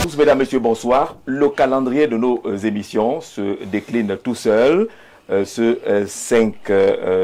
tous, mesdames, messieurs, bonsoir. Le calendrier de nos émissions se décline tout seul. Ce 5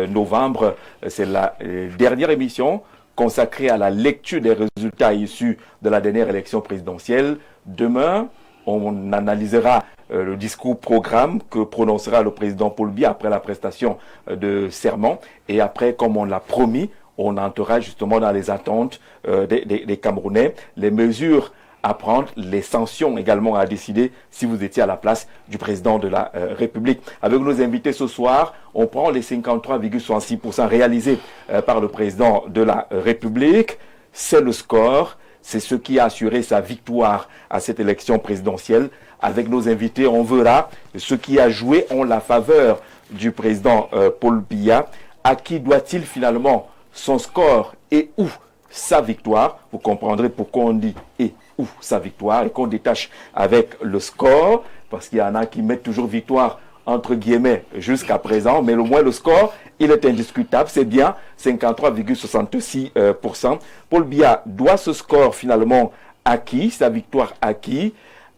novembre, c'est la dernière émission consacrée à la lecture des résultats issus de la dernière élection présidentielle. Demain, on analysera le discours programme que prononcera le président Paul Biya après la prestation de serment. Et après, comme on l'a promis, on entrera justement dans les attentes des Camerounais, les mesures à prendre, les sanctions également à décider si vous étiez à la place du président de la République. Avec nos invités ce soir, on prend les 53,66% réalisés par le président de la République. C'est le score, c'est ce qui a assuré sa victoire à cette élection présidentielle. Avec nos invités, on verra ce qui a joué en la faveur du président Paul Biya. À qui doit-il finalement son score et où sa victoire? Vous comprendrez pourquoi on dit et où sa victoire et qu'on détache avec le score, parce qu'il y en a qui mettent toujours victoire entre guillemets jusqu'à présent, mais au moins le score, il est indiscutable, c'est bien 53,66%. Paul Biya doit ce score finalement à qui? Sa victoire à qui?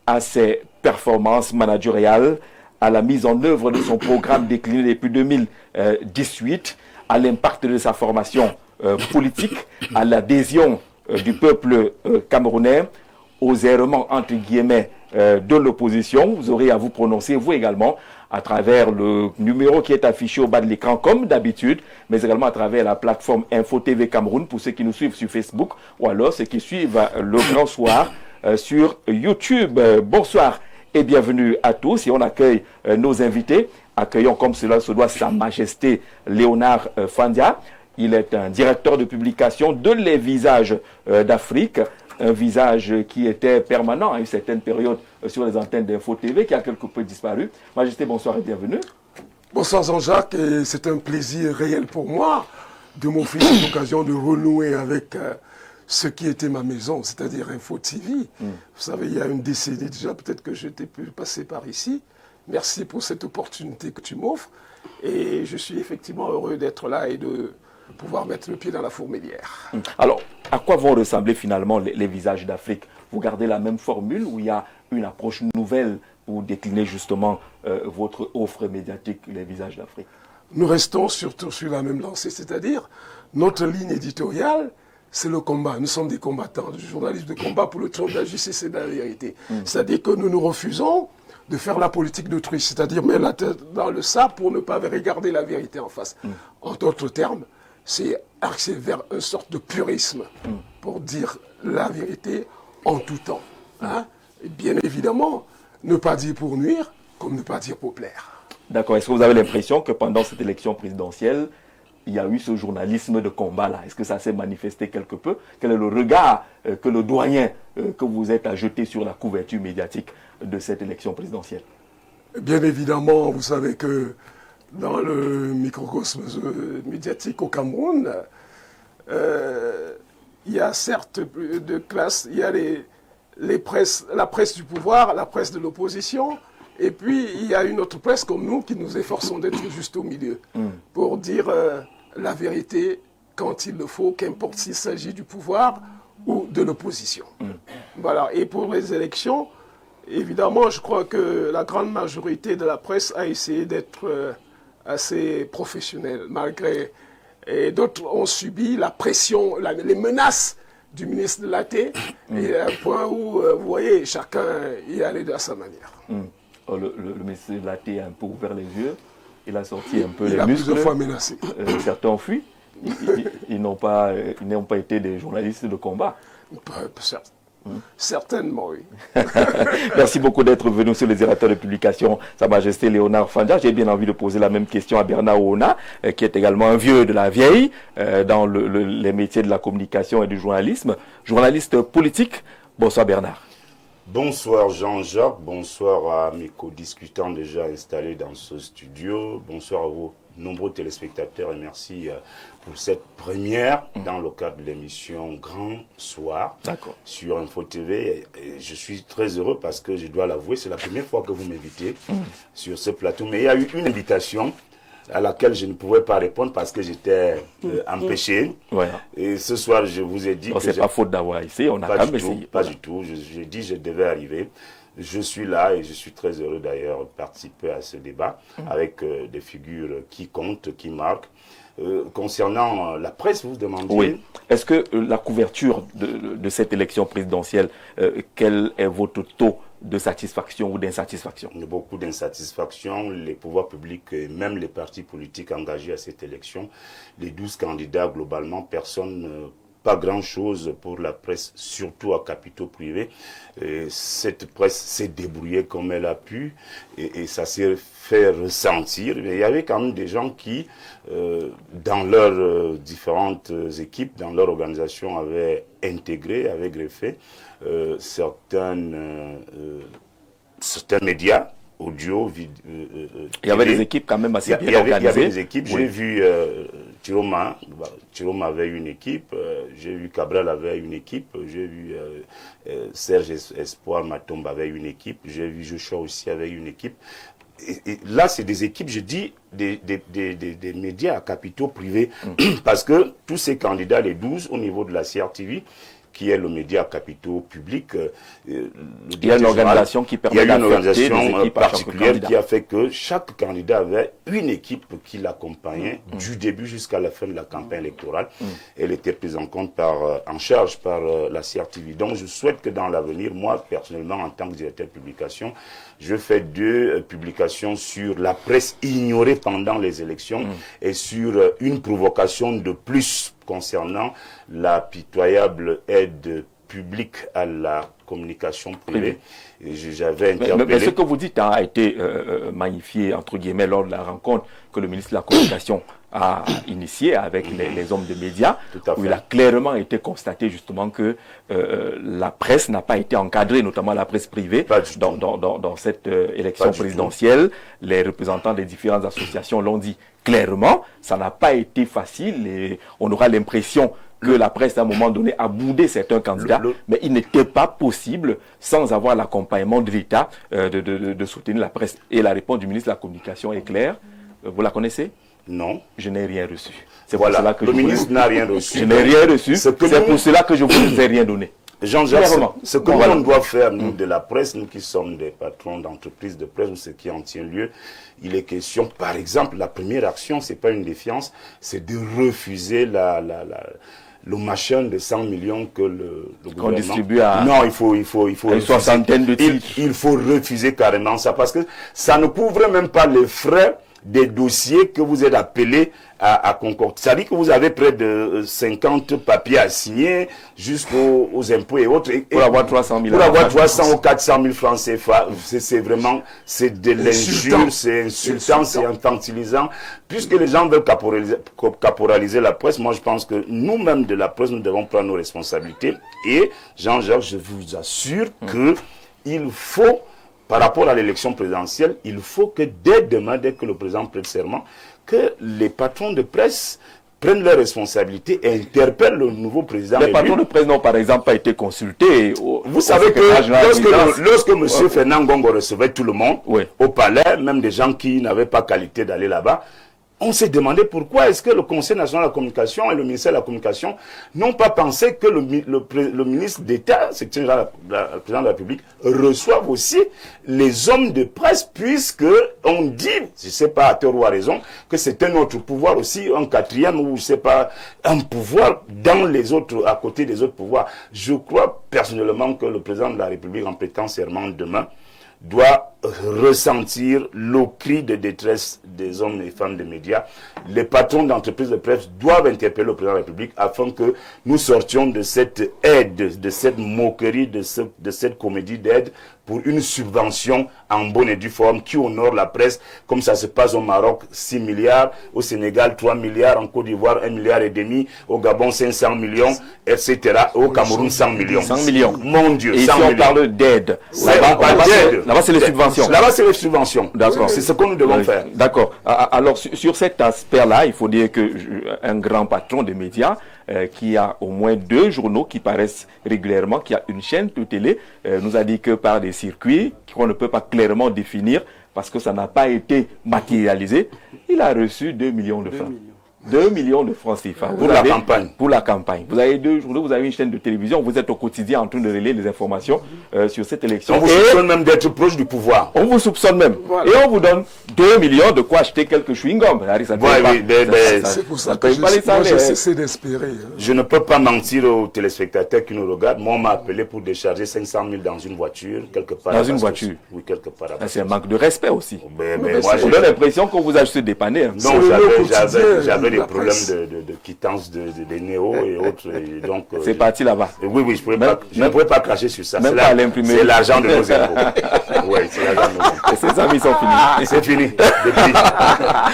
À ses performances managériales, à la mise en œuvre de son programme décliné depuis 2018, à l'impact de sa formation politique, à l'adhésion du peuple camerounais, aux errements entre guillemets de l'opposition. Vous aurez à vous prononcer, vous également, à travers le numéro qui est affiché au bas de l'écran comme d'habitude, mais également à travers la plateforme Info TV Cameroun pour ceux qui nous suivent sur Facebook ou alors ceux qui suivent le Grand Soir sur YouTube. Bonsoir et bienvenue à tous et on accueille nos invités. Accueillons comme cela se doit Sa Majesté Léonard Fandia. Il est un directeur de publication de Les Visages d'Afrique, un visage qui était permanent à une certaine période sur les antennes d'Info TV, qui a quelque peu disparu. Majesté, bonsoir et bienvenue. Bonsoir Jean-Jacques, et c'est un plaisir réel pour moi de m'offrir l'occasion de renouer avec ce qui était ma maison, c'est-à-dire Info TV. Vous savez, il y a une décennie déjà, peut-être que j'étais pu passer par ici. Merci pour cette opportunité que tu m'offres. Et je suis effectivement heureux d'être là et de pouvoir mettre le pied dans la fourmilière. Alors, à quoi vont ressembler finalement les visages d'Afrique? Vous gardez la même formule ou il y a une approche nouvelle pour décliner justement votre offre médiatique, les visages d'Afrique? Nous restons surtout sur la même lancée, c'est-à-dire notre ligne éditoriale, c'est le combat. Nous sommes des combattants, des journalistes de combat pour le trône de la justice et de la vérité. C'est-à-dire que nous nous refusons de faire la politique d'autrui, c'est-à-dire mettre la tête dans le sable pour ne pas regarder la vérité en face. En d'autres termes, c'est axé vers une sorte de purisme pour dire la vérité en tout temps. Hein? Et bien évidemment, ne pas dire pour nuire, comme ne pas dire pour plaire. D'accord. Est-ce que vous avez l'impression que pendant cette élection présidentielle, il y a eu ce journalisme de combat-là? Est-ce que ça s'est manifesté quelque peu? Quel est le regard que le doyen que vous êtes à jeter sur la couverture médiatique de cette élection présidentielle? Bien évidemment, vous savez que dans le microcosme médiatique au Cameroun, il y a certes de classes, il y a la presse du pouvoir, la presse de l'opposition, et puis il y a une autre presse comme nous qui nous efforçons d'être juste au milieu, pour dire la vérité quand il le faut, qu'importe s'il s'agit du pouvoir ou de l'opposition. Voilà. Et pour les élections, évidemment, je crois que la grande majorité de la presse a essayé d'être assez professionnelle, malgré... Et d'autres ont subi la pression, les menaces du ministre de l'AT, et à un point où, vous voyez, chacun y allait de sa manière. Le ministre de l'AT a un peu ouvert les yeux, il a sorti un peu les muscles. Il a plusieurs fois menacé. Certains ont fui. Ils n'ont pas été des journalistes de combat. Certainement, oui. Merci beaucoup d'être venu sur les directeurs de publication, Sa Majesté Léonard Fandia. J'ai bien envie de poser la même question à Bernard Ouna, qui est également un vieux de la vieille dans les métiers de la communication et du journalisme. Journaliste politique. Bonsoir Bernard. Bonsoir Jean-Jacques, bonsoir à mes co-discutants déjà installés dans ce studio, bonsoir à vos nombreux téléspectateurs et merci pour cette première dans le cadre de l'émission Grand Soir sur Info TV. Et je suis très heureux parce que je dois l'avouer, c'est la première fois que vous m'invitez sur ce plateau. Mais il y a eu une invitation à laquelle je ne pouvais pas répondre parce que j'étais empêché. Voilà. Et ce soir, je vous ai dit que c'est pas faute d'avoir essayé, on a quand même essayé. Pas du tout. J'ai dit que je devais arriver. Je suis là et je suis très heureux d'ailleurs de participer à ce débat avec des figures qui comptent, qui marquent. Concernant la presse, vous demandiez... Oui. Est-ce que la couverture de cette élection présidentielle, quel est votre taux de satisfaction ou d'insatisfaction? Il y a beaucoup d'insatisfaction. Les pouvoirs publics et même les partis politiques engagés à cette élection, les 12 candidats, globalement, personne... pas grand-chose pour la presse, surtout à capitaux privés. Cette presse s'est débrouillée comme elle a pu et ça s'est fait ressentir. Mais il y avait quand même des gens qui, dans leurs différentes équipes, dans leur organisation, avaient intégré, avaient greffé certains médias audio, il y avait des équipes quand même assez bien organisées. Il y avait des équipes. Oui. J'ai vu Chiroma avait une équipe, j'ai vu Cabral avait une équipe, j'ai vu Serge Espoir Matomba avait une équipe, j'ai vu Joshua aussi avait une équipe. Et là, c'est des équipes, je dis, des médias à capitaux privés, parce que tous ces candidats, les 12 au niveau de la CRTV, qui est le média à capitaux publics. Il y a une organisation qui permet d'affecter des équipes particulière qui a fait que chaque candidat avait une équipe qui l'accompagnait du début jusqu'à la fin de la campagne électorale. Elle était prise en charge par la CRTV. Donc je souhaite que dans l'avenir, moi personnellement en tant que directeur de publication, je fais 2 publications sur la presse ignorée pendant les élections et sur une provocation de plus concernant la pitoyable aide publique à la communication privée. J'avais interpellé... Mais ce que vous dites a été magnifié, entre guillemets, lors de la rencontre que le ministre de la Communication a initiée avec les hommes de médias, où il a clairement été constaté justement que la presse n'a pas été encadrée, notamment la presse privée, dans cette élection présidentielle. Les représentants des différentes associations l'ont dit clairement, ça n'a pas été facile et on aura l'impression que la presse, à un moment donné, a boudé certains candidats, mais il n'était pas possible, sans avoir l'accompagnement de l'État, de soutenir la presse. Et la réponse du ministre de la Communication est claire. Vous la connaissez? Non. Je n'ai rien reçu. C'est voilà. pour cela que le ministre n'a rien reçu. Je n'ai rien reçu. C'est pour cela que je ne vous ai rien donné. Jean-Jacques, ce que l'on doit faire, nous, de la presse, nous qui sommes des patrons d'entreprises de presse, ou ce qui en tient lieu, il est question, par exemple, la première action, c'est pas une défiance, c'est de refuser le machin de 100 millions que le gouvernement... Qu'on distribue à... Non, il faut une soixantaine de titres. Il faut refuser carrément ça, parce que ça ne couvre même pas les frais des dossiers que vous êtes appelés à concorder. Ça dit que vous avez près de 50 papiers à signer jusqu'aux impôts et autres. Pour avoir 300 000 Pour avoir 300 ou 400 000 francs CFA, c'est vraiment, c'est de l'injure, c'est insultant, c'est infantilisant. Puisque les gens veulent caporaliser la presse, moi je pense que nous-mêmes de la presse, nous devons prendre nos responsabilités. Et Jean-Jacques, je vous assure que il faut, par rapport à l'élection présidentielle, il faut que dès demain, dès que le président prête serment, que les patrons de presse prennent leurs responsabilités et interpellent le nouveau président. Les patrons de presse n'ont par exemple pas été consultés. Vous savez que lorsque M. Fernand Gongo recevait tout le monde au palais, même des gens qui n'avaient pas qualité d'aller là-bas, on s'est demandé pourquoi est-ce que le Conseil national de la communication et le ministère de la communication n'ont pas pensé que le ministre d'État, secrétaire le président de la République, reçoive aussi les hommes de presse, puisque on dit, je ne sais pas à tort ou à raison, que c'est un autre pouvoir aussi, un quatrième ou je ne sais pas, un pouvoir dans les autres, à côté des autres pouvoirs. Je crois personnellement que le président de la République, en prêtant serment demain, doit ressentir le cri de détresse des hommes et femmes des médias. Les patrons d'entreprises de presse doivent interpeller le président de la République afin que nous sortions de cette aide, de cette moquerie, de cette comédie d'aide pour une subvention en bonne et due forme qui honore la presse, comme ça se passe au Maroc, 6 milliards, au Sénégal, 3 milliards, en Côte d'Ivoire, 1,5 milliard, au Gabon, 500 millions, etc. Au Cameroun, 100 millions. 100 millions. Mon Dieu, et 100 si on millions. parle d'aide, là-bas, c'est les subventions. Là-bas, c'est les subventions. D'accord. C'est ce que nous devons faire. D'accord. Alors, sur cet aspect-là, il faut dire qu'un grand patron des médias, qui a au moins 2 journaux qui paraissent régulièrement, qui a une chaîne de télé, nous a dit que par des circuits qu'on ne peut pas clairement définir, parce que ça n'a pas été matérialisé, il a reçu 2 millions de francs. 2 millions de francs CFA. Pour la campagne. Pour la campagne. Vous avez 2 journaux, vous avez une chaîne de télévision, vous êtes au quotidien en train de relayer les informations sur cette élection. On vous soupçonne même d'être proche du pouvoir. On vous soupçonne même. Voilà. Et on vous donne 2 millions de quoi acheter quelques chewing-gums. C'est pour ça que j'ai cessé d'espérer. Je ne peux pas mentir aux téléspectateurs qui nous regardent. Moi, on m'a appelé pour décharger 500 000 dans une voiture, quelque part. Dans une voiture? Oui, quelque part. C'est un manque de respect aussi. Moi, j'ai l'impression qu'on vous a juste dépanné. Non, j'avais des problèmes de quittance de Néo et autres. Donc, c'est parti là-bas. Oui, je ne pouvais pas cracher sur ça. Même pas l'imprimer. C'est l'argent de nos impôts. Oui, c'est l'argent de nos impôts. Et ces amis sont finis. C'est fini, depuis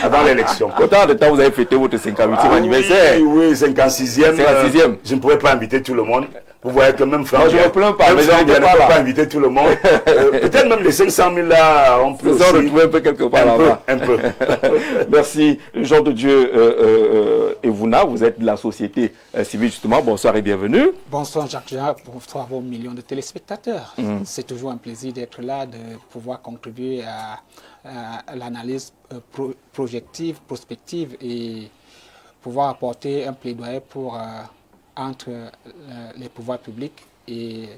avant l'élection. Autant de temps vous avez fêté votre 58e anniversaire. Oui, 56e. 56e. Je ne pouvais pas inviter tout le monde. Vous voyez que même Franck, je ne me plains pas, mais je ne peux pas inviter tout le monde. Peut-être même les 500 000 là, on peut aussi retrouver un peu quelque part là-bas. Un peu. Merci, Jean de Dieu Evuna, vous êtes de la société civile justement. Bonsoir et bienvenue. Bonsoir Jacques, bonsoir à vos millions de téléspectateurs. C'est toujours un plaisir d'être là, de pouvoir contribuer à l'analyse projective, prospective et pouvoir apporter un plaidoyer pour entre les pouvoirs publics et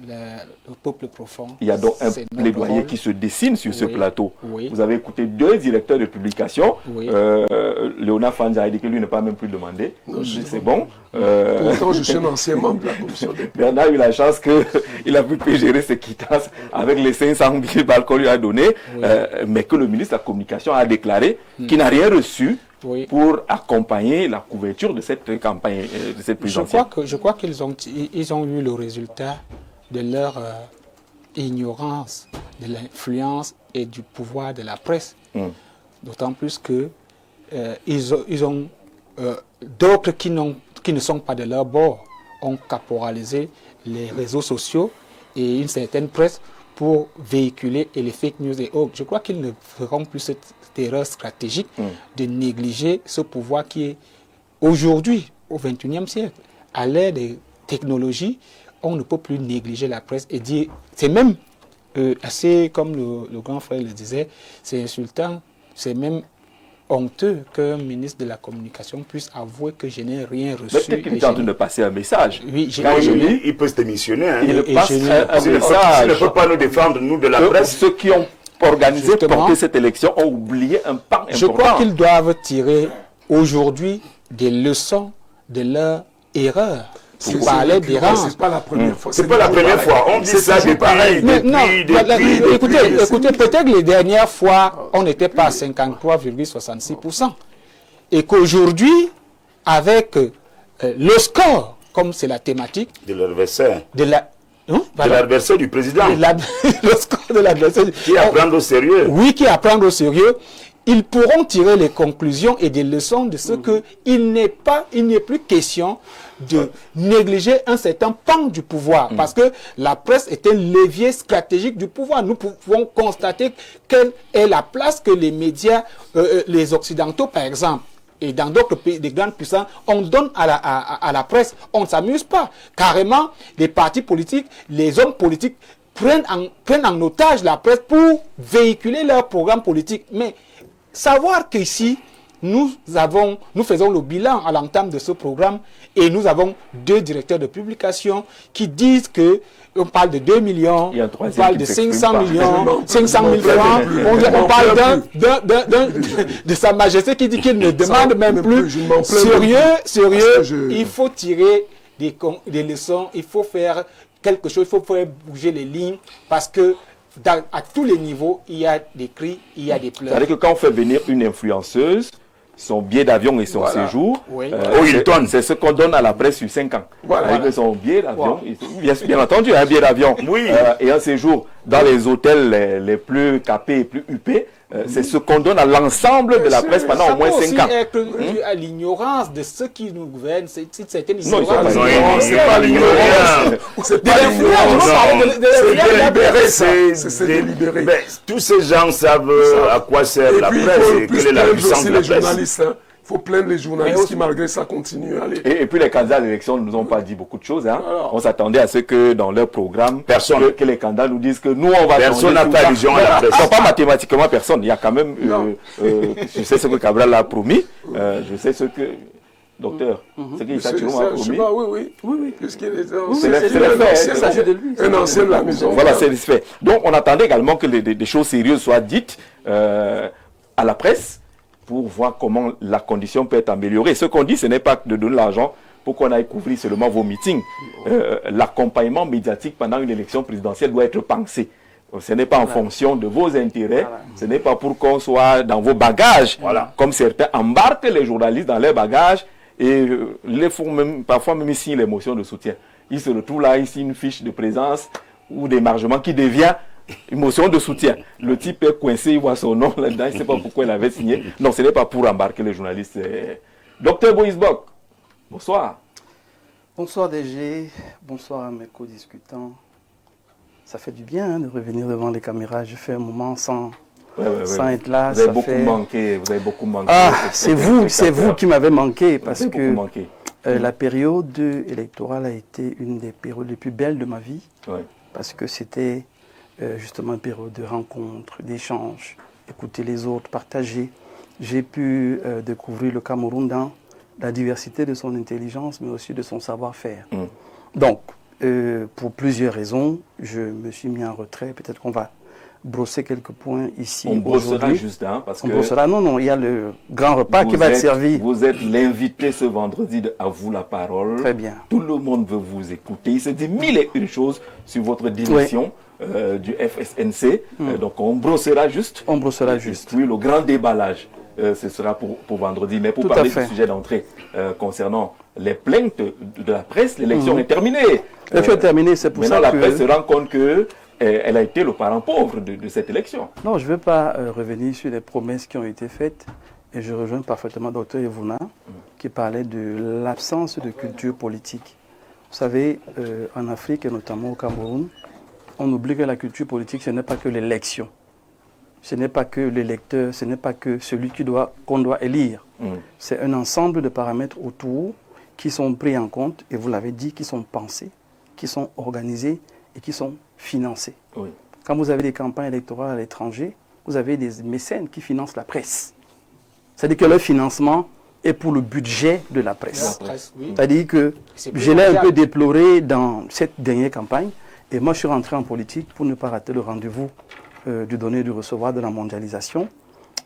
le peuple profond. Il y a donc un plaidoyer qui se dessine sur ce plateau. Oui. Vous avez écouté 2 directeurs de publication. Oui. Léonard Fanja a dit que lui n'a pas même plus demandé. C'est bon. Pourtant, je suis un ancien membre de la commission des... Bernard a eu la chance qu'il a pu gérer ses quittances avec les 500 000 balles qu'on lui a donné, mais que le ministre de la Communication a déclaré qu'il n'a rien reçu pour accompagner la couverture de cette campagne, de cette présidentielle. Je crois qu'ils ont eu le résultat de leur ignorance de l'influence et du pouvoir de la presse. D'autant plus que ils ont d'autres qui ne sont pas de leur bord ont caporalisé les réseaux sociaux et une certaine presse pour véhiculer et les fake news et autres. Je crois qu'ils ne feront plus cette erreur stratégique de négliger ce pouvoir qui est aujourd'hui, au XXIe siècle, à l'ère des technologies. On ne peut plus négliger la presse et dire, c'est même assez, comme le grand frère le disait, c'est insultant, c'est même honteux qu'un ministre de la Communication puisse avouer que je n'ai rien reçu. Peut-être qu'il est en train de passer un message. Oui, il peut se démissionner. Hein. Il passe un message. Il ne peut pas nous défendre, nous, de la presse. Ceux qui ont organisé, porté cette élection ont oublié un pan important. Je crois qu'ils doivent tirer aujourd'hui des leçons de leur erreur. C'est pas la première fois. C'est pas la première fois. On dit ça depuis. Écoutez, peut-être les dernières fois, on n'était pas à 53,66%. Et qu'aujourd'hui, avec le score, comme c'est la thématique... De l'adversaire. De l'adversaire du président. Le score de l'adversaire. Qui est à prendre au sérieux. Oui, qui est à prendre au sérieux. Ils pourront tirer les conclusions et des leçons de ce qu'il n'est plus question de négliger un certain pan du pouvoir. Parce que la presse est un levier stratégique du pouvoir. Nous pouvons constater quelle est la place que les médias, les Occidentaux par exemple, et dans d'autres pays, des grandes puissances, on donne à la presse. On ne s'amuse pas. Carrément, les partis politiques, les hommes politiques prennent en otage la presse pour véhiculer leurs programmes politiques. Mais savoir qu'ici, nous faisons le bilan à l'entame de ce programme et nous avons 2 directeurs de publication qui disent que on parle de 2 millions, on parle de 500 millions, 500 000 francs, on parle de Sa Majesté qui dit qu'il ne demande même plus. Sérieux, il faut tirer des leçons, il faut faire quelque chose, il faut faire bouger les lignes parce que à tous les niveaux, il y a des cris, il y a des pleurs. C'est-à-dire que quand on fait venir une influenceuse, son billet d'avion et son séjour, c'est ce qu'on donne à la presse sur 5 ans. Avec son billet d'avion, bien entendu, un billet d'avion et un séjour dans les hôtels les plus capés et plus huppés, c'est ce qu'on donne à l'ensemble de la presse pendant au moins 5 ans. À l'ignorance de ceux qui nous gouvernent, c'est une certaine ignorance. Non, c'est pas l'ignorance. C'est pas l'ignorance. C'est délibéré. Tous ces gens savent à quoi sert la presse et quelle est la puissance de la presse. faut plaindre les journalistes qui, malgré ça, continuent à aller. Et puis les candidats à l'élection ne nous ont pas dit beaucoup de choses. Hein. Alors, on s'attendait à ce que dans leur programme, que les candidats nous disent que nous, on va... Personne n'a fait allusion à la presse. Non, pas mathématiquement personne. Il y a quand même... je sais ce que Cabral a promis. Je sais ce que... Docteur, c'est qu'il a promis. Oui. Puisqu'il est un ancien de la maison. Voilà, c'est fait. Donc, on attendait également que des choses sérieuses soient dites à la presse pour voir comment la condition peut être améliorée. Ce qu'on dit, ce n'est pas de donner l'argent pour qu'on aille couvrir seulement vos meetings. L'accompagnement médiatique pendant une élection présidentielle doit être pensé. Ce n'est pas en fonction de vos intérêts, ce n'est pas pour qu'on soit dans vos bagages, comme certains embarquent les journalistes dans leurs bagages et les font même, parfois même signer les motions de soutien. Ils se retrouvent là, ici, une fiche de présence ou d'émargement qui devient une motion de soutien. Le type est coincé, il voit son nom là-dedans, il ne sait pas pourquoi il avait signé. Non, ce n'est pas pour embarquer les journalistes. Docteur Boisbok, bonsoir. Bonsoir DG, bonsoir à mes co-discutants. Ça fait du bien de revenir devant les caméras. Je fais un moment sans être là. Vous avez beaucoup manqué. Ah, c'est vous qui m'avez manqué parce que la période électorale a été une des périodes les plus belles de ma vie. Parce que c'était justement une période de rencontres, d'échanges, écouter les autres, partager. J'ai pu découvrir le Cameroun dans la diversité de son intelligence, mais aussi de son savoir-faire. Donc, pour plusieurs raisons, je me suis mis en retrait. Peut-être qu'on va brosser quelques points ici. On brossera juste, hein, parce que... brossera, non, il y a le grand repas qui va être servi. Vous êtes l'invité ce vendredi de À vous la parole. Très bien. Tout le monde veut vous écouter. Il se dit mille et une choses sur votre démission du FSNC. Donc on brossera juste. On brossera juste. Oui, le grand déballage. Ce sera pour vendredi. Mais pour parler du sujet d'entrée concernant les plaintes de la presse, l'élection est terminée. L'élection est terminée, c'est pour ça que... Maintenant, la presse se rend compte qu'elle a été le parent pauvre de cette élection. Non, je ne vais pas revenir sur les promesses qui ont été faites. Et je rejoins parfaitement Dr Evouna, qui parlait de l'absence de culture politique. Vous savez, en Afrique et notamment au Cameroun, on oublie que la culture politique, ce n'est pas que l'élection. Ce n'est pas que l'électeur, ce n'est pas que celui qu'on doit élire. C'est un ensemble de paramètres autour qui sont pris en compte, et vous l'avez dit, qui sont pensés, qui sont organisés et qui sont financés. Quand vous avez des campagnes électorales à l'étranger, vous avez des mécènes qui financent la presse. C'est-à-dire que le financement est pour le budget de la presse. C'est-à-dire que je l'ai un peu déploré dans cette dernière campagne, et moi je suis rentré en politique pour ne pas rater le rendez-vous du donner et du recevoir de la mondialisation.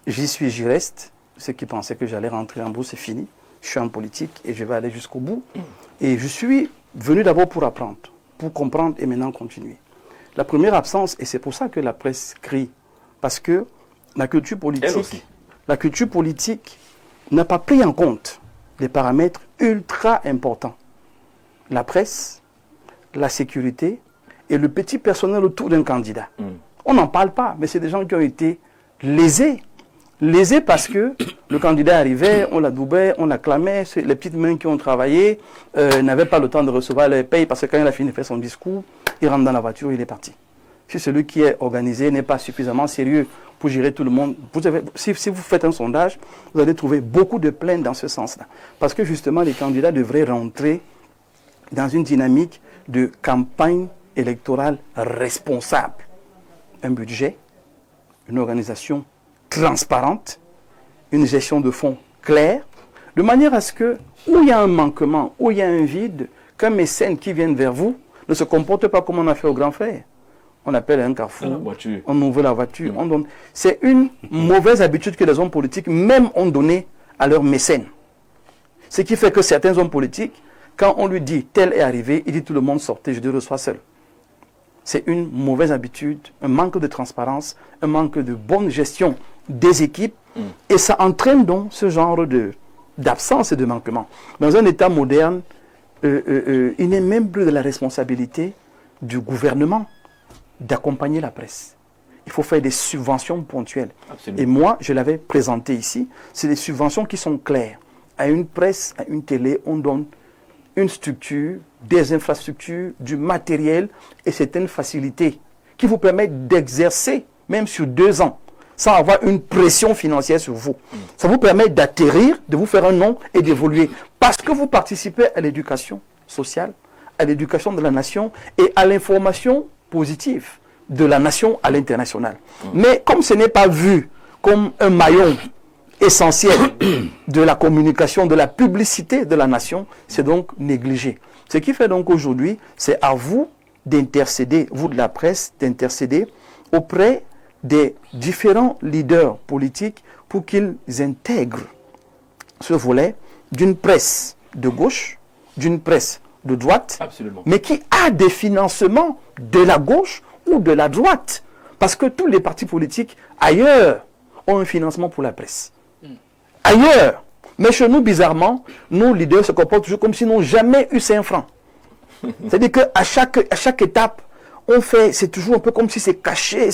J'y suis, j'y reste. Ceux qui pensaient que j'allais rentrer en bourse, c'est fini. Je suis en politique et je vais aller jusqu'au bout. Et je suis venu d'abord pour apprendre, pour comprendre et maintenant continuer. La première absence, et c'est pour ça que la presse crie, parce que la culture politique n'a pas pris en compte des paramètres ultra importants. La presse, la sécurité et le petit personnel autour d'un candidat. On n'en parle pas, mais c'est des gens qui ont été lésés. Lésés parce que le candidat arrivait, on l'adoubait, on l'acclamait, les petites mains qui ont travaillé n'avaient pas le temps de recevoir les payes parce que quand il a fini de faire son discours, il rentre dans la voiture, il est parti. Si celui qui est organisé n'est pas suffisamment sérieux pour gérer tout le monde, si vous faites un sondage, vous allez trouver beaucoup de plaintes dans ce sens-là. Parce que justement, les candidats devraient rentrer dans une dynamique de campagne électorale responsable. Un budget, une organisation transparente, une gestion de fonds claire, de manière à ce que, où il y a un manquement, où il y a un vide, qu'un mécène qui vient vers vous ne se comporte pas comme on a fait au grand frère. On appelle un carrefour, on ouvre la voiture, on donne. C'est une mauvaise habitude que les hommes politiques même ont donnée à leurs mécènes. Ce qui fait que certains hommes politiques, quand on lui dit tel est arrivé, il dit tout le monde sortez, je le reçois seul. C'est une mauvaise habitude, un manque de transparence, un manque de bonne gestion des équipes. Et ça entraîne donc ce genre d'absence et de manquement. Dans un État moderne, il n'est même plus de la responsabilité du gouvernement d'accompagner la presse. Il faut faire des subventions ponctuelles. Absolument. Et moi, je l'avais présenté ici, c'est des subventions qui sont claires. À une presse, à une télé, on donne une structure, des infrastructures, du matériel et certaines facilités qui vous permettent d'exercer, même sur 2 ans, sans avoir une pression financière sur vous. Ça vous permet d'atterrir, de vous faire un nom et d'évoluer. Parce que vous participez à l'éducation sociale, à l'éducation de la nation et à l'information positive de la nation à l'international. Mais comme ce n'est pas vu comme un maillon essentiel de la communication, de la publicité de la nation, c'est donc négligé. Ce qui fait donc aujourd'hui, c'est à vous d'intercéder, vous de la presse, d'intercéder auprès des différents leaders politiques pour qu'ils intègrent ce volet d'une presse de gauche, d'une presse de droite, Absolument. mais qui a des financements de la gauche ou de la droite. Parce que tous les partis politiques ailleurs ont un financement pour la presse. Ailleurs. Mais chez nous, bizarrement, nos leaders se comportent toujours comme s'ils n'ont jamais eu 5 francs. C'est-à-dire qu'à chaque étape, on fait, c'est toujours un peu comme si c'est caché,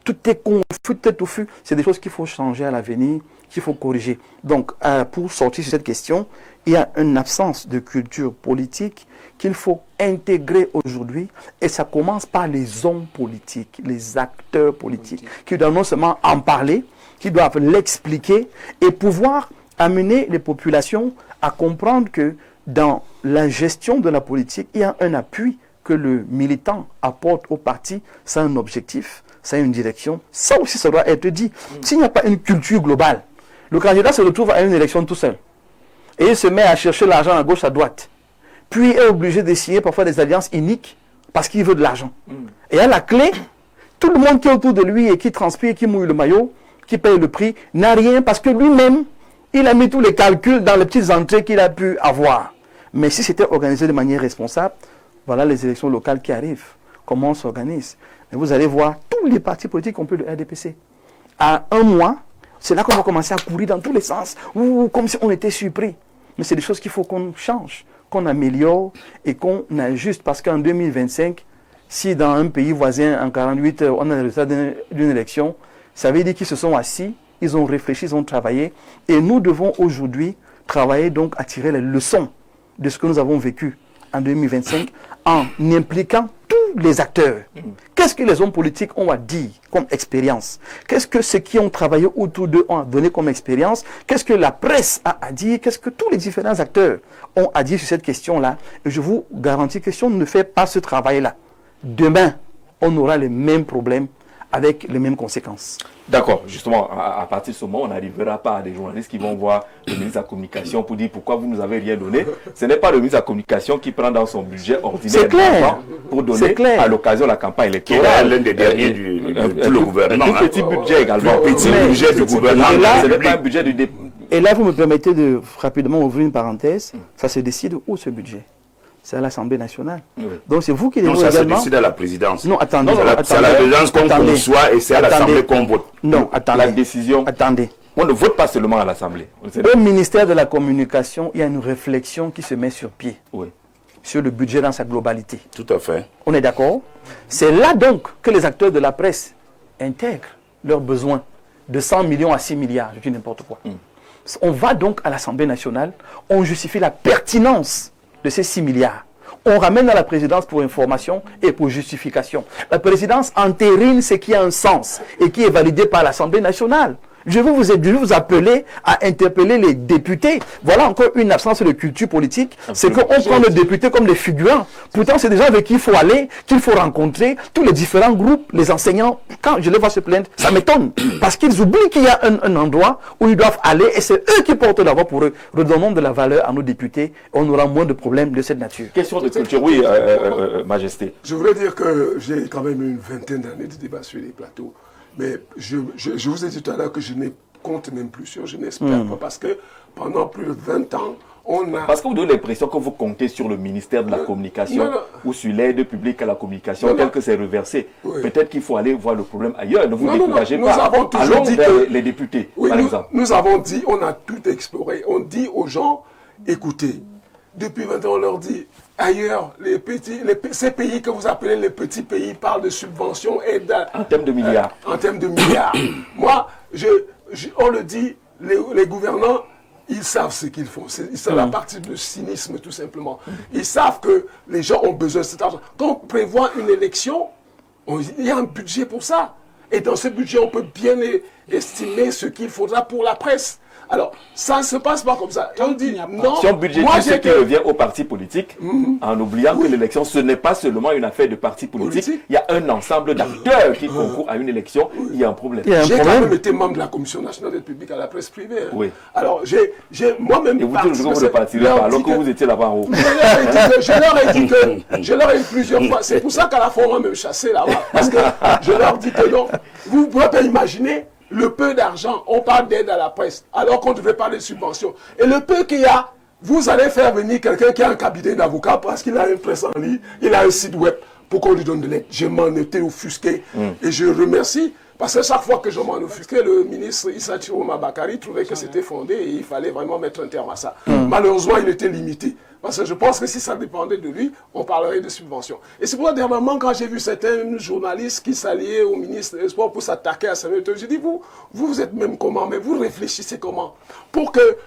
tout est confus, tout est touffu. C'est des choses qu'il faut changer à l'avenir, qu'il faut corriger. Donc, pour sortir sur cette question, il y a une absence de culture politique qu'il faut intégrer aujourd'hui. Et ça commence par les hommes politiques, les acteurs politiques, qui doivent non seulement en parler, qui doivent l'expliquer et pouvoir amener les populations à comprendre que dans la gestion de la politique, il y a un appui que le militant apporte au parti, ça a un objectif, ça a une direction. Ça aussi, ça doit être dit. S'il n'y a pas une culture globale, le candidat se retrouve à une élection tout seul. Et il se met à chercher l'argent à gauche, à droite. Puis il est obligé de signer parfois des alliances iniques parce qu'il veut de l'argent. Et à la clé, tout le monde qui est autour de lui et qui transpire, qui mouille le maillot, qui paye le prix, n'a rien parce que lui-même, il a mis tous les calculs dans les petites entrées qu'il a pu avoir. Mais si c'était organisé de manière responsable, voilà les élections locales qui arrivent. Comment on s'organise? Et vous allez voir tous les partis politiques, y compris le RDPC. À un mois, c'est là qu'on va commencer à courir dans tous les sens, comme si on était surpris. Mais c'est des choses qu'il faut qu'on change, qu'on améliore et qu'on ajuste. Parce qu'en 2025, si dans un pays voisin, en 48 heures, on a le résultat d'une élection, ça veut dire qu'ils se sont assis, ils ont réfléchi, ils ont travaillé. Et nous devons aujourd'hui travailler donc à tirer les leçons de ce que nous avons vécu en 2025 en impliquant tous les acteurs. Qu'est-ce que les hommes politiques ont à dire comme expérience? Qu'est-ce que ceux qui ont travaillé autour d'eux ont donné comme expérience? Qu'est-ce que la presse a à dire? Qu'est-ce que tous les différents acteurs ont à dire sur cette question-là? Et je vous garantis que si on ne fait pas ce travail-là, demain, on aura les mêmes problèmes avec les mêmes conséquences. D'accord, justement, à partir de ce moment, on n'arrivera pas à des journalistes qui vont voir le ministre de la Communication pour dire pourquoi vous ne nous avez rien donné. Ce n'est pas le ministre de la Communication qui prend dans son budget ordinaire pour donner à l'occasion de la campagne électorale. Qui est l'un des derniers du le gouvernement. Un petit budget également. Un petit budget du gouvernement. Ce n'est pas un budget du député. Et là, vous me permettez de rapidement ouvrir une parenthèse. Ça se décide où ce budget? C'est à l'Assemblée nationale. Oui. Donc c'est vous qui devez également... Non, ça se décide à la présidence. Non, attendez. C'est à la présidence qu'on conçoit et c'est à l'Assemblée qu'on vote. Non, attendez. La décision... Attendez. On ne vote pas seulement à l'Assemblée. Au ministère de la Communication, il y a une réflexion qui se met sur pied. Oui. Sur le budget dans sa globalité. Tout à fait. On est d'accord? C'est là donc que les acteurs de la presse intègrent leurs besoins de 100 millions à 6 milliards, je dis n'importe quoi. On va donc à l'Assemblée nationale, on justifie la pertinence de ces 6 milliards. On ramène à la présidence pour information et pour justification. La présidence entérine ce qui a un sens et qui est validé par l'Assemblée nationale. Je veux vous appeler à interpeller les députés. Voilà encore une absence de culture politique. C'est qu'on prend les députés comme des figurants. Pourtant, c'est des gens avec qui il faut aller, qu'il faut rencontrer, tous les différents groupes, les enseignants. Quand je les vois se plaindre, ça m'étonne. Parce qu'ils oublient qu'il y a un endroit où ils doivent aller et c'est eux qui portent la voix pour eux. Redonnons de la valeur à nos députés. On aura moins de problèmes de cette nature. Question de culture, oui, Majesté. Je voudrais dire que j'ai quand même une vingtaine d'années de débat sur les plateaux. Mais je vous ai dit tout à l'heure que je ne compte même plus sur, je n'espère pas, parce que pendant plus de 20 ans, on a... Parce que vous donnez l'impression que vous comptez sur le ministère de la Communication ou sur l'aide publique à la communication, tel que c'est reversé. Oui. Peut-être qu'il faut aller voir le problème ailleurs. Ne vous découragez pas. Allons vers les députés, par exemple. Nous avons dit, on a tout exploré. On dit aux gens, écoutez, depuis 20 ans, on leur dit... Ailleurs, ces pays que vous appelez les petits pays parlent de subventions et en termes de milliards. En termes de milliards. Moi, on le dit, les gouvernants, ils savent ce qu'ils font. C'est la partie de cynisme, tout simplement. Ils savent que les gens ont besoin de cet argent. Quand on prévoit une élection, il y a un budget pour ça. Et dans ce budget, on peut bien estimer ce qu'il faudra pour la presse. Alors, ça ne se passe pas comme ça. Et on dit, non, si on budgétise ce qui revient aux partis politiques, en oubliant que l'élection, ce n'est pas seulement une affaire de partis politiques, il y a un ensemble d'acteurs qui concourent à une élection, il y a un problème. J'ai quand même été membre de la Commission nationale d'aide publique à la presse privée. Hein. Oui. Alors, j'ai moi-même... Et vous dites que vous ne partirez pas, alors que vous étiez là-bas en haut. Je leur ai dit plusieurs fois, c'est pour ça qu'à la fin, on m'a même chassé là-bas. Parce que je leur dis que non, vous ne pouvez pas imaginer le peu d'argent, on parle d'aide à la presse, alors qu'on devait parler de subventions. Et le peu qu'il y a, vous allez faire venir quelqu'un qui a un cabinet d'avocat parce qu'il a une presse en ligne, il a un site web pour qu'on lui donne de l'aide. Je m'en étais offusqué. Et je remercie, parce que chaque fois que je m'en offusquais, le ministre Issa Chiroma Bakari trouvait que c'était fondé et il fallait vraiment mettre un terme à ça. Malheureusement, il était limité. Parce que je pense que si ça dépendait de lui, on parlerait de subventions. Et c'est pourquoi dernièrement, quand j'ai vu certains journalistes qui s'alliaient au ministre des Sports pour s'attaquer à Samuel Eto'o, j'ai dit, vous êtes même comment, mais vous réfléchissez comment pour que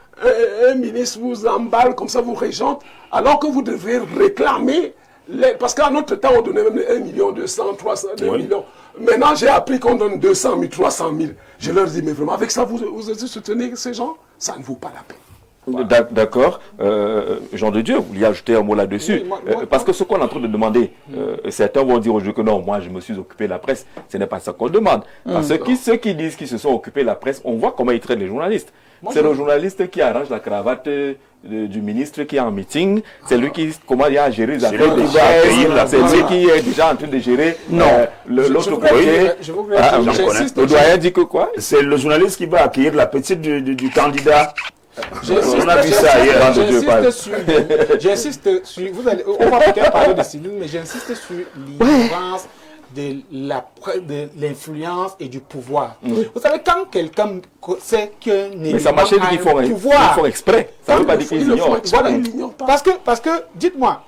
un ministre vous emballe comme ça, vous régente, alors que vous devez réclamer, parce qu'à notre temps, on donnait même 1 200 000, 300 000, 2 millions. Maintenant, j'ai appris qu'on donne 200 000, 300 000. Je leur dis, mais vraiment, avec ça, vous soutenez ces gens? Ça ne vaut pas la peine. D'accord. Jean de Dieu, vous vouliez ajouter un mot là-dessus. Parce que ce qu'on est en train de demander, certains vont dire aujourd'hui que non, moi je me suis occupé de la presse. Ce n'est pas ça qu'on demande. Parce que ceux qui disent qu'ils se sont occupés de la presse, on voit comment ils traitent les journalistes. C'est le journaliste qui arrange la cravate du ministre qui est en meeting. C'est lui qui a géré les affaires des presse. C'est lui qui est déjà en train de gérer l'autre côté. Le doyen dit que quoi? C'est le journaliste qui va accueillir la petite du candidat. On a vu ça hier. J'insiste sur, on va peut-être parler de Céline, mais j'insiste sur l'ignorance de l'influence et du pouvoir. Vous savez, quand quelqu'un sait qu'un élément a un pouvoir, ils font exprès. Ça ne veut pas dire qu'ils ignorent. Voilà. Parce que, dites-moi,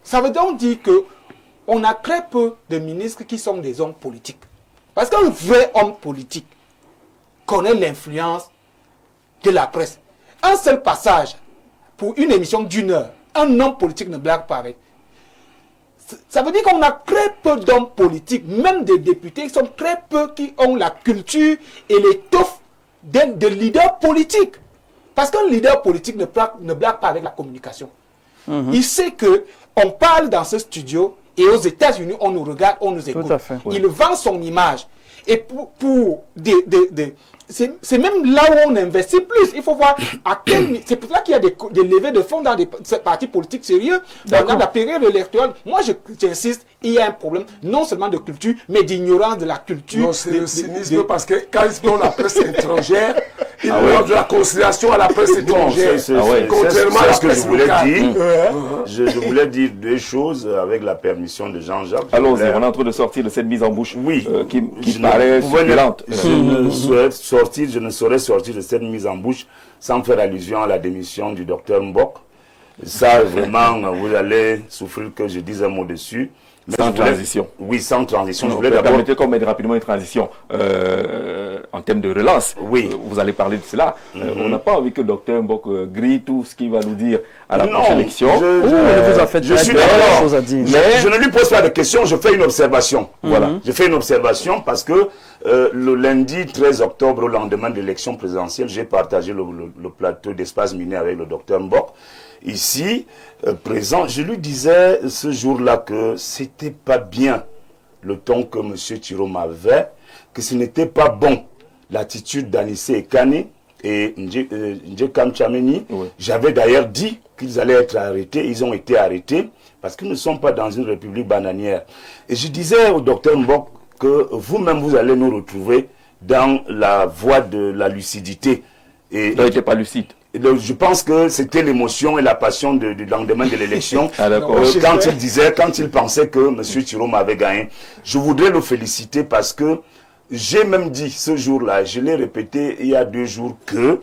ça veut donc dire qu'on a très peu de ministres qui sont des hommes politiques. Parce qu'un vrai homme politique connaît l'influence de la presse. Un seul passage pour une émission d'1 heure, un homme politique ne blague pas avec. Ça veut dire qu'on a très peu d'hommes politiques, même des députés, qui sont très peu qui ont la culture et l'étoffe de leaders politiques. Parce qu'un leader politique ne blague pas avec la communication. Il sait qu'on parle dans ce studio et aux États-Unis, on nous regarde, on nous écoute. Il vend son image. Et c'est même là où on investit plus. Il faut voir à quel... C'est pour ça qu'il y a des levées de fonds dans des partis politiques sérieux. Dans la période électorale, moi j'insiste, il y a un problème non seulement de culture, mais d'ignorance de la culture. Non, c'est le cynisme parce que quand ils prennent la presse étrangère, ils donnent de la considération à la presse étrangère. Contrairement à ce que je voulais dire. Je voulais dire deux choses avec la permission de Jean-Jacques. Allons-y, on est en train de sortir de cette mise en bouche qui paraît violente. Je ne saurais sortir de cette mise en bouche sans faire allusion à la démission du docteur Mbok. Ça, vraiment, vous allez souffrir que je dise un mot dessus. Mais sans transition. Oui, sans transition. Permettez qu'on mette rapidement une transition en termes de relance. Oui. Vous allez parler de cela. On n'a pas envie que le docteur Mbok grille tout ce qu'il va nous dire à la prochaine élection. Je suis d'accord. Mais je ne lui pose pas de questions, je fais une observation. Voilà. Je fais une observation parce que le lundi 13 octobre, au lendemain de l'élection présidentielle, j'ai partagé le plateau d'Espace Miné avec le docteur Mbok. Ici, présent, je lui disais ce jour-là que c'était pas bien le ton que M. Chiroma avait, que ce n'était pas bon l'attitude d'Anissé Ekane et Ndjekam Tchameni. Oui. J'avais d'ailleurs dit qu'ils allaient être arrêtés, ils ont été arrêtés parce que nous ne sommes pas dans une république bananière. Et je disais au docteur Mbok que vous-même vous allez nous retrouver dans la voie de la lucidité. Et il n'était pas lucide. Je pense que c'était l'émotion et la passion du lendemain de l'élection. Quand il pensait que M. Chiroma avait gagné. Je voudrais le féliciter parce que j'ai même dit ce jour-là, je l'ai répété il y a 2 jours, que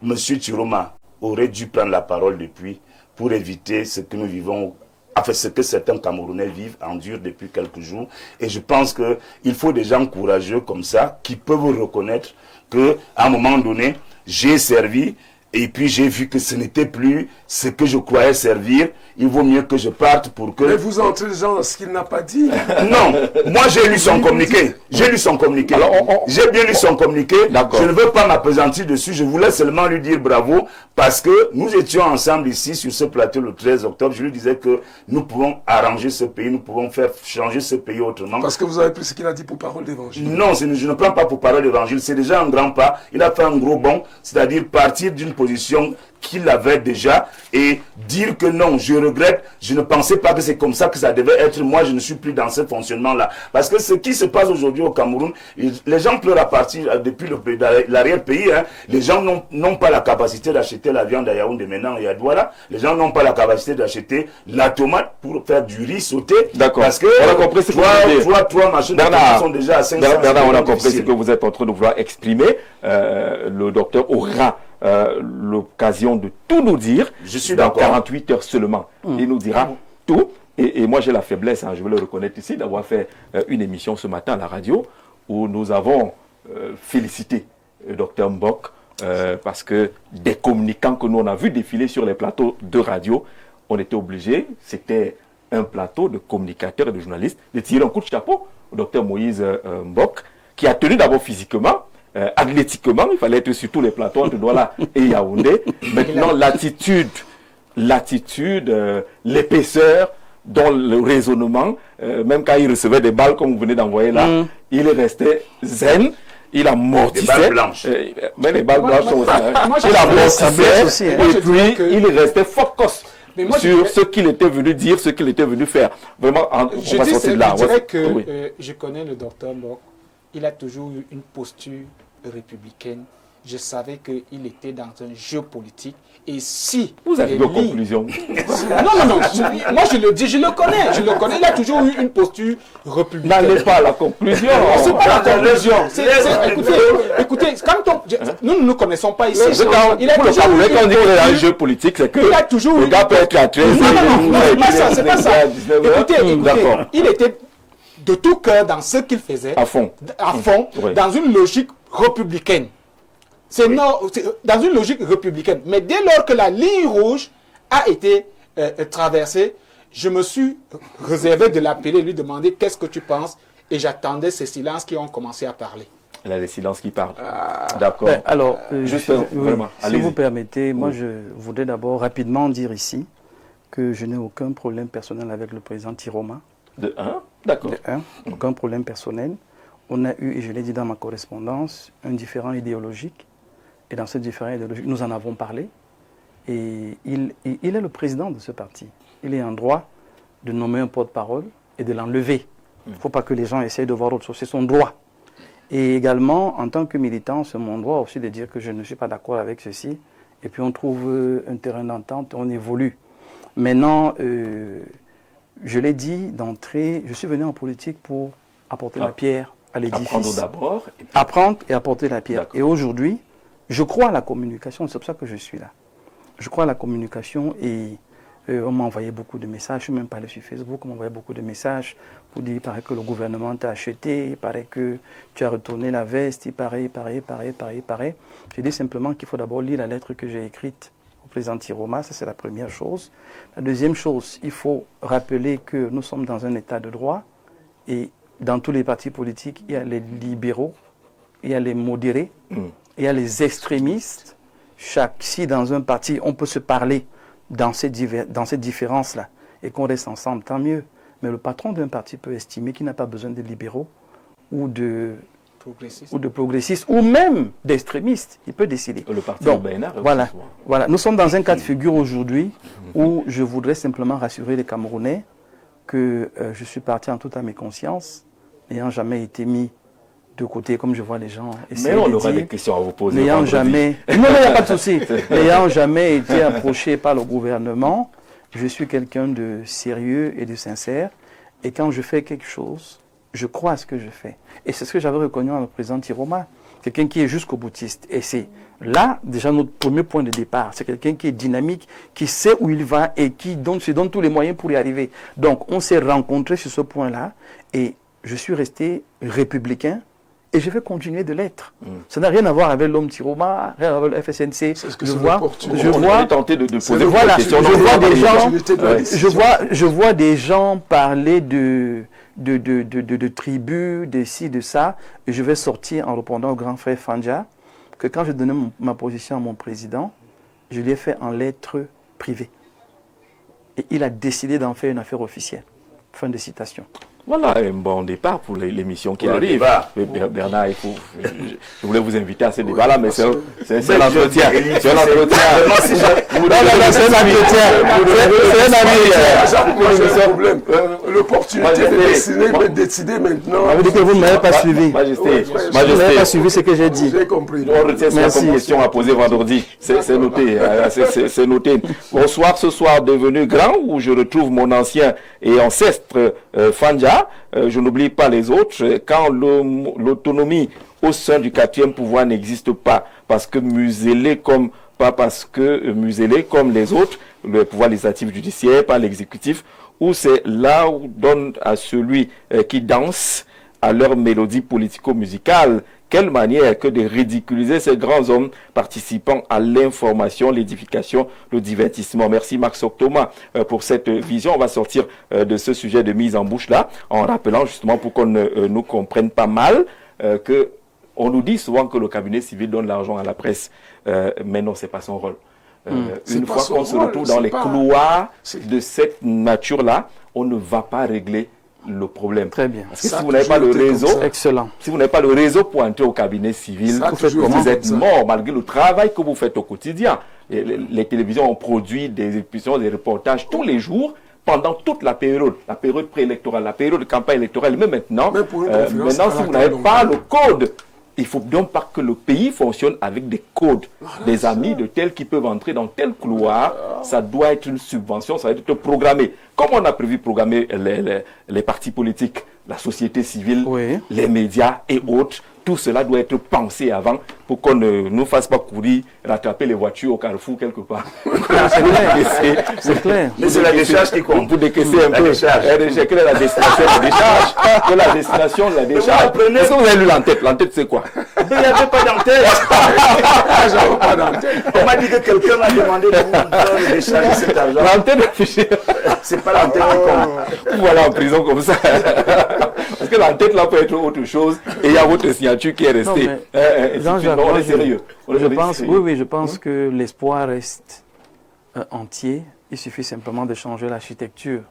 M. Chiroma aurait dû prendre la parole depuis pour éviter ce que nous vivons, enfin ce que certains Camerounais endurent depuis quelques jours. Et je pense qu'il faut des gens courageux comme ça qui peuvent reconnaître qu'à un moment donné, j'ai servi Et puis j'ai vu que ce n'était plus ce que je croyais servir. Il vaut mieux que je parte pour que... Mais vous entrez dans ce qu'il n'a pas dit. Non, moi j'ai lu son communiqué. J'ai lu son communiqué. J'ai bien lu son communiqué. Je ne veux pas m'appesantir dessus. Je voulais seulement lui dire bravo parce que nous étions ensemble ici sur ce plateau le 13 octobre. Je lui disais que nous pouvons arranger ce pays, nous pouvons faire changer ce pays autrement. Parce que vous avez pris ce qu'il a dit pour parole d'évangile. Non, je ne prends pas pour parole d'évangile. C'est déjà un grand pas. Il a fait un gros bond, c'est-à-dire partir d'une position qu'il avait déjà et dire que non, je regrette, je ne pensais pas que c'est comme ça que ça devait être, moi je ne suis plus dans ce fonctionnement-là. Parce que ce qui se passe aujourd'hui au Cameroun, les gens pleurent à partir depuis l'arrière-pays, hein. Les gens n'ont pas la capacité d'acheter la viande à Yaoundé maintenant et à Douala, les gens n'ont pas la capacité d'acheter la tomate pour faire du riz sauté. D'accord. Parce que on a compris ce que trois machines sont déjà à 500. Bernard, on a compris ce que vous êtes en train de vouloir exprimer. Le docteur aura l'occasion de tout nous dire. Je suis dans d'accord. 48 heures seulement. Il nous dira tout. Et moi, j'ai la faiblesse, hein, je veux le reconnaître ici, d'avoir fait une émission ce matin à la radio où nous avons félicité le docteur Mbok parce que des communicants que nous on a vu défiler sur les plateaux de radio, on était obligés, c'était un plateau de communicateurs et de journalistes, de tirer un coup de chapeau au docteur Moïse Mbok, qui a tenu d'abord physiquement, athlétiquement, il fallait être sur tous les plateaux entre Douala et Yaoundé. Maintenant, l'attitude, l'épaisseur, dans le raisonnement, même quand il recevait des balles comme vous venez d'envoyer là, il est resté zen, il amortissait. Des balles blanches. Mais les balles blanches sont aussi. Il amortissait et puis il est resté focus sur ce qu'il était venu dire, ce qu'il était venu faire. Vraiment, je dirais que je connais le docteur Mbok. Il a toujours eu une posture républicaine. Je savais qu'il était dans un jeu politique. Et si... Vous avez vos conclusions. Non. Moi, je le dis, je le connais. Il a toujours eu une posture républicaine. N'allez pas à la conclusion. C'est pas la conclusion. Écoutez, quand nous ne nous connaissons pas ici. Il a toujours eu un jeu politique, c'est que le gars peut être à 13 ans. C'est pas ça. Écoutez, il était de tout cœur dans ce qu'il faisait. À fond, dans une logique républicaine. C'est dans une logique républicaine. Mais dès lors que la ligne rouge a été traversée, je me suis réservé de l'appeler, lui demander qu'est-ce que tu penses. Et j'attendais ces silences qui ont commencé à parler. Il y a des silences qui parlent. D'accord. Ben, alors, vraiment, si vous permettez, moi je voudrais d'abord rapidement dire ici que je n'ai aucun problème personnel avec le président Tiroma. De un, d'accord. De un, aucun problème personnel. On a eu, et je l'ai dit dans ma correspondance, un différend idéologique. Et dans ce différend idéologique, nous en avons parlé. Et il est le président de ce parti. Il est en droit de nommer un porte-parole et de l'enlever. Il ne faut pas que les gens essayent de voir autre chose. C'est son droit. Et également, en tant que militant, c'est mon droit aussi de dire que je ne suis pas d'accord avec ceci. Et puis on trouve un terrain d'entente, on évolue. Maintenant, je l'ai dit d'entrée, je suis venu en politique pour apporter la pierre à l'édifice. Apprendre d'abord. Apprendre et apporter la pierre. Et aujourd'hui, je crois à la communication, c'est pour ça que je suis là. Je crois à la communication et on m'a envoyé beaucoup de messages, je ne suis même pas allé sur Facebook, on m'a envoyé beaucoup de messages pour dire il paraît que le gouvernement t'a acheté, il paraît que tu as retourné la veste, il paraît. Je dis simplement qu'il faut d'abord lire la lettre que j'ai écrite au président Tiroma, ça c'est la première chose. La deuxième chose, il faut rappeler que nous sommes dans un état de droit et dans tous les partis politiques, il y a les libéraux, il y a les modérés, il y a les extrémistes. Si dans un parti, on peut se parler dans ces différences-là et qu'on reste ensemble, tant mieux. Mais le patron d'un parti peut estimer qu'il n'a pas besoin de libéraux ou de progressistes ou même d'extrémistes. Il peut décider. Le parti donc, Bénard, voilà. Nous sommes dans un cas de figure aujourd'hui où je voudrais simplement rassurer les Camerounais que je suis parti en toute âme et conscience, n'ayant jamais été mis de côté, comme je vois les gens essayer de dire. Mais on aura des questions à vous poser. N'ayant jamais... Non, il n'y a pas de souci. N'ayant jamais été approché par le gouvernement, je suis quelqu'un de sérieux et de sincère. Et quand je fais quelque chose, je crois à ce que je fais. Et c'est ce que j'avais reconnu en le président Tiroma. Quelqu'un qui est jusqu'au boutiste. Et c'est là, déjà, notre premier point de départ. C'est quelqu'un qui est dynamique, qui sait où il va et qui se donne tous les moyens pour y arriver. Donc, on s'est rencontrés sur ce point-là. Et je suis resté républicain. Et je vais continuer de l'être. Ça n'a rien à voir avec l'homme Tiroma, rien à voir avec le FSNC. On est tenté de poser voilà, question. Je vois des gens parler de tribus, de ci, de ça, et je vais sortir en répondant au grand frère Fanja que quand je donnais ma position à mon président, je lui ai fait en lettres privées. Et il a décidé d'en faire une affaire officielle. Fin de citation. Voilà un bon départ pour l'émission qui arrive. Bernard, je voulais vous inviter à ce débat-là, mais c'est l'entretien. C'est l'entretien. C'est un problème. L'opportunité de décider maintenant. Ça veut dire que vous ne m'avez pas suivi. Majesté. Vous n'avez pas suivi ce que j'ai dit. J'ai compris. On retient ça comme question à poser vendredi. C'est noté. C'est noté. Bonsoir, ce soir devenu grand, où je retrouve mon ancien et ancêtre Fanja. Je n'oublie pas les autres. Quand l'autonomie au sein du 4e pouvoir n'existe pas, parce que muselé comme les autres, le pouvoir législatif, judiciaire, pas l'exécutif, où c'est là où donne à celui qui danse à leur mélodie politico-musicale. Quelle manière que de ridiculiser ces grands hommes participant à l'information, l'édification, le divertissement. Merci Max Octoma pour cette vision. On va sortir de ce sujet de mise en bouche là, en rappelant justement pour qu'on nous comprenne pas mal que on nous dit souvent que le cabinet civil donne l'argent à la presse, mais non, c'est pas son rôle. Une fois qu'on se retrouve dans les couloirs de cette nature-là, on ne va pas régler le problème. Très bien. Parce que si vous n'avez pas le réseau, excellent. Si vous n'avez pas le réseau pour entrer au cabinet civil, vous êtes mort malgré le travail que vous faites au quotidien. Les télévisions ont produit des émissions, des reportages tous les jours pendant toute la période préélectorale, la période de campagne électorale, mais maintenant, si vous n'avez pas le code, il faut donc pas que le pays fonctionne avec des codes, des amis de tels qui peuvent entrer dans tel couloir. Ça doit être une subvention, ça doit être programmé. Comme on a prévu programmer les partis politiques, la société civile, les médias et autres, tout cela doit être pensé avant pour qu'on ne nous fasse pas courir, rattraper les voitures au carrefour quelque part. C'est clair. Mais c'est la décharge qui compte. Vous décaissez un peu. Quelle est la destination de la décharge? Quelle est la destination de la décharge? Est-ce que vous avez lu l'entête? L'entête, c'est quoi? Il n'y avait pas d'entête. On m'a dit que quelqu'un m'a demandé de décharger cet argent. L'entête affichée. C'est pas l'entête qui compte. Voilà, en prison comme ça. Parce que l'entête là peut être autre chose et il y a votre signature qui est restée. On est sérieux. Je pense que l'espoir reste entier. Il suffit simplement de changer l'architecture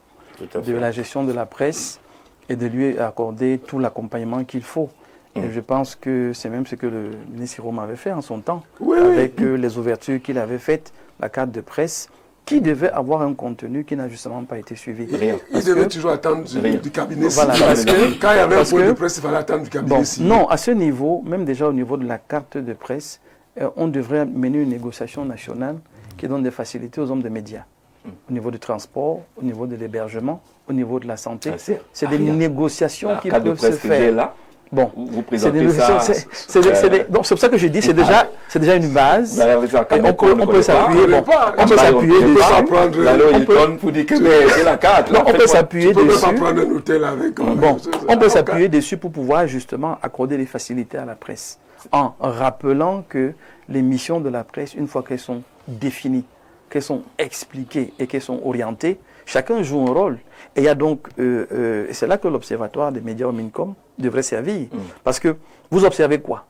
de la gestion de la presse et de lui accorder tout l'accompagnement qu'il faut. Et je pense que c'est même ce que le ministre Rome avait fait en son temps, avec les ouvertures qu'il avait faites, la carte de presse, qui devait avoir un contenu qui n'a justement pas été suivi. Il devait toujours attendre du cabinet. Voilà, parce que, quand il y avait un point de presse, il fallait attendre du cabinet. Non, à ce niveau, même déjà au niveau de la carte de presse, on devrait mener une négociation nationale qui donne des facilités aux hommes de médias. Au niveau du transport, au niveau de l'hébergement, au niveau de la santé. C'est des négociations qui peuvent se faire. Bon, c'est pour ça que je dis, c'est déjà une base. On peut s'appuyer on peut s'appuyer dessus pour pouvoir justement accorder des facilités à la presse, en rappelant que les missions de la presse, une fois qu'elles sont définies, qu'elles sont expliquées et qu'elles sont orientées, chacun joue un rôle. Et il y a donc, c'est là que l'Observatoire des médias au MINCOM devrait servir. Parce que vous observez quoi?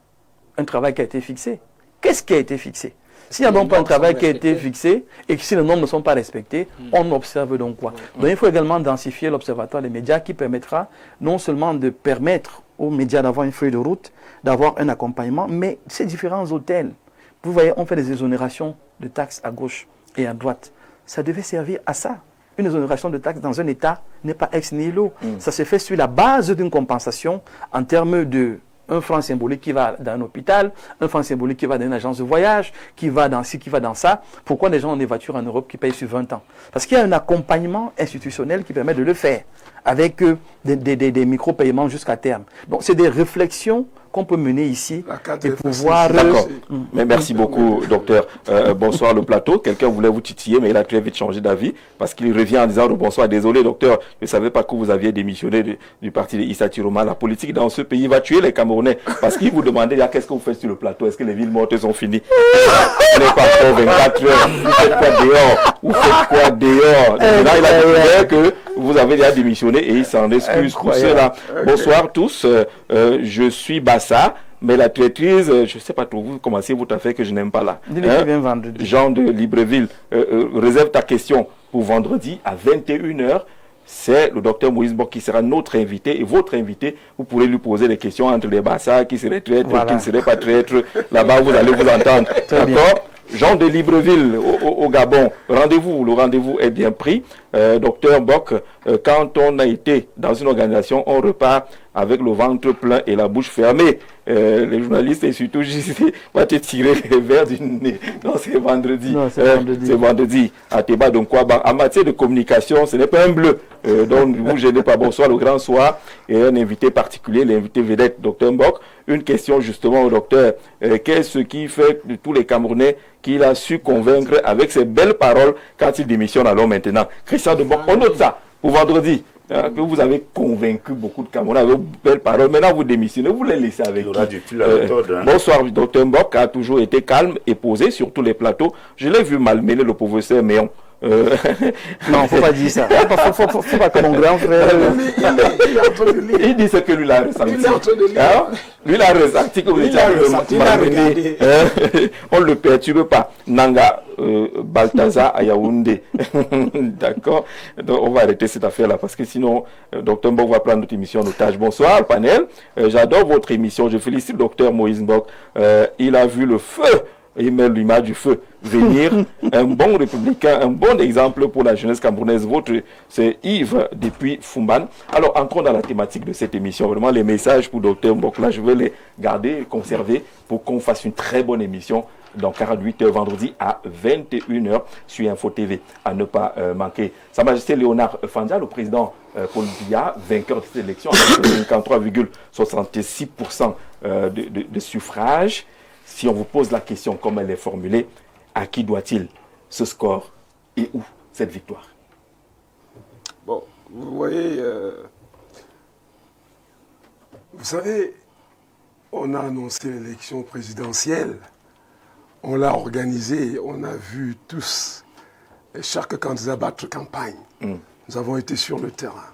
Un travail qui a été fixé. Qu'est-ce qui a été fixé? S'il n'y a donc pas un travail qui a été fixé et que si les normes ne sont pas respectées, on observe donc quoi? Donc il faut également densifier l'Observatoire des médias qui permettra non seulement de permettre aux médias d'avoir une feuille de route, d'avoir un accompagnement, mais ces différents hôtels. Vous voyez, on fait des exonérations de taxes à gauche et à droite. Ça devait servir à ça. Une exonération de taxes dans un État n'est pas ex nihilo. Ça se fait sur la base d'une compensation en termes de un franc symbolique qui va dans un hôpital, un franc symbolique qui va dans une agence de voyage, qui va dans ci, qui va dans ça. Pourquoi les gens ont des voitures en Europe qui payent sur 20 ans? Parce qu'il y a un accompagnement institutionnel qui permet de le faire avec des micro-paiements jusqu'à terme. Donc c'est des réflexions qu'on peut mener ici La carte et est pouvoir... D'accord. Mais merci beaucoup, docteur. Bonsoir le plateau. Quelqu'un voulait vous titiller, mais il a très vite changé d'avis parce qu'il revient en disant bonsoir. Désolé, docteur, je ne savais pas que vous aviez démissionné du parti de Issa Tiroma. La politique dans ce pays va tuer les Camerounais parce qu'il vous demandait qu'est-ce que vous faites sur le plateau. Est-ce que les villes mortes sont finies? Vous n'êtes pas trop 24 heures. Vous faites quoi dehors? Vous faites quoi dehors? Là, il a découvert que vous avez déjà démissionné et il s'en excuse pour cela. Bonsoir tous. Je suis Bassa. Mais la traîtrise, je ne sais pas trop, vous commencez votre affaire que je n'aime pas là. Jean de Libreville, réserve ta question pour vendredi à 21h. C'est le docteur Moïse Mbok qui sera notre invité et votre invité. Vous pourrez lui poser des questions entre les Bassa, qui serait traître, qui ne serait pas traître. Là-bas, vous allez vous entendre. D'accord? Jean de Libreville au Gabon, le rendez-vous est bien pris. Docteur Mbok, quand on a été dans une organisation, on repart avec le ventre plein et la bouche fermée. Les journalistes et surtout JC vont te tirer les verres du nez. Non, c'est vendredi. C'est vendredi à Teba. Donc quoi, en matière de communication, ce n'est pas un bleu. Donc vous gênez pas. Bonsoir, le grand soir. Et un invité particulier, l'invité vedette, docteur Mbok. Une question justement au docteur. Qu'est-ce qui fait de tous les Camerounais qu'il a su convaincre avec ses belles paroles quand il démissionne alors maintenant? Christian de Mbok, on note ça pour vendredi. Que vous avez convaincu beaucoup de Camerounais avec belles paroles. Maintenant, vous démissionnez, vous les laissez avec qui? Bonsoir, Dr Mbok a toujours été calme et posé sur tous les plateaux. Je l'ai vu malmener le professeur Méon. Non, faut pas dire ça. Faut pas que mon grand frère... Il dit ce que lui l'a ressenti. Il est en train de lire. Lui l'a ressenti que vous étiez malmené. On ne le perturbe pas. Nanga Balthazar à Yaoundé. D'accord. Donc on va arrêter cette affaire-là parce que sinon, Dr Mbok va prendre notre émission en otage. Bonsoir, panel. J'adore votre émission. Je félicite Dr Moïse Mbok. Il a vu le feu. Il met l'image du feu venir. Un bon républicain, un bon exemple pour la jeunesse camerounaise. C'est Yves depuis Fumban. Alors, entrons dans la thématique de cette émission. Vraiment, les messages pour Dr Mbok, là, je vais les garder et conserver pour qu'on fasse une très bonne émission dans 48 heures vendredi à 21h sur Info TV. À ne pas manquer. Sa Majesté Léonard Fandja, le président Paul Biya, vainqueur de cette élection, avec 53,66% de suffrage. Si on vous pose la question comme elle est formulée, à qui doit-il ce score et où cette victoire? Bon, vous voyez, vous savez, on a annoncé l'élection présidentielle, on l'a organisée, on a vu tous, chaque candidat battre campagne. Nous avons été sur le terrain.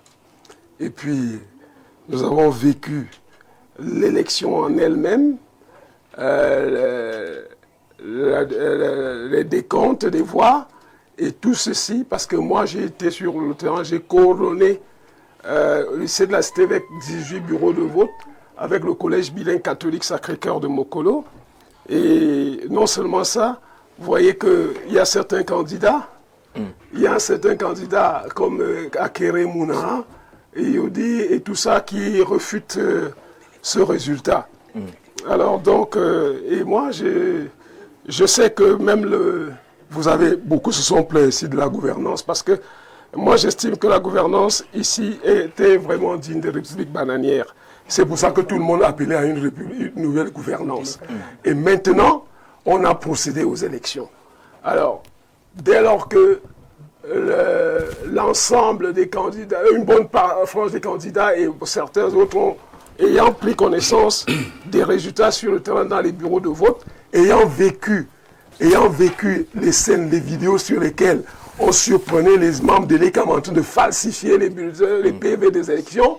Et puis, nous avons vécu l'élection en elle-même, les décomptes des voix et tout ceci parce que moi j'ai été sur le terrain, j'ai coordonné le lycée de la Cité avec 18 bureaux de vote avec le collège bilingue catholique Sacré-Cœur de Mokolo. Et non seulement ça, vous voyez qu'il y a certains candidats, il y a un certain candidat comme Akere Mouna et Yodi et tout ça qui refute ce résultat. Alors donc, et moi, je sais que même vous avez, beaucoup se sont plaints ici de la gouvernance, parce que moi j'estime que la gouvernance ici était vraiment digne de République bananière. C'est pour ça que tout le monde appelait à une nouvelle gouvernance. Et maintenant, on a procédé aux élections. Alors, dès lors que l'ensemble des candidats, une bonne frange des candidats et certains autres ayant pris connaissance des résultats sur le terrain dans les bureaux de vote, ayant vécu les scènes, les vidéos sur lesquelles on surprenait les membres de l'ECAM en train de falsifier les bulletins, les PV des élections,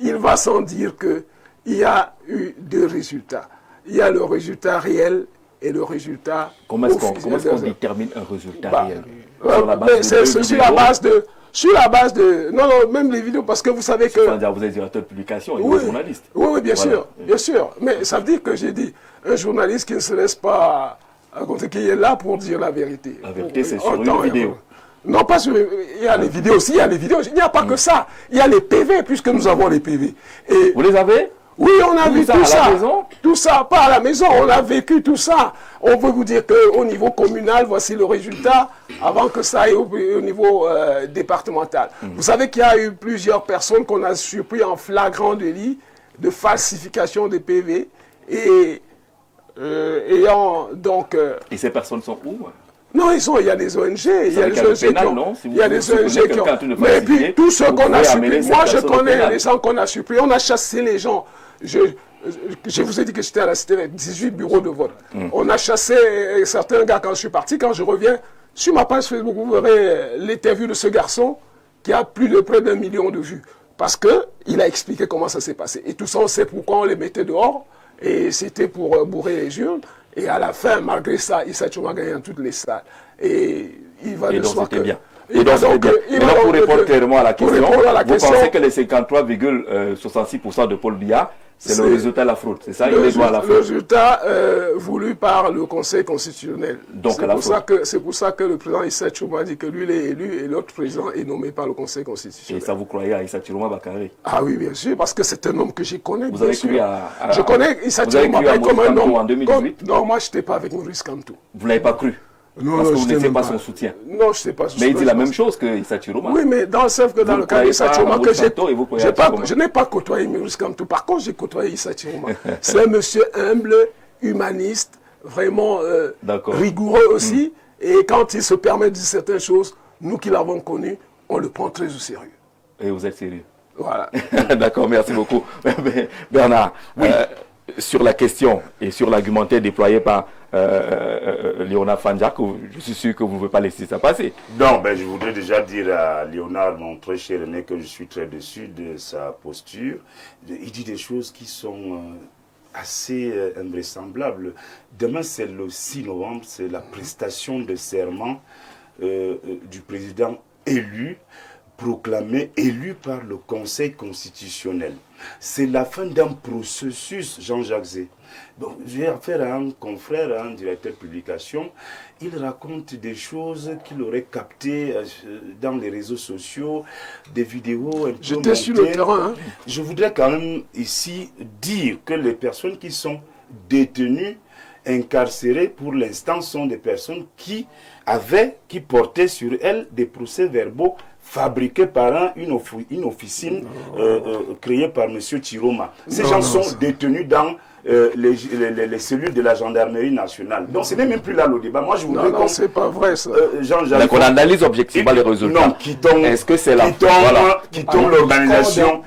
il va sans dire qu'il y a eu deux résultats. Il y a le résultat réel et le résultat Comment est-ce qu'on détermine un résultat réel? C'est sur la base de... Non, même les vidéos, parce que vous savez que... Vous êtes directeur de publication et vous êtes journaliste. Oui, bien sûr, bien sûr. Mais ça veut dire que j'ai dit, un journaliste qui ne se laisse pas raconter, qui est là pour dire la vérité. La vérité, c'est sur une vidéo. Non, pas sur... Il y a les vidéos aussi, il y a les vidéos. Il n'y a pas que ça. Il y a les PV, puisque nous avons les PV. Et vous les avez? Oui, on a vu tout ça. À la maison? Tout ça, pas à la maison, on a vécu tout ça. On peut vous dire qu'au niveau communal, voici le résultat, avant que ça aille au niveau départemental. Vous savez qu'il y a eu plusieurs personnes qu'on a surpris en flagrant délit de falsification des PV et ayant donc... Et ces personnes sont où? Non, il y a des ONG, il y a des ONG qui ont... Si Il y a des ONG qui ont... Mais puis, tous ceux qu'on a supprimés, moi je connais les gens qu'on a supprimés, on a chassé les gens. Je vous ai dit que j'étais à la cité avec 18 bureaux de vote. On a chassé certains gars quand je suis parti. Quand je reviens, sur ma page Facebook, vous verrez l'interview de ce garçon qui a plus de près d'1 million de vues. Parce qu'il a expliqué comment ça s'est passé. Et tout ça, on sait pourquoi on les mettait dehors. Et c'était pour bourrer les urnes. Et à la fin, malgré ça, Issa Tchouma a gagné dans toutes les salles. Et il va de soi que... bien. Et donc, maintenant, pour répondre clairement à la question, vous pensez que les 53,66% de Paul Biya, c'est le résultat de la fraude, c'est ça? Il est droit à la fraude. Le résultat voulu par le Conseil constitutionnel. C'est pour ça que le président Issa Tchouma dit que lui, il est élu et l'autre président est nommé par le Conseil constitutionnel. Et ça, vous croyez à Issa Tchouma Bakary? Ah oui, bien sûr, parce que c'est un homme que je connais. Vous avez cru Je connais Issa Tchouma comme un homme. En 2018? Non, moi, je n'étais pas avec Maurice Kamto. Vous ne l'avez pas cru? Non, parce que vous n'étiez pas son soutien. Non, je ne sais pas son soutien. Mais il dit la même chose que Issa Tchouma. Oui, mais sauf que dans le cas d'Issa Tchouma, je n'ai pas côtoyé Maurice Kamto. Par contre, j'ai côtoyé Issa Tchouma. C'est un monsieur humble, humaniste, vraiment rigoureux aussi. Et quand il se permet de dire certaines choses, nous qui l'avons connu, on le prend très au sérieux. Et vous êtes sérieux? Voilà. D'accord, merci beaucoup. Bernard, oui. Sur la question et sur l'argumentaire déployé par Léonard Fandjak, je suis sûr que vous ne pouvez pas laisser ça passer. Non, je voudrais déjà dire à Léonard, mon très cher aîné, que je suis très déçu de sa posture. Il dit des choses qui sont assez invraisemblables. Demain, c'est le 6 novembre, c'est la prestation de serment du président élu, proclamé, élu par le Conseil constitutionnel. C'est la fin d'un processus, Jean-Jacques Zé. Bon, j'ai affaire à un confrère, à un directeur de publication. Il raconte des choses qu'il aurait captées dans les réseaux sociaux, des vidéos. J'étais sur le terrain. Je voudrais quand même ici dire que les personnes qui sont détenues, incarcérées pour l'instant, sont des personnes qui portaient sur elles des procès-verbaux fabriqués par une officine créée par M. Tiroma. Ces gens sont détenus dans les cellules de la gendarmerie nationale. Donc ce n'est même plus là le débat. Moi je voudrais non, c'est pas vrai ça. Donc on analyse objectivement les résultats. Non, est-ce que c'est là? Quittons l'organisation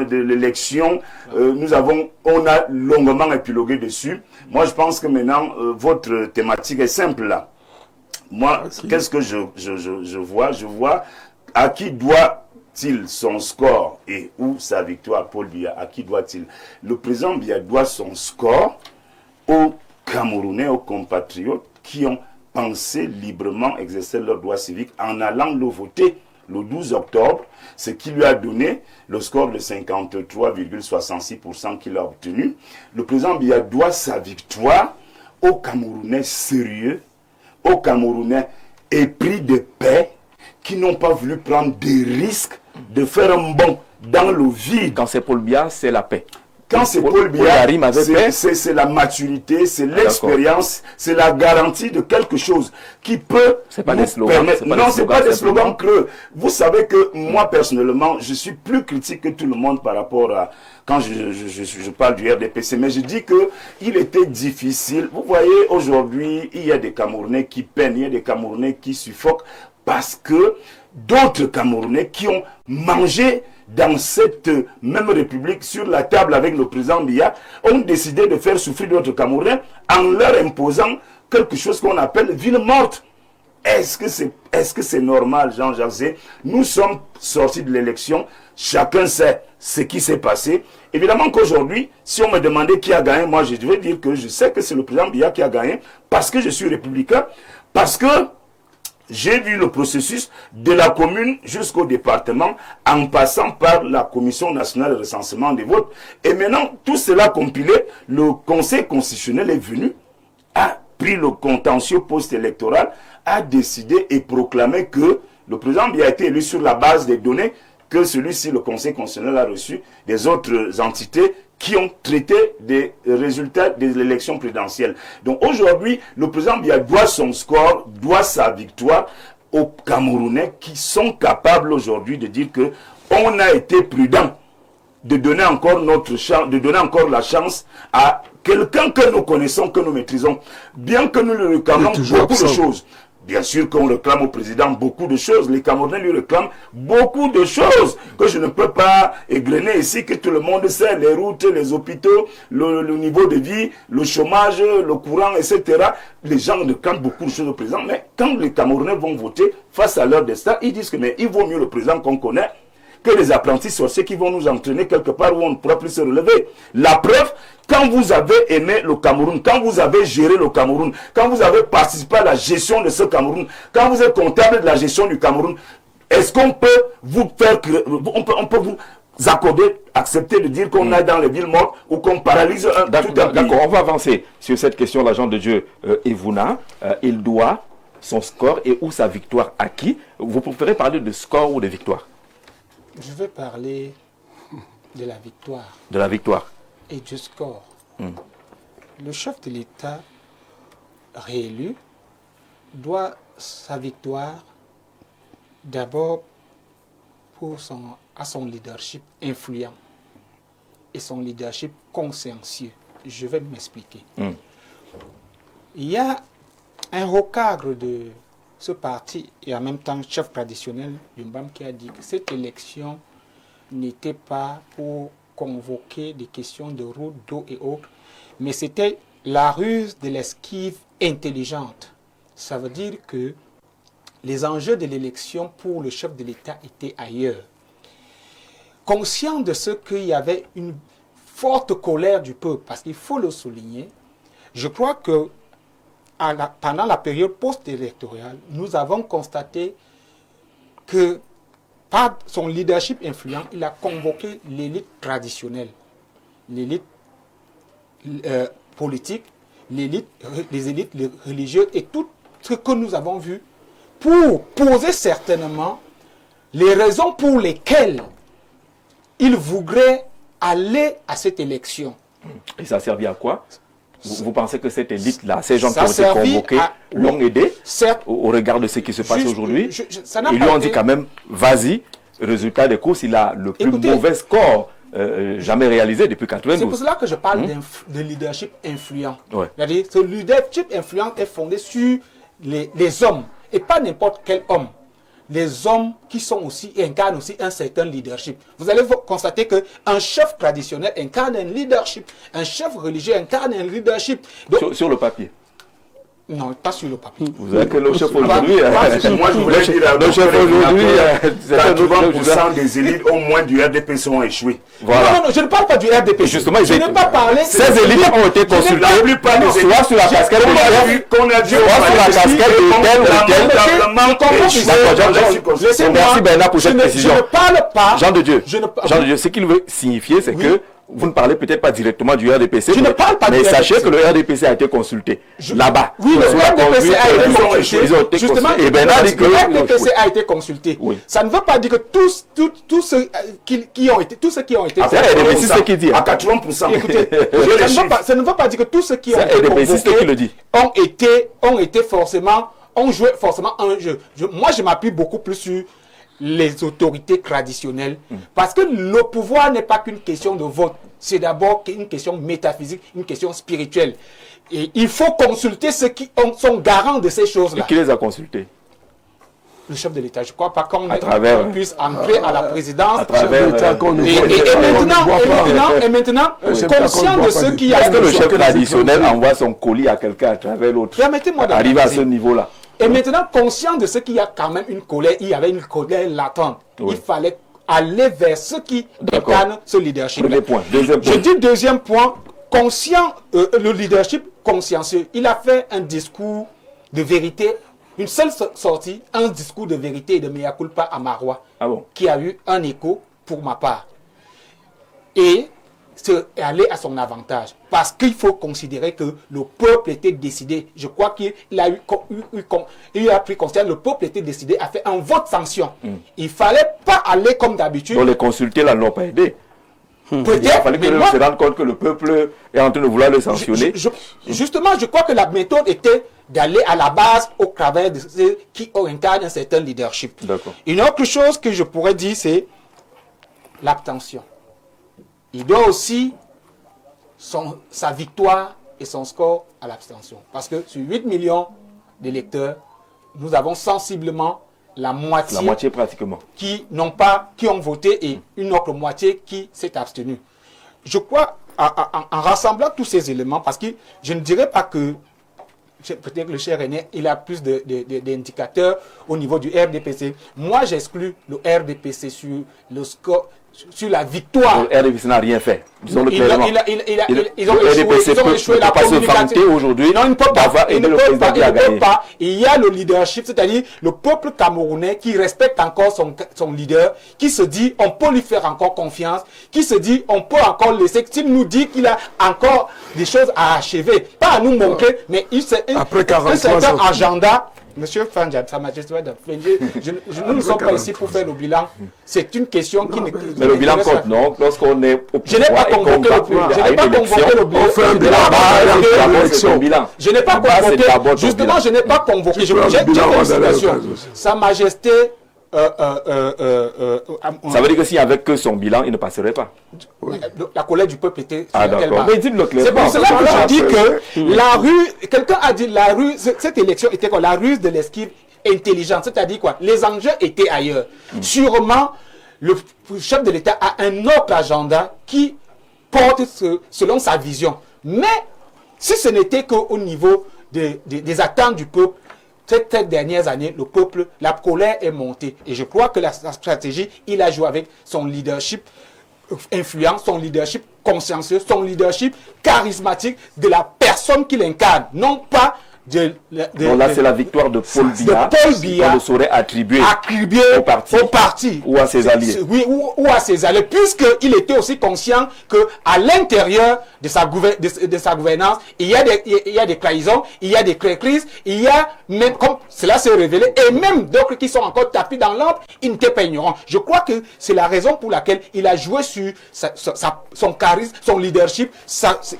de l'élection. On a longuement épilogué dessus. Moi je pense que maintenant votre thématique est simple là. Moi, qu'est-ce que je vois? Je vois à qui doit-il son score et ou sa victoire, Paul Biya? À qui doit-il? Le président Biya doit son score aux Camerounais, aux compatriotes qui ont pensé librement exercer leurs droits civiques en allant le voter le 12 octobre, ce qui lui a donné le score de 53,66% qu'il a obtenu. Le président Biya doit sa victoire aux Camerounais sérieux, aux Camerounais épris de paix, qui n'ont pas voulu prendre des risques de faire un bond dans le vide. Quand c'est Paul Biya, c'est la paix. Quand c'est Paul Biya, c'est la maturité, c'est l'expérience, c'est la garantie de quelque chose qui peut nous permettre... Non, ce n'est pas des slogans creux. Vous savez que moi, personnellement, je suis plus critique que tout le monde par rapport à... Quand je parle du RDPC, mais je dis qu'il était difficile. Vous voyez, aujourd'hui, il y a des Camerounais qui peinent, il y a des Camerounais qui suffoquent parce que d'autres Camerounais qui ont mangé dans cette même république, sur la table avec le président Biya, ont décidé de faire souffrir d'autres Camerounais en leur imposant quelque chose qu'on appelle ville morte. Est-ce que c'est normal, Jean-Jacques Zé? Nous sommes sortis de l'élection, chacun sait ce qui s'est passé. Évidemment qu'aujourd'hui, si on me demandait qui a gagné, moi je vais dire que je sais que c'est le président Biya qui a gagné, parce que je suis républicain, parce que j'ai vu le processus de la commune jusqu'au département en passant par la Commission nationale de recensement des votes. Et maintenant, tout cela compilé, le Conseil constitutionnel est venu, a pris le contentieux post-électoral, a décidé et proclamé que le président Biya a été élu sur la base des données que celui-ci, le Conseil constitutionnel, a reçu des autres entités qui ont traité des résultats de l'élection présidentielle. Donc aujourd'hui, le président Biya doit son score, doit sa victoire aux Camerounais qui sont capables aujourd'hui de dire que on a été prudent. de donner encore de donner encore la chance à quelqu'un que nous connaissons, que nous maîtrisons. Bien que nous lui réclamons beaucoup de choses. Bien sûr qu'on réclame au président beaucoup de choses. Les Camerounais lui réclament beaucoup de choses que je ne peux pas égrener ici, que tout le monde sait, les routes, les hôpitaux, le niveau de vie, le chômage, le courant, etc. Les gens réclament beaucoup de choses au président. Mais quand les Camerounais vont voter face à leur destin, ils disent que mais il vaut mieux le président qu'on connaît que les apprentis sorciers qui vont nous entraîner quelque part où on ne pourra plus se relever. La preuve, quand vous avez aimé le Cameroun, quand vous avez géré le Cameroun, quand vous avez participé à la gestion de ce Cameroun, quand vous êtes comptable de la gestion du Cameroun, est-ce qu'on peut vous faire, on peut vous accorder, accepter de dire qu'on aille dans les villes mortes ou qu'on paralyse tout un pays? D'accord, on va avancer sur cette question, l'agent de Dieu Evuna. Il doit son score et ou sa victoire à qui? Vous préférez parler de score ou de victoire? Je vais parler de la victoire. De la victoire. Et du score. Le chef de l'État réélu doit sa victoire d'abord à son leadership influent et son leadership consciencieux. Je vais m'expliquer. Il y a un haut cadre de ce parti et en même temps chef traditionnel du MBAM qui a dit que cette élection n'était pas pour convoquer des questions de route, d'eau et autres, mais c'était la ruse de l'esquive intelligente. Ça veut dire que les enjeux de l'élection pour le chef de l'État étaient ailleurs. Conscient de ce qu'il y avait une forte colère du peuple, parce qu'il faut le souligner, je crois que pendant la période post-électorale, nous avons constaté que par son leadership influent, il a convoqué l'élite traditionnelle, l'élite politique, les élites religieuses et tout ce que nous avons vu pour poser certainement les raisons pour lesquelles il voudrait aller à cette élection. Et ça a servi à quoi? Vous pensez que cette élite-là, ces gens qui ont été convoqués, l'ont aidé au regard de ce qui se passe aujourd'hui? Ils lui ont dit quand même, vas-y, résultat des courses, il a le plus mauvais score jamais réalisé depuis 92. C'est pour cela que je parle de leadership influent. Ouais. C'est-à-dire ce leadership influent est fondé sur les hommes, et pas n'importe quel homme. Les hommes qui incarnent aussi un certain leadership. Vous allez constater qu'un chef traditionnel incarne un leadership. Un chef religieux incarne un leadership. Donc, sur le papier? Non, pas sur le papier. Vous avez que le chef aujourd'hui. Moi, je voulais dire le chef aujourd'hui. 80% des élites, au moins du RDP, sont échoués. Voilà. Non, je ne parle pas du RDP. Justement, je n'ai pas parlé. Ces élites ont été consultées. La plupart des élites. Soit sur la casquette de tel. Merci Bernard pour cette précision. Je ne parle pas. Jean de Dieu, ce qu'il veut signifier, c'est que vous ne parlez peut-être pas directement du RDPC. Je ne parle pas mais sachez que le RDPC a été consulté là-bas. Oui, le RDPC a été consulté. Justement, et Bernard dit que le RDPC a été consulté. Oui. Ça ne veut pas dire que tous ceux qui ont été. C'est ce qu'il dit. À 80%. Écoutez, ça ne veut pas dire que tous ceux qui ont été ont joué forcément un jeu. Moi, je m'appuie beaucoup plus sur les autorités traditionnelles. Parce que le pouvoir n'est pas qu'une question de vote. C'est d'abord une question métaphysique, une question spirituelle. Et il faut consulter ceux qui sont garants de ces choses-là. Et qui les a consultés? Le chef de l'État. Je ne crois pas qu'on puisse entrer à la présidence. Et maintenant, conscient de ce qui a... Est-ce que le chef traditionnel envoie son colis à quelqu'un à travers l'autre? Arrive à ce niveau-là. Et maintenant, conscient de ce qu'il y a quand même une colère, il y avait une colère latente. Oui. Il fallait aller vers ceux qui incarnent ce leadership. Premier point. Deuxième point. Je dis deuxième point, conscient, le leadership consciencieux. Il a fait un discours de vérité, une seule sortie, un discours de vérité et de mea culpa à Marois, qui a eu un écho pour ma part. Et aller à son avantage. Parce qu'il faut considérer que le peuple était décidé. Je crois qu'il a pris conscience, le peuple était décidé à faire un vote sanction. Il ne fallait pas aller comme d'habitude. Donc les consultés là n'ont pas aidé. Peut-être, il fallait que se rende compte que le peuple est en train de vouloir le sanctionner. Justement, je crois que la méthode était d'aller à la base au travers de ceux qui incarnent un certain leadership. Une autre chose que je pourrais dire, c'est l'abstention. il doit aussi sa victoire et son score à l'abstention. Parce que sur 8 millions d'électeurs, nous avons sensiblement la moitié pratiquement qui ont voté et une autre moitié qui s'est abstenue. Je crois, en rassemblant tous ces éléments, parce que je ne dirais pas que peut-être le cher René, il a plus d'indicateurs au niveau du RDPC. Moi, j'exclus le RDPC sur le score, sur la victoire. Le RDPC n'a rien fait. Disons-le clairement. Ils ont échoué la communication. Aujourd'hui, non, il ne peut pas. Il y a le leadership, c'est-à-dire le peuple camerounais qui respecte encore son leader, qui se dit on peut lui faire encore confiance, qui se dit on peut encore laisser, s'il nous dit qu'il a encore des choses à achever, pas à nous montrer, mais un certain agenda. Monsieur Fanjad, Sa Majesté, nous ne sommes pas ici pour faire le bilan. C'est une question qui ne... Mais le bilan compte, non? Lorsqu'on est au pouvoir, je n'ai pas convoqué le bilan. On fait un bilan. Je n'ai pas convoqué. Justement, je n'ai pas convoqué. J'ai une situation. Sa Majesté... ça veut dire que s'il n'y avait que son bilan, il ne passerait pas. La colère du peuple était... d'accord. Mais dites-le clairement. C'est pour cela que je dis que la rue... Quelqu'un a dit la rue... Cette élection était quoi? La ruse de l'esquive intelligente. C'est-à-dire quoi? Les enjeux étaient ailleurs. Sûrement, le chef de l'État a un autre agenda qui porte selon sa vision. Mais si ce n'était qu'au niveau des attentes du peuple, ces dernières années, le peuple, la colère est montée. Et je crois que la stratégie, il a joué avec son leadership influent, son leadership consciencieux, son leadership charismatique de la personne qu'il incarne. Non pas donc là, c'est la victoire de Paul Biya. On le saurait attribuer au parti ou à ses alliés. Oui, ou à ses alliés, puisqu'il était aussi conscient qu'à l'intérieur de sa gouvernance, il y a des trahisons, il y a des crises, il y a même, comme cela s'est révélé, et même d'autres qui sont encore tapis dans l'ombre, ils n'étaient pas ignorants. Je crois que c'est la raison pour laquelle il a joué sur son charisme, son leadership,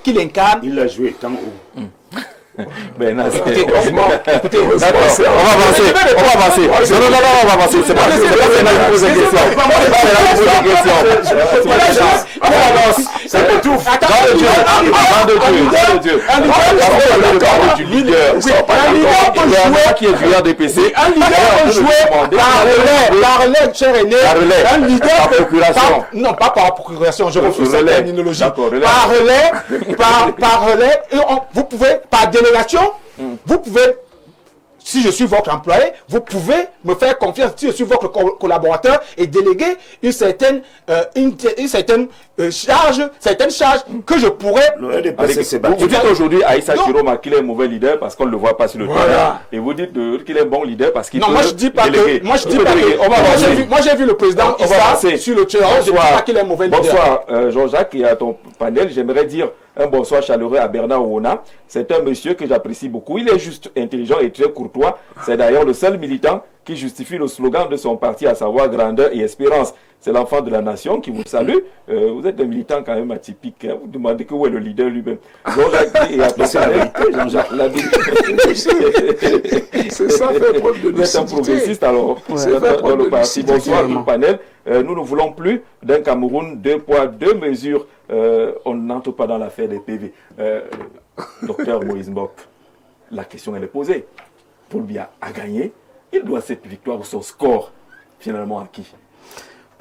qu'il incarne. Il a joué tant où Ben non, écoutez, on va avancer. Non, on va avancer. C'est pas Fernand qui pose des questions. On avance. C'est tout. Du leader. Qui est du RDPC. Un leader peut jouer par relais, cher aîné. Un leader par procuration. Non, pas par procuration. Je refuse cette terminologie. Par relais. Vous pouvez, par délégation, vous pouvez, si je suis votre employé, vous pouvez me faire confiance si je suis votre collaborateur et déléguer une certaine charge que je pourrais... Vous dites aujourd'hui à Issa Chiroma qu'il est un mauvais leader parce qu'on ne le voit pas sur le terrain. Et vous dites qu'il est un bon leader parce qu'il peut moi je dis pas que... Moi j'ai vu le président Issa sur le terrain, je ne dis pas qu'il est un mauvais leader. Bonsoir Jean-Jacques et à ton panel. J'aimerais dire un bonsoir chaleureux à Bernard Ouona. C'est un monsieur que j'apprécie beaucoup. Il est juste intelligent et très courtois. C'est d'ailleurs le seul militant qui justifie le slogan de son parti, à savoir grandeur et espérance. C'est l'enfant de la nation qui vous salue. Vous êtes un militant quand même atypique. Vous demandez que où est le leader lui-même. Jean-Jacques et à ton panel. Jean-Jacques l'a dit. C'est ça, fait preuve de lucidité. Vous êtes un progressiste alors dans le parti. Bonsoir tout le panel. Nous ne voulons plus d'un Cameroun 2 poids 2 mesures. On n'entre pas dans l'affaire des PV. Docteur Moïse Mbop, la question elle est posée. Paul Biya a gagné. Il doit cette victoire ou son score finalement à qui?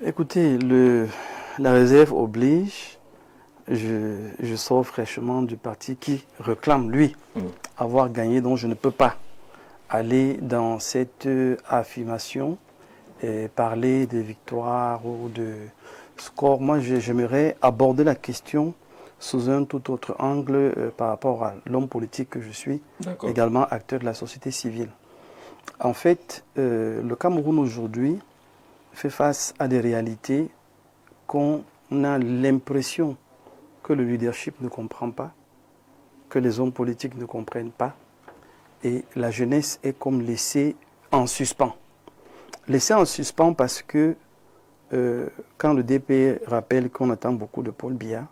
Écoutez, la réserve oblige. Je sors fraîchement du parti qui réclame, lui, avoir gagné. Donc je ne peux pas aller dans cette affirmation et parler de victoire ou de score. Moi, j'aimerais aborder la question sous un tout autre angle par rapport à l'homme politique que je suis, également acteur de la société civile. En fait, le Cameroun aujourd'hui fait face à des réalités qu'on a l'impression que le leadership ne comprend pas, que les hommes politiques ne comprennent pas, et la jeunesse est comme laissée en suspens. Laissée en suspens parce que quand le DP rappelle qu'on attend beaucoup de Paul Biya,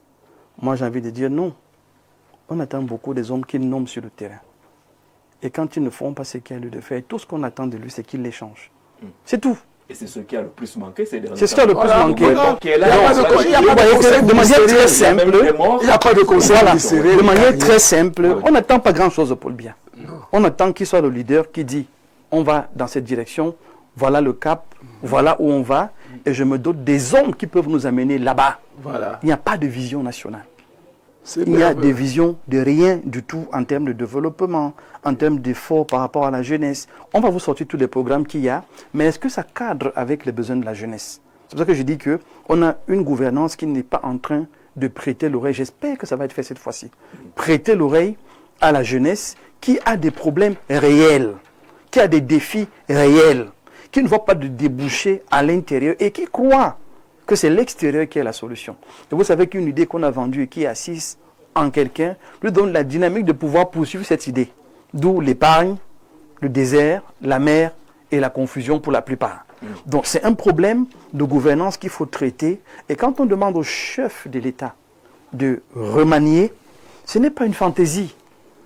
moi j'ai envie de dire non. On attend beaucoup des hommes qu'il nomme sur le terrain. Et quand ils ne font pas ce qu'il y a lieu de faire, tout ce qu'on attend de lui, c'est qu'il les change. C'est tout. Et c'est ce qui a le plus manqué ces derniers temps. C'est ce qui a le plus manqué. Qui est là, de manière très simple, Il n'y a pas de conseil ministériel. de manière très simple, on n'attend pas grand-chose de Paul Biya. On attend qu'il soit le leader qui dit, on va dans cette direction, voilà le cap, voilà où on va, et je me dote des hommes qui peuvent nous amener là-bas. Voilà. Il n'y a pas de vision nationale. C'est Il y a merveilleux. des visions de rien du tout en termes de développement, en termes d'efforts par rapport à la jeunesse. On va vous sortir tous les programmes qu'il y a, mais est-ce que ça cadre avec les besoins de la jeunesse? C'est pour ça que je dis qu'on a une gouvernance qui n'est pas en train de prêter l'oreille. J'espère que ça va être fait cette fois-ci. Prêter l'oreille à la jeunesse qui a des problèmes réels, qui a des défis réels, qui ne voit pas de débouchés à l'intérieur et qui croit que c'est l'extérieur qui est la solution. Et vous savez qu'une idée qu'on a vendue et qui est assise en quelqu'un lui donne la dynamique de pouvoir poursuivre cette idée. D'où l'épargne, le désert, la mer et la confusion pour la plupart. Donc c'est un problème de gouvernance qu'il faut traiter. Et quand on demande au chef de l'État de remanier, ce n'est pas une fantaisie.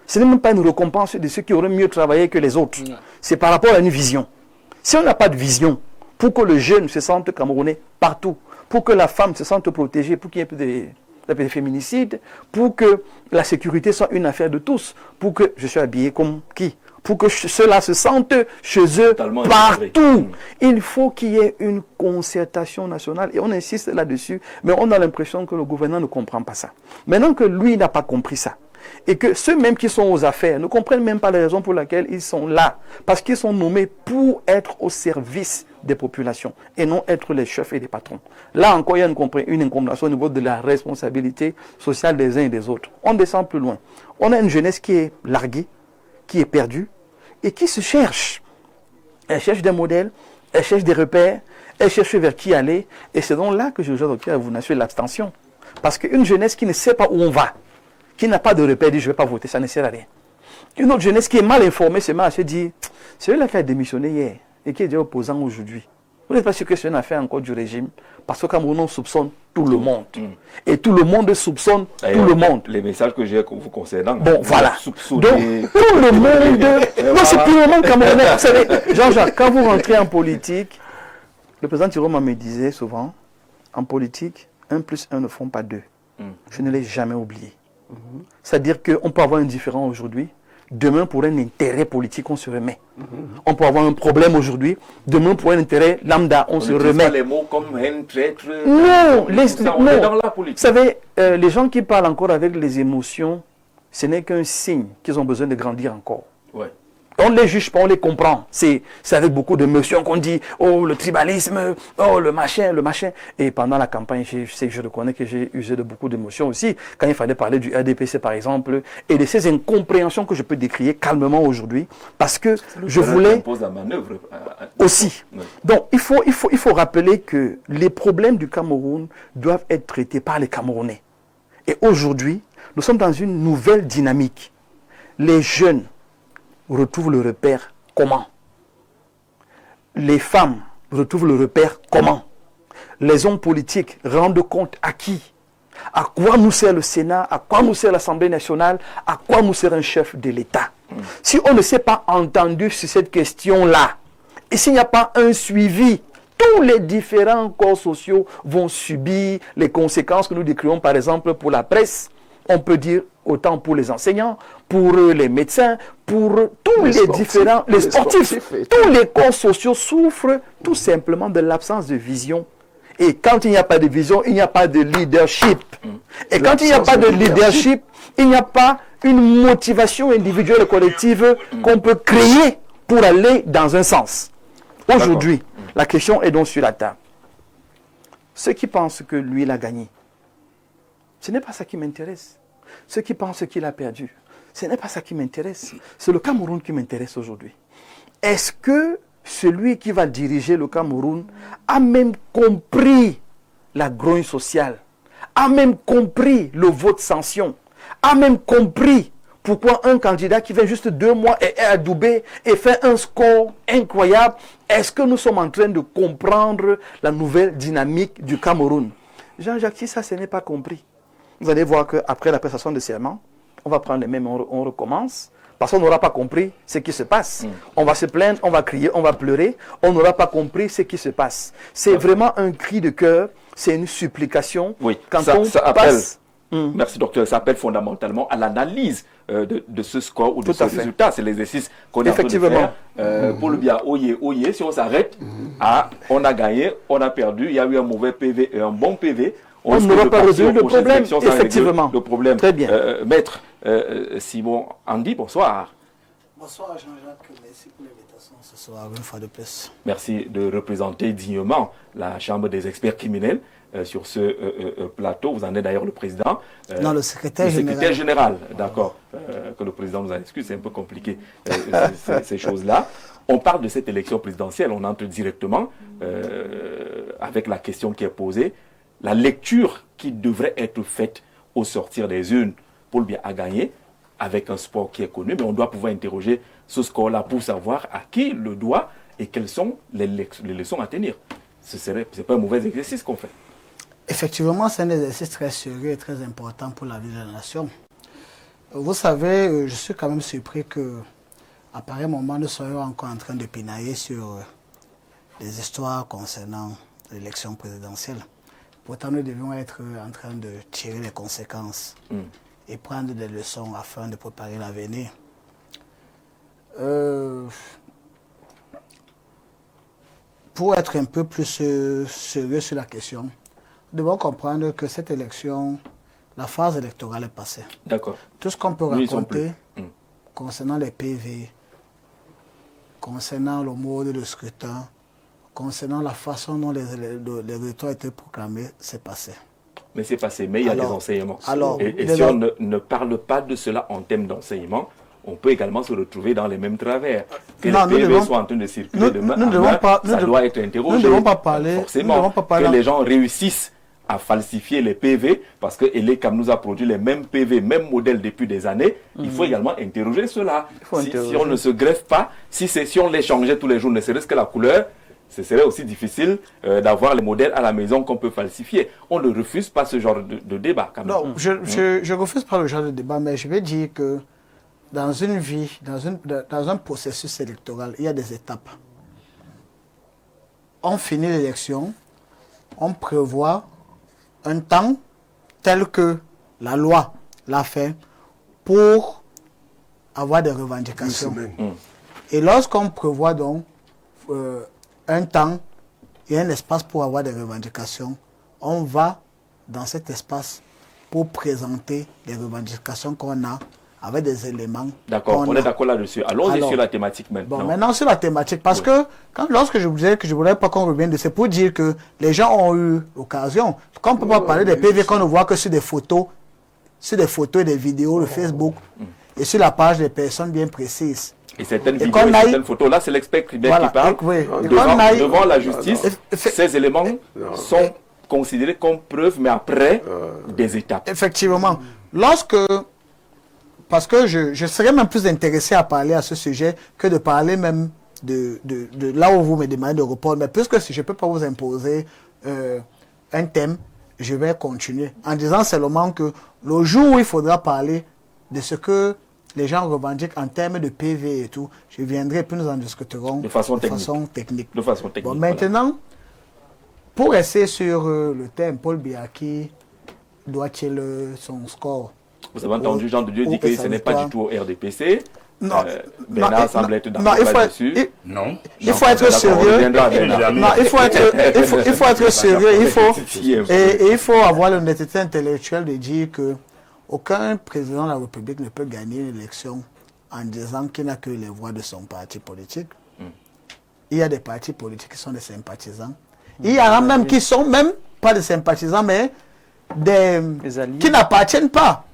Ce n'est même pas une récompense de ceux qui auraient mieux travaillé que les autres. C'est par rapport à une vision. Si on n'a pas de vision, pour que le jeune se sente camerounais partout, pour que la femme se sente protégée, pour qu'il y ait plus de féminicides, pour que la sécurité soit une affaire de tous, pour que je sois habillé comme qui, pour que ceux-là se sentent chez eux Totalement partout. Il faut qu'il y ait une concertation nationale et on insiste là-dessus, mais on a l'impression que le gouvernement ne comprend pas ça. Maintenant que lui n'a pas compris ça, et que ceux-mêmes qui sont aux affaires ne comprennent même pas les raisons pour lesquelles ils sont là, parce qu'ils sont nommés pour être au service des populations et non être les chefs et les patrons. Là encore, il y a une incompréhension au niveau de la responsabilité sociale des uns et des autres. On descend plus loin. On a une jeunesse qui est larguée, qui est perdue et qui se cherche. Elle cherche des modèles, elle cherche des repères, elle cherche vers qui aller. Et c'est donc là que je jette au cœur à vous assurer l'abstention. Parce qu'une jeunesse qui ne sait pas où on va, qui n'a pas de repère, dit je ne vais pas voter, ça ne sert à rien. Une autre jeunesse qui est mal informée, se met à se dire, c'est lui-là qui a démissionné hier et qui est déjà opposant aujourd'hui. Vous n'êtes pas sûr que c'est une affaire encore du régime, parce que Cameroun, on soupçonne tout le monde. Et tout le monde soupçonne tout le monde. Les messages que j'ai vous concernant. Bon, voilà. Soupçonner. Donc, tout le monde... Non, c'est tout le monde camerounais. Vous savez, Jean-Jacques, quand vous rentrez en politique, le président Tiroma me disait souvent, en politique, 1 plus 1 ne font pas 2. Je ne l'ai jamais oublié. C'est-à-dire qu'on peut avoir un différend aujourd'hui, demain pour un intérêt politique on se remet. On peut avoir un problème aujourd'hui, demain pour un intérêt lambda on se remet. Pas les mots comme un traître. Non, On est dans la politique. Vous savez, les gens qui parlent encore avec les émotions, ce n'est qu'un signe qu'ils ont besoin de grandir encore. Ouais. On ne les juge pas, on les comprend. C'est avec beaucoup d'émotions qu'on dit, oh le tribalisme, oh le machin. Et pendant la campagne, je reconnais que j'ai usé de beaucoup d'émotions aussi. Quand il fallait parler du RDPC par exemple, et de ces incompréhensions que je peux décrire calmement aujourd'hui, parce que je voulais... impose la manœuvre. Aussi. Ouais. Donc il faut rappeler que les problèmes du Cameroun doivent être traités par les Camerounais. Et aujourd'hui, nous sommes dans une nouvelle dynamique. Les jeunes retrouvent le repère comment? Les femmes retrouvent le repère comment? Les hommes politiques rendent compte à qui? À quoi nous sert le Sénat? À quoi nous sert l'Assemblée nationale? À quoi nous sert un chef de l'État? Si on ne s'est pas entendu sur cette question-là, et s'il n'y a pas un suivi, tous les différents corps sociaux vont subir les conséquences que nous décrivons par exemple pour la presse. On peut dire autant pour les enseignants, pour les médecins, pour tous les sportifs. Tous les corps sociaux souffrent tout simplement de l'absence de vision. Et quand il n'y a pas de vision, il n'y a pas de leadership. Et quand il n'y a pas de leadership, il n'y a pas une motivation individuelle et collective qu'on peut créer pour aller dans un sens. Aujourd'hui, la question est donc sur la table. Ceux qui pensent que lui, il a gagné, ce n'est pas ça qui m'intéresse. Ceux qui pensent qu'il a perdu, ce n'est pas ça qui m'intéresse. C'est le Cameroun qui m'intéresse aujourd'hui. Est-ce que celui qui va diriger le Cameroun a même compris la grogne sociale, a même compris le vote sanction, a même compris pourquoi un candidat qui vient juste 2 mois et est adoubé et fait un score incroyable? Est-ce que nous sommes en train de comprendre la nouvelle dynamique du Cameroun? Jean-Jacques, si ça, ce n'est pas compris, vous allez voir qu'après la prestation de serment, on va prendre les mêmes, on recommence. parce qu'on n'aura pas compris ce qui se passe. On va se plaindre, on va crier, on va pleurer, on n'aura pas compris ce qui se passe. C'est vraiment un cri de cœur, c'est une supplication. Oui, quand ça appelle, passe... Merci docteur, ça appelle fondamentalement à l'analyse de ce score ou de ce résultat. C'est l'exercice qu'on est en train de faire. Pour le bien, si on s'arrête, on a gagné, on a perdu, il y a eu un mauvais PV et un bon PV. On n'aura pas résolu le problème, effectivement. Le problème. Très bien. Maître Simon Andy, bonsoir. Bonsoir Jean-Jacques, merci pour l'invitation ce soir, une fois de plus. Merci de représenter dignement la Chambre des experts criminels sur ce plateau. Vous en êtes d'ailleurs le président. Non, le secrétaire général. Le secrétaire général, d'accord. Que le président nous en excuse, c'est un peu compliqué ces choses-là. On parle de cette élection présidentielle, on entre directement avec la question qui est posée. La lecture qui devrait être faite au sortir des urnes, Paul Biya a gagné avec un sport qui est connu, mais on doit pouvoir interroger ce score-là pour savoir à qui le doit et quelles sont les leçons à tenir. Ce n'est pas un mauvais exercice qu'on fait. Effectivement, c'est un exercice très sérieux et très important pour la vie de la nation. Vous savez, je suis quand même surpris qu'à pareil moment, nous soyons encore en train de pinailler sur des histoires concernant l'élection présidentielle. Pourtant, nous devions être en train de tirer les conséquences et prendre des leçons afin de préparer l'avenir. Pour être un peu plus sérieux sur la question, nous devons comprendre que cette élection, la phase électorale est passée. D'accord. Tout ce qu'on peut raconter concernant les PV, concernant le mode de scrutin, concernant la façon dont les résultats ont été proclamés, c'est passé. Mais c'est passé, mais il y a des enseignements. Et si on ne parle pas de cela en termes d'enseignement, on peut également se retrouver dans les mêmes travers. Que les PV soient en train de circuler demain, ça doit être interrogé. Nous ne devons pas parler. Forcément, que les gens réussissent à falsifier les PV, parce que Elekam nous a produit les mêmes PV, même modèle depuis des années, il faut également interroger cela. Si on ne se greffe pas, si on les changeait tous les jours, ne serait-ce que la couleur, ce serait aussi difficile d'avoir les modèles à la maison qu'on peut falsifier. On ne refuse pas ce genre de débat. Quand même. Non, je ne refuse pas le genre de débat, mais je vais dire que dans une vie, dans un processus électoral, il y a des étapes. On finit l'élection, on prévoit un temps tel que la loi l'a fait pour avoir des revendications. Et lorsqu'on prévoit donc un temps et un espace pour avoir des revendications, on va dans cet espace pour présenter les revendications qu'on a avec des éléments. D'accord, on est d'accord là-dessus. Allons-y sur la thématique maintenant. Bon, maintenant sur la thématique, parce que lorsque je vous disais que je ne voulais pas qu'on revienne de c'est pour dire que les gens ont eu l'occasion. Quand on ne peut pas parler des PV qu'on ne voit que sur des photos et des vidéos de Facebook et sur la page des personnes bien précises. Et certaines vidéos et certaines photos, là c'est l'expert criminel qui parle. Devant la justice, ces éléments sont considérés comme preuves, mais après des étapes. Effectivement. Parce que je serais même plus intéressé à parler à ce sujet que de parler même de là où vous me demandez de répondre. Mais puisque si je ne peux pas vous imposer un thème, je vais continuer en disant seulement que le jour où il faudra parler de ce que les gens revendiquent en termes de PV et tout, je viendrai et puis nous en discuterons de façon technique. Bon, maintenant, pour rester sur le thème, Paul Biya doit-il son score? Vous avez entendu Jean de Dieu dire que ce n'est pas du tout au RDPC. Non. Bernard semble être d'accord là-dessus. Non. Il faut être sérieux. Non, il faut être sérieux. Il faut avoir l'honnêteté intellectuelle de dire que aucun président de la République ne peut gagner une élection en disant qu'il n'a que les voix de son parti politique. Il y a des partis politiques qui sont des sympathisants. Il y en a même qui sont même pas des sympathisants, mais qui n'appartiennent pas.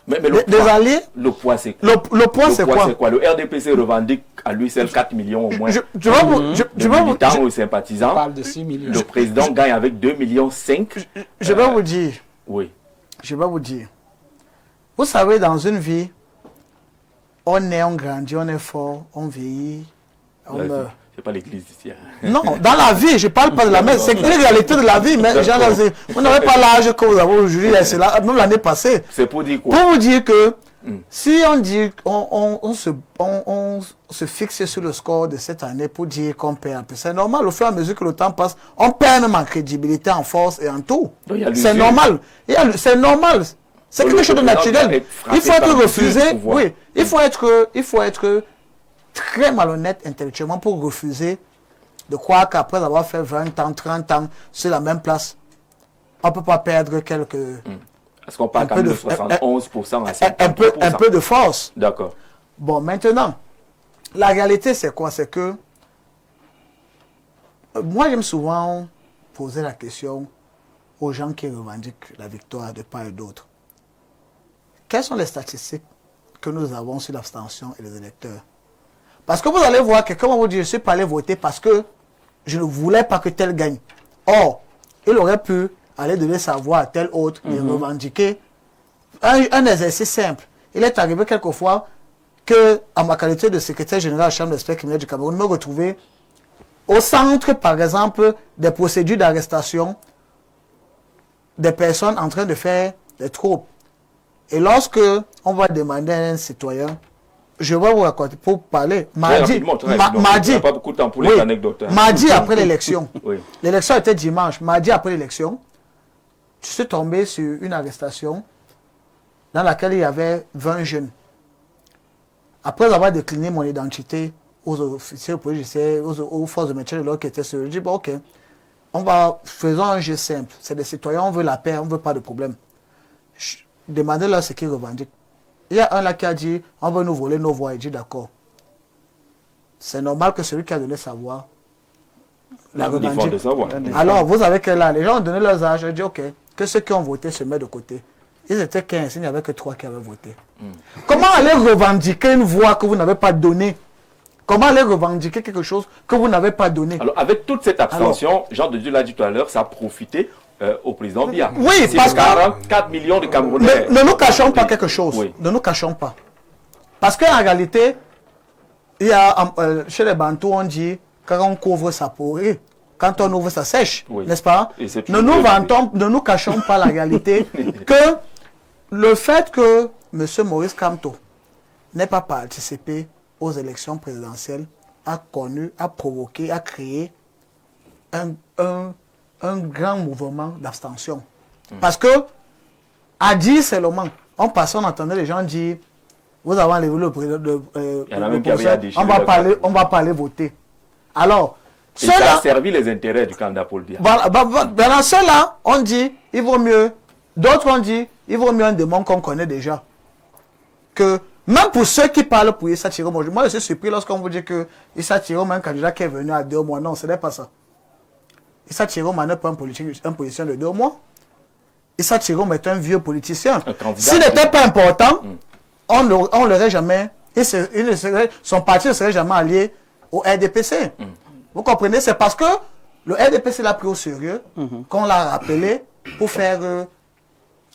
Mais des alliés. Le poids, c'est quoi? Le poids, c'est quoi? Le RDPC revendique à lui seul 4 millions au moins de militants ou sympathisants. On parle de 6 millions. Le président gagne avec 2,5 millions. Je vais vous dire. Oui. Je vais vous dire. Vous savez, dans une vie, on grandit, on est fort, on vieillit, on meurt. C'est pas l'église ici. Non, dans la vie, je parle pas de la messe, c'est une réalité de la vie. Mais vous n'avez pas l'âge que vous avez aujourd'hui, même l'année passée. C'est pour dire quoi? Pour vous dire que Si on dit, on se fixe sur le score de cette année pour dire qu'on perd, c'est normal, au fur et à mesure que le temps passe, on perd même en crédibilité, en force et en tout. C'est normal. C'est normal. C'est quelque chose de naturel. Il faut être refusé. Oui, il faut être très malhonnête intellectuellement pour refuser de croire qu'après avoir fait 20 ans, 30 ans sur la même place, on ne peut pas perdre quelques... Est-ce qu'on parle quand même de 71% à 50%? Un peu de force. D'accord. Bon, maintenant, la réalité, c'est quoi? C'est que moi, j'aime souvent poser la question aux gens qui revendiquent la victoire de part et d'autre. Quelles sont les statistiques que nous avons sur l'abstention et les électeurs? Parce que vous allez voir que, comme on vous dit, je ne suis pas allé voter parce que je ne voulais pas que tel gagne. Or, il aurait pu aller donner sa voix à tel autre et revendiquer un exercice simple. Il est arrivé quelquefois que, en ma qualité de secrétaire général de la Chambre d'experts criminels du Cameroun, me retrouver au centre, par exemple, des procédures d'arrestation des personnes en train de faire des troubles. Et lorsque on va demander à un citoyen, je vais vous raconter pour parler. Mardi après l'élection. Oui. L'élection était dimanche. Mardi après l'élection, je suis tombé sur une arrestation dans laquelle il y avait 20 jeunes. Après avoir décliné mon identité aux officiers de police, aux forces de maintien de l'ordre qui étaient sur, je dis bon, ok, faisons un jeu simple. C'est des citoyens, on veut la paix, on ne veut pas de problème. Demandez-leur ce qu'ils revendiquent. Il y a un là qui a dit, on veut nous voler nos voix. Il dit d'accord. C'est normal que celui qui a donné sa voix la revendique. Alors, vous avez que là, les gens ont donné leurs âges. Ils dit ok, que ceux qui ont voté se mettent de côté. Ils étaient 15, il n'y avait que 3 qui avaient voté. Comment aller revendiquer une voix que vous n'avez pas donnée? Comment aller revendiquer quelque chose que vous n'avez pas donné? Alors, avec toute cette abstention, Jean de Dieu l'a dit tout à l'heure, ça a profité au président Biya. Oui, parce que 44 millions de Camerounais. Ne nous cachons pas quelque chose. Oui. Ne nous cachons pas. Parce qu'en réalité, il y a, chez les Bantous, on dit quand on couvre sa peau, quand on ouvre, ça sèche. Oui. N'est-ce pas? Ne nous cachons pas la réalité que le fait que M. Maurice Kamto n'ait pas participé aux élections présidentielles a provoqué, a créé un grand mouvement d'abstention. Parce que, à dire seulement, on entendait les gens dire, vous avez enlevé le président, on va pas aller voter. Alors, ça a servi les intérêts du candidat Paul Biya. Dans ceux-là, on dit, il vaut mieux, d'autres ont dit, il vaut mieux un démon qu'on connaît déjà. Que, même pour ceux qui parlent pour Issa Chiroma, moi je suis surpris lorsqu'on vous dit que Issa Chiroma est un candidat qui est venu à 2 mois. Non, ce n'est pas ça. Issa Chiroma n'est pas un politicien de 2 mois. Issa Chiroma est un vieux politicien. S'il n'était pas important, on ne l'aurait jamais. Son parti ne serait jamais allié au RDPC. Vous comprenez? C'est parce que le RDPC l'a pris au sérieux qu'on l'a rappelé pour faire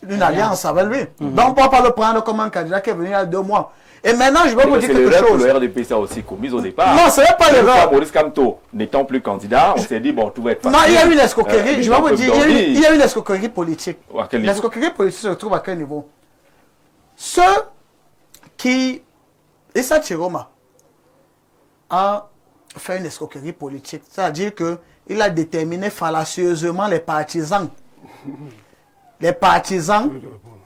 une alliance avec lui. Donc on ne peut pas le prendre comme un candidat qui est venu il y a 2 mois. Et maintenant, je vais vous dire quelque chose. Le RDPC a aussi commis au départ. Non, ce n'est pas l'erreur. Maurice Kamto n'étant plus candidat, on s'est dit, bon, tout va être facile. Non, il y a eu une escroquerie. Je vais vous dire, il y a eu une escroquerie politique. L'escroquerie politique se trouve à quel niveau? Ceux qui... Issa Chiroma a fait une escroquerie politique. C'est-à-dire qu'il a déterminé fallacieusement les partisans. Les partisans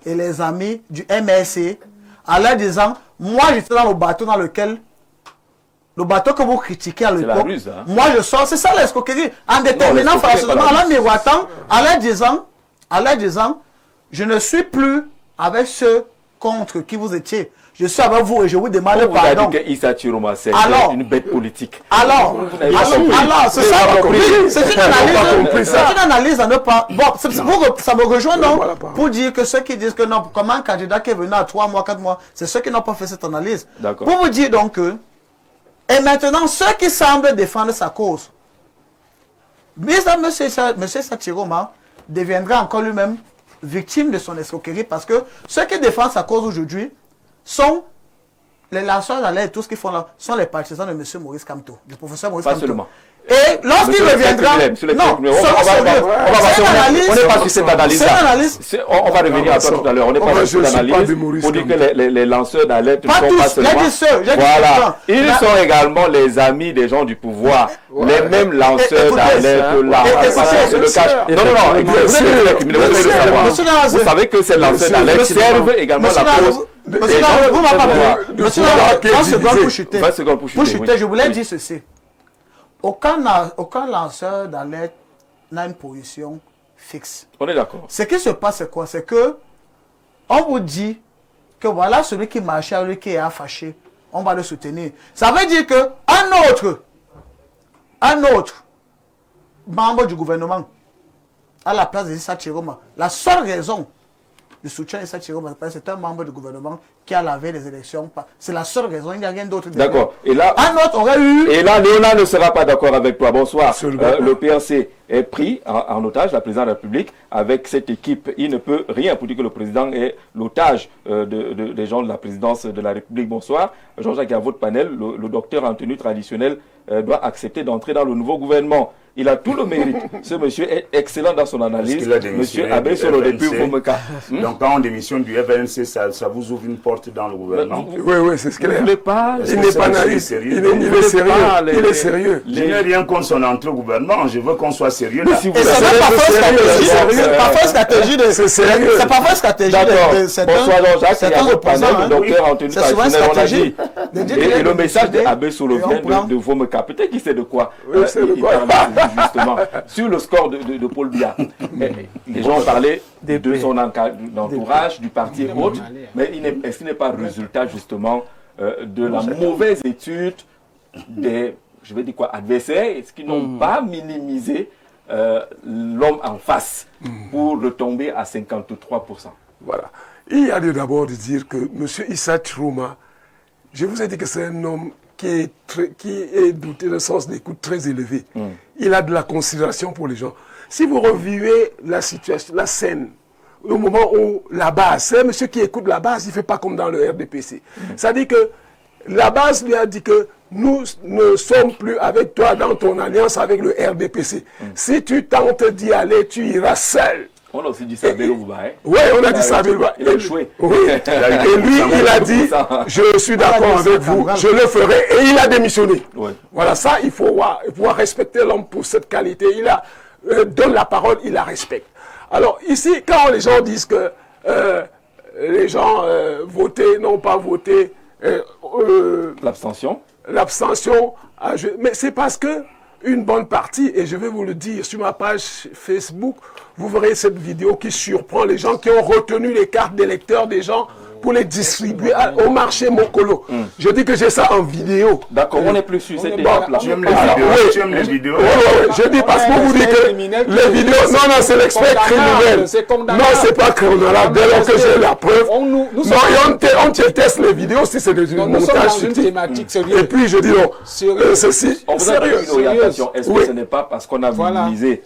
et les amis du MRC en leur disant, moi j'étais dans le bateau dans lequel, le bateau que vous critiquez à l'époque, hein? Moi je sors, c'est ça l'escroquerie, en déterminant fallacieusement, en leur miroitant, en leur disant, je ne suis plus avec ceux contre qui vous étiez. Je suis avec vous et je vous demande pardon. Vous avez dit que Issa Chiroma, c'est une bête politique. Alors, c'est ça. C'est une analyse à ne pas... Bon, ça me rejoint, non? Pour dire que ceux qui disent que non, comme un candidat qui est venu à 3 mois, 4 mois, c'est ceux qui n'ont pas fait cette analyse. Pour vous dire donc que... Et maintenant, ceux qui semblent défendre sa cause, M. Issa Chiroma deviendra encore lui-même victime de son escroquerie parce que ceux qui défendent sa cause aujourd'hui sont les lanceurs d'alerte et tout ce qu'ils font là, sont les partisans de M. Maurice Kamto, du professeur Maurice Kamto. Pas seulement. Et lorsqu'il reviendra, on n'est pas sur cette analyse. On va revenir à toi tout à l'heure. On n'est pas sur cette analyse pour dire que les lanceurs d'alerte ne sont pas seulement. Voilà. Ils sont également les amis des gens du pouvoir. Les mêmes lanceurs d'alerte là. C'est le cas. Non. Vous savez que ces lanceurs d'alerte servent également la cause. Monsieur, pour chuter, je voulais dire ceci. Aucun lanceur d'alerte n'a une position fixe. On est d'accord. Ce qui se passe, c'est quoi? C'est que on vous dit que voilà celui qui marchait, celui qui est fâché, on va le soutenir. Ça veut dire que un autre membre du gouvernement à la place de Issa Chiroma, la seule raison du soutien d'Issa Chiroma, c'est un membre du gouvernement qui a lavé les élections. C'est la seule raison, il n'y a rien d'autre. D'accord. Et là, un autre aurait eu... Et là, Léonard ne sera pas d'accord avec toi. Bonsoir. Le PRC est pris en otage, la présidente de la République, avec cette équipe. Il ne peut rien pour dire que le président est l'otage des gens de la présidence de la République. Bonsoir. Jean-Jacques, à votre panel, le docteur en tenue traditionnelle doit accepter d'entrer dans le nouveau gouvernement. Il a tout le mérite. Ce monsieur est excellent dans son analyse. Monsieur Abbé Solo depuis Vomeka. Donc quand on démissionne du FNC, ça vous ouvre une porte dans le gouvernement. Oui, c'est ce qu'il est. Il n'est pas naïf. Il est sérieux. Je n'ai rien contre son entrée au gouvernement. Je veux qu'on soit sérieux. Et c'est parfois stratégie de... C'est sérieux. C'est parfois stratégie de certains... Bonsoir Jean-Jacques, il y a votre panel, le docteur en tenue traditionnelle, on l'a dit. Et le message d'Abbé Solo vient de Vomeka. Peut-être qu'il sait de quoi il parle justement. Sur le score de Paul Biya. Les gens ont parlé de son entourage, du parti et autres. Mais est-ce qu'il n'est pas le résultat justement de la mauvaise étude des, je vais dire quoi, adversaires, est-ce qu'ils n'ont pas minimisé l'homme en face pour retomber à 53%? Voilà. Il y a lieu d'abord de dire que M. Issa Chiroma, je vous ai dit que c'est un homme qui est douté d'un sens d'écoute très élevé. Il a de la considération pour les gens. Si vous revivez la situation, la scène, au moment où la base, c'est un monsieur qui écoute la base, il ne fait pas comme dans le RDPC. Ça dit que la base lui a dit que nous ne sommes plus avec toi dans ton alliance avec le RDPC. Si tu tentes d'y aller, tu iras seul. On a aussi dit ça à Belouba, hein? Oui, on a dit ça à Belouba. Il a échoué. Oui. Et lui, il a dit, je suis d'accord avec vous, je le ferai. Et il a démissionné. Oui. Voilà, ça, il faut pouvoir respecter l'homme pour cette qualité. Il donne la parole, il la respecte. Alors, ici, quand les gens disent que les gens votaient, n'ont pas voté... l'abstention. L'abstention, mais c'est parce que une bonne partie, et je vais vous le dire sur ma page Facebook, vous verrez cette vidéo qui surprend les gens qui ont retenu les cartes d'électeurs des gens pour les distribuer au marché Mokolo. Je dis que j'ai ça en vidéo. D'accord, on n'est plus sur cette étape-là. Tu aimes les vidéos? Oui. Tu aimes les vidéos? Oui. Je dis parce que vous dites que les vidéos... Non, c'est l'expert criminel. Non, c'est pas criminel. Dès lors que j'ai la preuve... Non, on teste les vidéos si c'est des montages. Et puis je dis non, ceci... On vous a donné une orientation. Est-ce que ce n'est pas parce qu'on a minimisé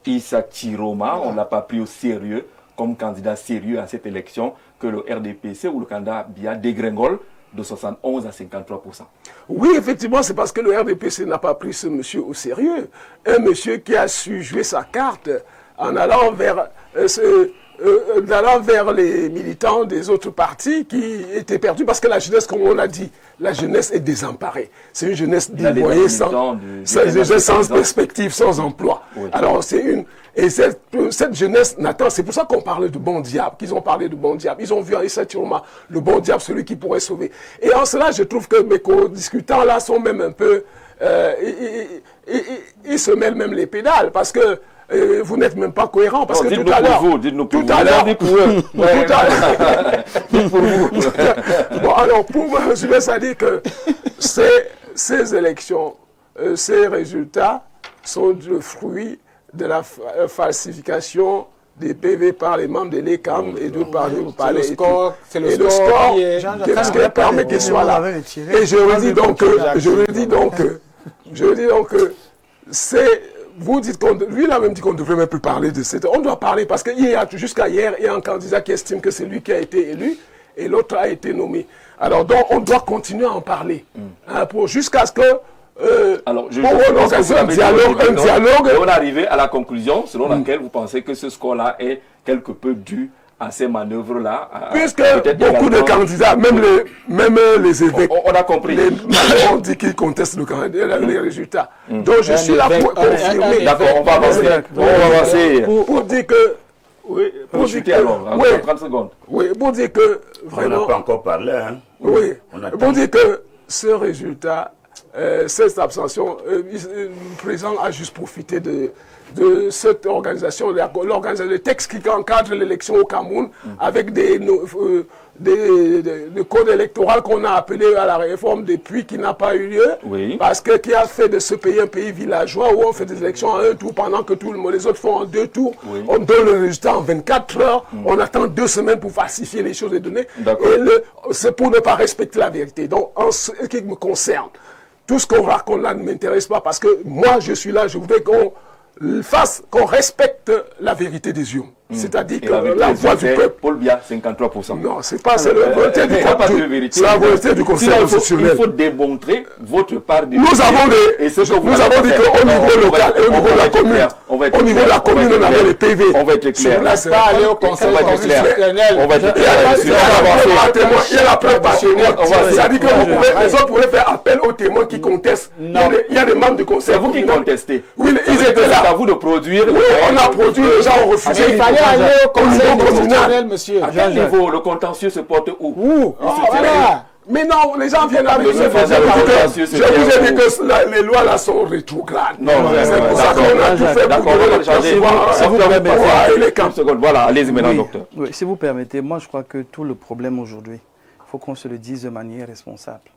Issa Chiroma, on ne l'a pas pris au sérieux comme candidat sérieux à cette élection, que le RDPC ou le candidat Biya dégringole de 71 à 53%? Oui, effectivement, c'est parce que le RDPC n'a pas pris ce monsieur au sérieux. Un monsieur qui a su jouer sa carte en allant vers les militants des autres partis qui étaient perdus, parce que la jeunesse, comme on l'a dit, la jeunesse est désemparée. C'est une jeunesse dévoyée, sans perspective, sans emploi. Oui. Alors et cette jeunesse n'attend, c'est pour ça qu'on parlait de bon diable, qu'ils ont parlé de bon diable. Ils ont vu en Issa Chiroma le bon diable, celui qui pourrait sauver. Et en cela, je trouve que mes co-discutants là sont même un peu... ils se mêlent même les pédales, parce que vous n'êtes même pas cohérent, parce que tout à l'heure... Tout à l'heure... Bon, alors, pour moi, je vais dire que ces élections, ces résultats sont le fruit de la falsification des PV par les membres de l'ECAM et de par le palais. C'est le score qui permet qu'il soit là. Et je redis donc que c'est... Vous dites lui, il a même dit qu'on ne devrait même plus parler de cette... On doit parler parce que jusqu'à hier, il y a un candidat qui estime que c'est lui qui a été élu et l'autre a été nommé. Alors donc, on doit continuer à en parler jusqu'à ce que Alors, je bon, pense que vous un avez dialogue, dit, un dialogue. Et on est arrivé à la conclusion selon laquelle vous pensez que ce score-là est quelque peu dû à ces manœuvres-là. Puisque beaucoup de candidats, même les évêques, on a compris. On dit qu'ils contestent les résultats. Donc je suis là pour confirmer. D'accord, on va avancer. Pour dire que... Oui, pour dire que... 30 secondes. Oui, pour dire que... Vraiment, on n'a pas encore parlé. Hein. Oui, pour dire que ce résultat, cette abstention, le président a juste profité de cette organisation, le texte qui encadre l'élection au Cameroun, avec le code électoral qu'on a appelé à la réforme depuis qui n'a pas eu lieu, parce que qui a fait de ce pays un pays villageois où on fait des élections en un tour pendant que les autres font en 2 tours. On donne le résultat en 24 heures, on attend 2 semaines pour falsifier les choses et donner. Et c'est pour ne pas respecter la vérité. Donc, en ce qui me concerne, tout ce qu'on raconte là ne m'intéresse pas parce que moi, je suis là, je voudrais qu'on respecte la vérité des urnes. C'est-à-dire que la voix du peuple... Paul Biya, 53%. Non, c'est pas, c'est la volonté du Conseil. C'est la volonté du Conseil constitutionnel. Il faut démontrer votre part de... Nous avons dit qu'au niveau local et au niveau de la commune, on avait les PV. On va être clair. Là, c'est pas aller au Conseil constitutionnel. On va être clair. Il y a la preuve passionnelle. C'est-à-dire que les autres pourraient faire appel aux témoins qui contestent. Il y a des membres du Conseil. C'est vous qui contestez. Oui, ils étaient là. C'est à vous de produire. Oui, on a produit, les gens ont refusé. Il fallait aller au Conseil constitutionnel, monsieur. À quel niveau le contentieux se porte où? Mais non, les gens viennent à me dire je vous ai dit que les lois là sont rétrogrades. Non, c'est pour ça qu'on a tout fait pour que voilà, allez-y maintenant, docteur. Oui, si vous permettez, moi je crois que tout le problème aujourd'hui, il faut qu'on se le dise de manière responsable.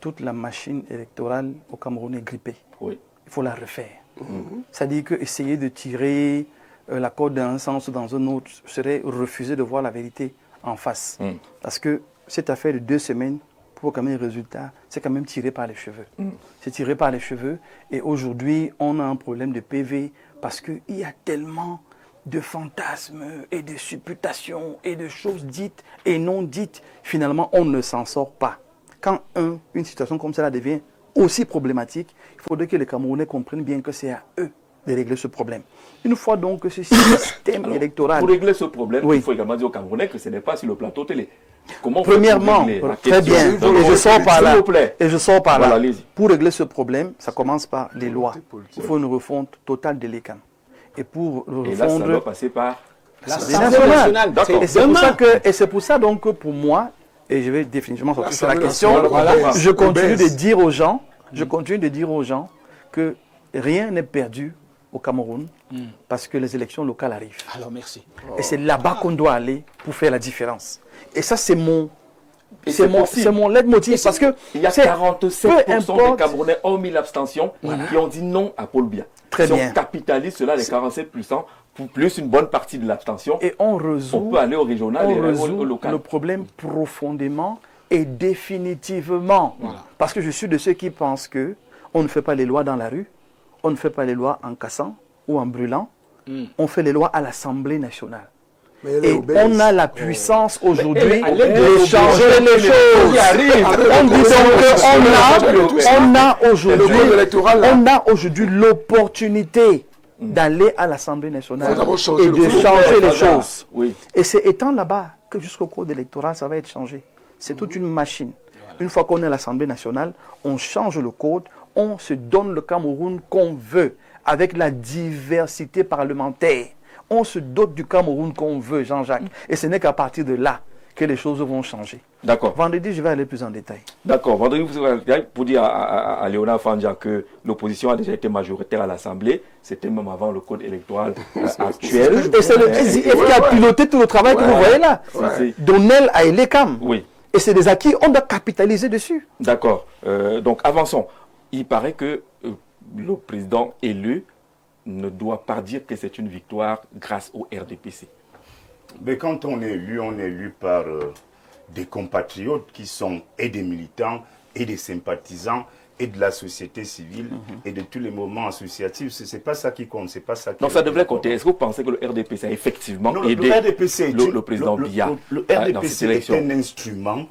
Toute la machine électorale au Cameroun est grippée. Oui. Il faut la refaire. C'est-à-dire qu'essayer de tirer la corde dans un sens ou dans un autre serait refuser de voir la vérité en face. Parce que cette affaire de 2 semaines, pour quand même les résultats, c'est quand même tiré par les cheveux. C'est tiré par les cheveux. Et aujourd'hui, on a un problème de PV parce qu'il y a tellement de fantasmes et de supputations et de choses dites et non dites. Finalement, on ne s'en sort pas. Quand une situation comme cela devient aussi problématique, il faudrait que les Camerounais comprennent bien que c'est à eux de régler ce problème. Une fois donc que ce système électoral... Pour régler ce problème, il faut également dire aux Camerounais que ce n'est pas sur le plateau télé. Comment Premièrement, très bien, et je sors par là. Et je sors par là. Pour régler ce problème, ça commence par les lois. Il faut une refonte totale de l'ECAN. Et pour refondre... Et là, ça doit passer par l'Assemblée nationale. Et c'est pour ça donc que pour moi, et je vais définitivement sortir sur la question, je continue de dire aux gens, que rien n'est perdu au Cameroun parce que les élections locales arrivent. Alors merci. Et c'est là-bas qu'on doit aller pour faire la différence. Et ça, c'est mon leitmotiv. Parce que il y a 47% des Camerounais, hormis l'abstention, qui ont dit non à Paul Biya. Très bien. Si on capitalise cela, les 47%, plus une bonne partie de l'abstention, et on peut aller au régional et au local. Le problème profondément et définitivement. Parce que je suis de ceux qui pensent qu'on ne fait pas les lois dans la rue, on ne fait pas les lois en cassant ou en brûlant, on fait les lois à l'Assemblée nationale. Et on a la puissance aujourd'hui de changer les choses. On dit donc qu'on a aujourd'hui l'opportunité d'aller à l'Assemblée nationale et de changer les choses. Et c'est étant là-bas que jusqu'au code électoral, ça va être changé. C'est toute une machine. Une fois qu'on est à l'Assemblée nationale, on change le code, on se donne le Cameroun qu'on veut, avec la diversité parlementaire. On se dote du Cameroun qu'on veut, Jean-Jacques. Et ce n'est qu'à partir de là que les choses vont changer. D'accord. Vendredi, je vais aller plus en détail. D'accord. Vendredi, vous allez pour dire à Léonard Fandja que l'opposition a déjà été majoritaire à l'Assemblée. C'était même avant le code électoral actuel. Et c'est le SIF qui a piloté tout le travail que vous voyez là. Donnel à Elecam. Oui. Et c'est des acquis, on doit capitaliser dessus. D'accord. Donc avançons. Il paraît que le président élu ne doit pas dire que c'est une victoire grâce au RDPC. Mais quand on est élu par des compatriotes qui sont et des militants et des sympathisants et de la société civile et de tous les mouvements associatifs. C'est pas ça qui compte, c'est pas ça qui... Non, ça devrait compter. Est-ce que vous pensez que le RDPC a effectivement aidé le président Biya? Le RDPC est un instrument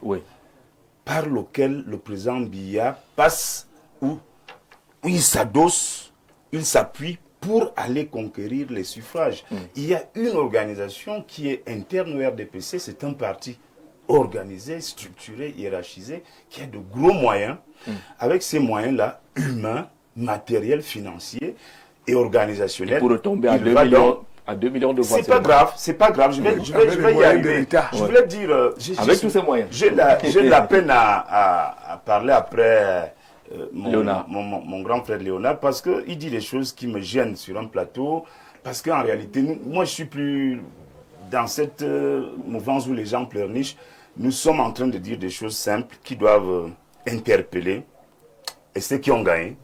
par lequel le président Biya passe ou il s'adosse, il s'appuie pour aller conquérir les suffrages. Il y a une organisation qui est interne au RDPC, c'est un parti organisé, structuré, hiérarchisé, qui a de gros moyens. Avec ces moyens-là, humains, matériels, financiers et organisationnels, pour retomber à 2 millions de voix. C'est pas grave, c'est pas grave. Je vais y arriver. Je voulais dire, avec tous ces moyens, j'ai la peine à parler après mon grand frère Léonard, parce qu'il dit des choses qui me gênent sur un plateau, parce qu'en réalité, moi je suis plus dans cette mouvance où les gens pleurnichent. Nous sommes en train de dire des choses simples qui doivent interpeller, et ceux qui ont gagné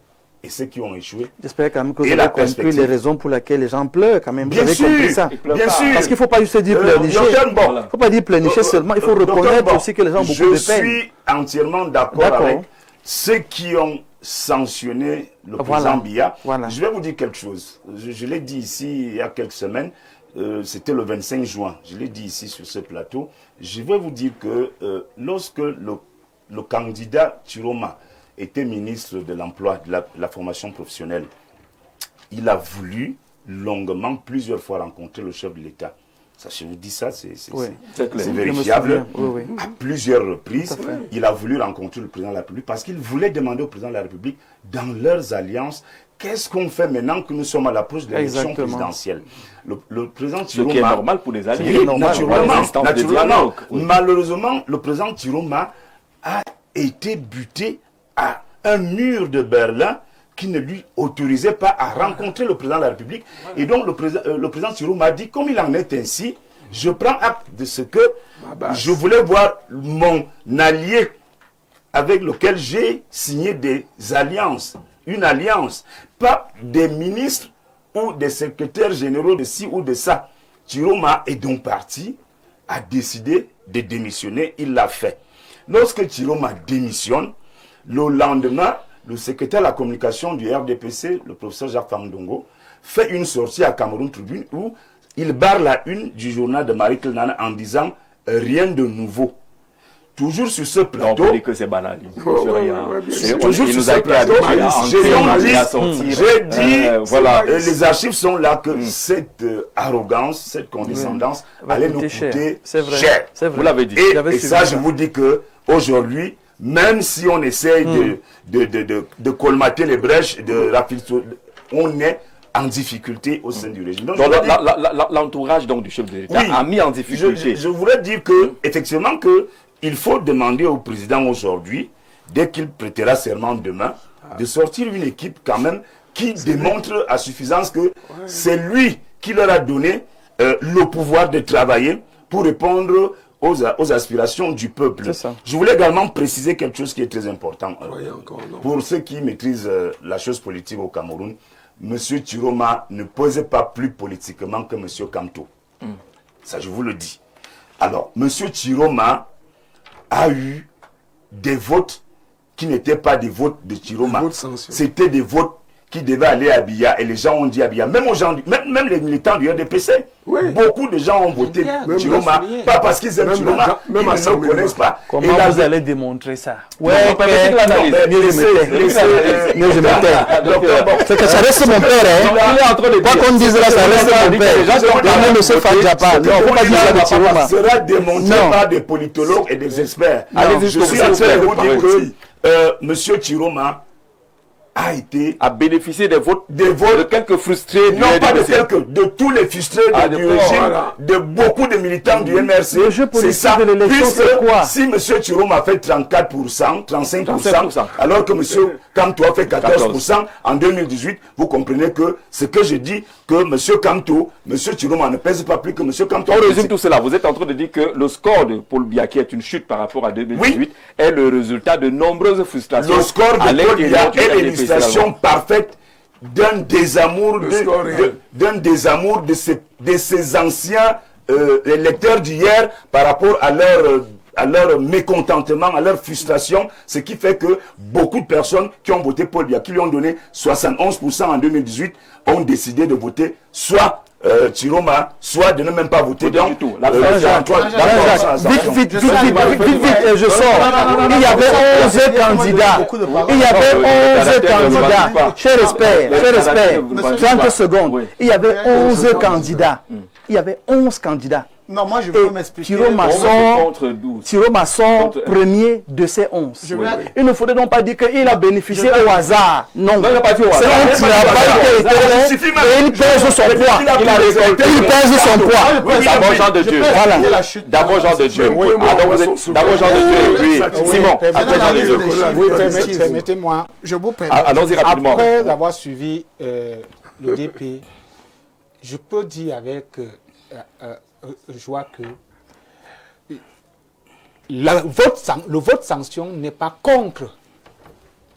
et ceux qui ont échoué. J'espère quand même que vous avez compris les raisons pour lesquelles les gens pleurent quand même. Bien sûr, ça. Bien sûr. Parce qu'il ne faut pas juste dire pleurnicher. Il ne faut pas dire pleurnicher seulement. Il faut reconnaître aussi que les gens ont beaucoup de peine. Je suis entièrement d'accord avec ceux qui ont sanctionné le président Biya. Je vais vous dire quelque chose. Je l'ai dit ici il y a quelques semaines. C'était le 25 juin. Je l'ai dit ici sur ce plateau. Je vais vous dire que lorsque le candidat Chiroma était ministre de l'Emploi, de la formation professionnelle, il a voulu longuement, plusieurs fois, rencontrer le chef de l'État. Ça, je vous dis ça, c'est vérifiable. À plusieurs reprises, il a voulu rencontrer le président de la République parce qu'il voulait demander au président de la République, dans leurs alliances, qu'est-ce qu'on fait maintenant que nous sommes à l'approche de l'élection présidentielle? Le président Chiroma... Ce qui est normal pour les alliés. Naturellement. Malheureusement, le président Chiroma a été buté à un mur de Berlin qui ne lui autorisait pas à rencontrer le président de la République. Et donc le président Chiroma a dit, comme il en est ainsi, je prends acte de ce que je voulais voir mon allié avec lequel j'ai signé des alliances. Une alliance, pas des ministres ou des secrétaires généraux de ci ou de ça. Chiroma est donc parti, a décidé de démissionner, il l'a fait. Lorsque Chiroma démissionne, le lendemain, le secrétaire de la communication du RDPC, le professeur Jacques Famdongo, fait une sortie à Cameroun Tribune où il barre la une du journal de Marie Kelnana en disant « Rien de nouveau ». Toujours sur ce plateau. On dit que c'est banal. Toujours sur ce plateau. J'ai dit, voilà, les archives sont là, que cette arrogance, cette condescendance allait nous coûter cher. Vous l'avez dit. Et ça, je vous dis que aujourd'hui, même si on essaye de colmater les brèches, on est en difficulté au sein du régime. Donc l'entourage du chef de l'État a mis en difficulté. Je voudrais dire que, effectivement, il faut demander au président aujourd'hui, dès qu'il prêtera serment demain, de sortir une équipe quand même qui démontre à suffisance que c'est lui qui leur a donné le pouvoir de travailler pour répondre aux aspirations du peuple. Je voulais également préciser quelque chose qui est très important. Pour ceux qui maîtrisent la chose politique au Cameroun, M. Chiroma ne posait pas plus politiquement que M. Kamto. Ça, je vous le dis. Alors, M. Chiroma a eu des votes qui n'étaient pas des votes de Chiroma. C'était des votes qui devaient aller à Biya, et les gens ont dit à Biya, même les militants du RDPC, beaucoup de gens ont voté Chiroma, pas parce qu'ils aiment Chiroma, ils ne le connaissent pas. Comment vous allez démontrer ça? Ouais, c'est que ça reste mon père, hein. Quoi qu'on dise là, ça reste mon père. Ne se fâche pas. Non, faut pas dire ça de Chiroma. Ça sera démontré par des politologues et des experts. Je suis en train de vous dire que M. Chiroma a bénéficié des votes de quelques frustrés, non pas de quelques, de tous les frustrés du régime, de beaucoup de militants du MRC. C'est ça. Si M. Chiroma a fait 34%, 35%, alors que M. Kamto a fait 14% en 2018, vous comprenez que ce que je dis, que M. Kamto, M. Chiroma ne pèse pas plus que M. Kamto. On résume tout cela. Vous êtes en train de dire que le score de Paul Biya, qui est une chute par rapport à 2018, est le résultat de nombreuses frustrations. Le score de Paul Biya est l'illustration parfaite d'un désamour de ces anciens électeurs d'hier par rapport à leur mécontentement, à leur frustration, ce qui fait que beaucoup de personnes qui ont voté Paul Biya, qui lui ont donné 71% en 2018, ont décidé de voter soit Tiroma, soit de ne même pas voter. Donc, Donc, vite, je sors. Il y avait 11 candidats. Il y avait 11 candidats. Cher respect, 30 secondes. Il y avait 11 candidats. Il y avait 11 candidats. Non, moi je veux m'expliquer. Thierry Masson, premier de ces 11. Il ne faudrait donc pas dire qu'il a bénéficié au hasard. Non, il n'a pas dit au hasard. C'est un travail qui a été fait et il pèse son poids. Il pèse son poids. D'abord, Jean de Dieu. Voilà. D'abord, Jean de Dieu. D'abord, Jean de Dieu. Oui, Simon. Après, Jean de Dieu. Oui, permettez-moi. Je vous permets. Allons-y rapidement. Après avoir suivi le DP, je peux dire avec joie que le vote sanction n'est pas contre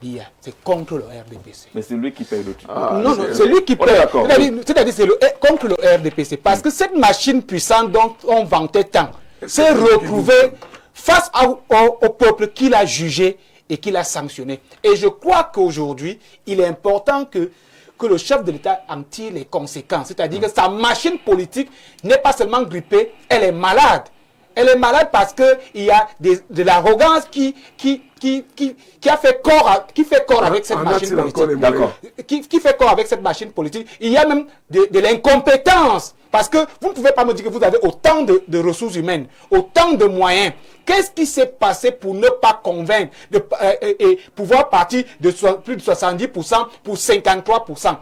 l'IA, c'est contre le RDPC. Mais c'est lui qui paye le truc. Non, c'est lui qui paye. C'est-à-dire c'est contre le RDPC. Parce que cette machine puissante dont on vantait tant s'est retrouvée face au peuple qui l'a jugé et qui l'a sanctionné. Et je crois qu'aujourd'hui, il est important que le chef de l'État en tire les conséquences. C'est-à-dire que sa machine politique n'est pas seulement grippée, elle est malade. Elle est malade parce qu'il y a de l'arrogance qui fait corps avec cette machine politique. D'accord. Qui fait corps avec cette machine politique. Il y a même de l'incompétence. Parce que vous ne pouvez pas me dire que vous avez autant de ressources humaines, autant de moyens. Qu'est-ce qui s'est passé pour ne pas convaincre et pouvoir partir de plus de 70% pour 53%?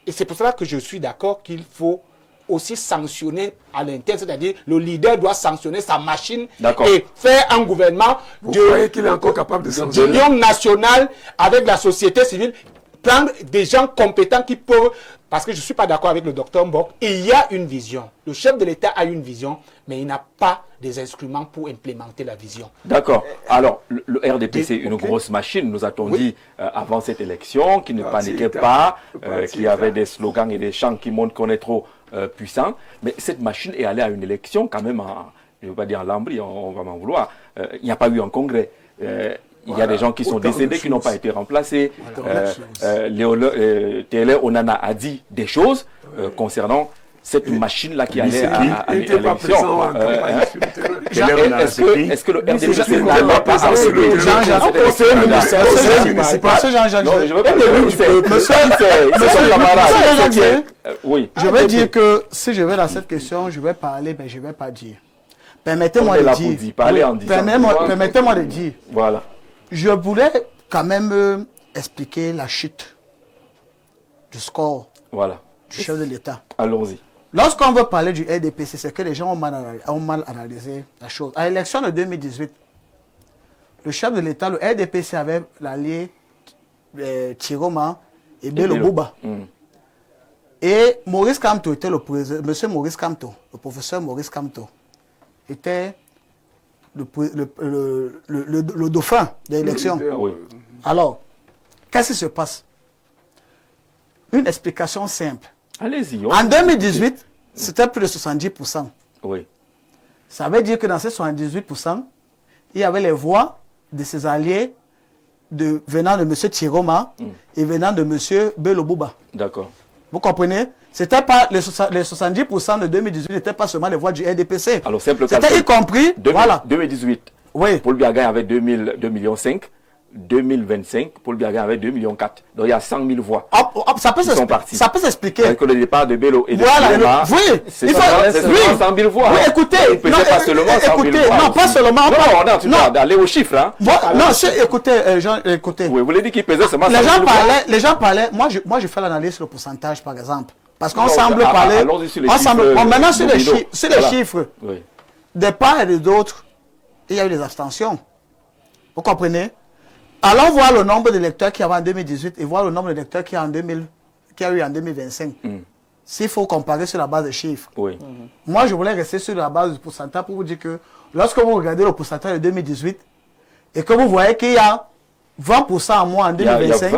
Et c'est pour cela que je suis d'accord qu'il faut aussi sanctionner à l'interne, c'est-à-dire le leader doit sanctionner sa machine et faire un gouvernement qu'il est encore capable de sanctionner d'union nationale avec la société civile, prendre des gens compétents qui peuvent, parce que je ne suis pas d'accord avec le docteur Mbok, il y a une vision. Le chef de l'État a une vision, mais il n'a pas des instruments pour implémenter la vision. D'accord. Alors, le RDP, c'est une grosse machine. Nous a-t-on dit avant cette élection qu'il ne paniquait pas, qu'il y avait des slogans et des chants qui montrent qu'on est trop puissant. Mais cette machine est allée à une élection quand même, je ne veux pas dire en lambris, on va m'en vouloir. Il n'y a pas eu un congrès. Il y a des gens qui sont décédés, qui n'ont pas été remplacés. Taylor Onana a dit des choses concernant cette machine-là qui allait à l'élection. Est-ce que le RDPC n'a pas participé? Je vais dire que si je vais dans cette question, je vais parler, mais je ne vais pas dire. Permettez-moi de dire. Permettez-moi de dire. Voilà. Je voulais quand même expliquer la chute du score du chef de l'État. Allons-y. Lorsqu'on veut parler du RDPC, c'est que les gens ont mal analysé la chose. À l'élection de 2018, le chef de l'État, le RDPC avait l'allié Tiroma et Bello Bouba. Et Maurice Kamto était le président, monsieur Maurice Kamto, le professeur Maurice Kamto, était le dauphin de l'élection. Alors, qu'est-ce qui se passe? Une explication simple. Allez-y. En 2018, c'était plus de 70%. Oui. Ça veut dire que dans ces 78%, il y avait les voix de ses alliés venant de M. Tiroma et venant de M. Bello Bouba. D'accord. Vous comprenez? C'était pas les 70% de 2018 n'étaient pas seulement les voix du RDPC. Alors, simple c'était y compris. 2018. Oui. Paul Biagin avait 2,5 millions. 2025, Paul Biagin avait 2,4 millions. Donc il y a 100 000 voix. Ça peut s'expliquer. Avec le départ de Bello et de Tiroma, c'est 100 000 voix. Oui, écoutez. Pas seulement 100 000 voix. Non, pas seulement. Non, tu dois aller aux chiffres. Hein. Non, écoutez, Jean, écoutez. Oui, vous l'avez dit qu'il pesait seulement 100 000 voix. Les gens parlaient, moi je fais l'analyse sur le pourcentage par exemple. Parce qu'on semble parler. Maintenant sur les chiffres, de part et d'autre, il y a eu des abstentions. Vous comprenez? Allons voir le nombre d'électeurs qu'il y avait en 2018 et voir le nombre d'électeurs qu'il y a eu en 2025. S'il faut comparer sur la base des chiffres. Moi, je voulais rester sur la base du pourcentage pour vous dire que lorsque vous regardez le pourcentage de 2018 et que vous voyez qu'il y a 20% en moins en 2025,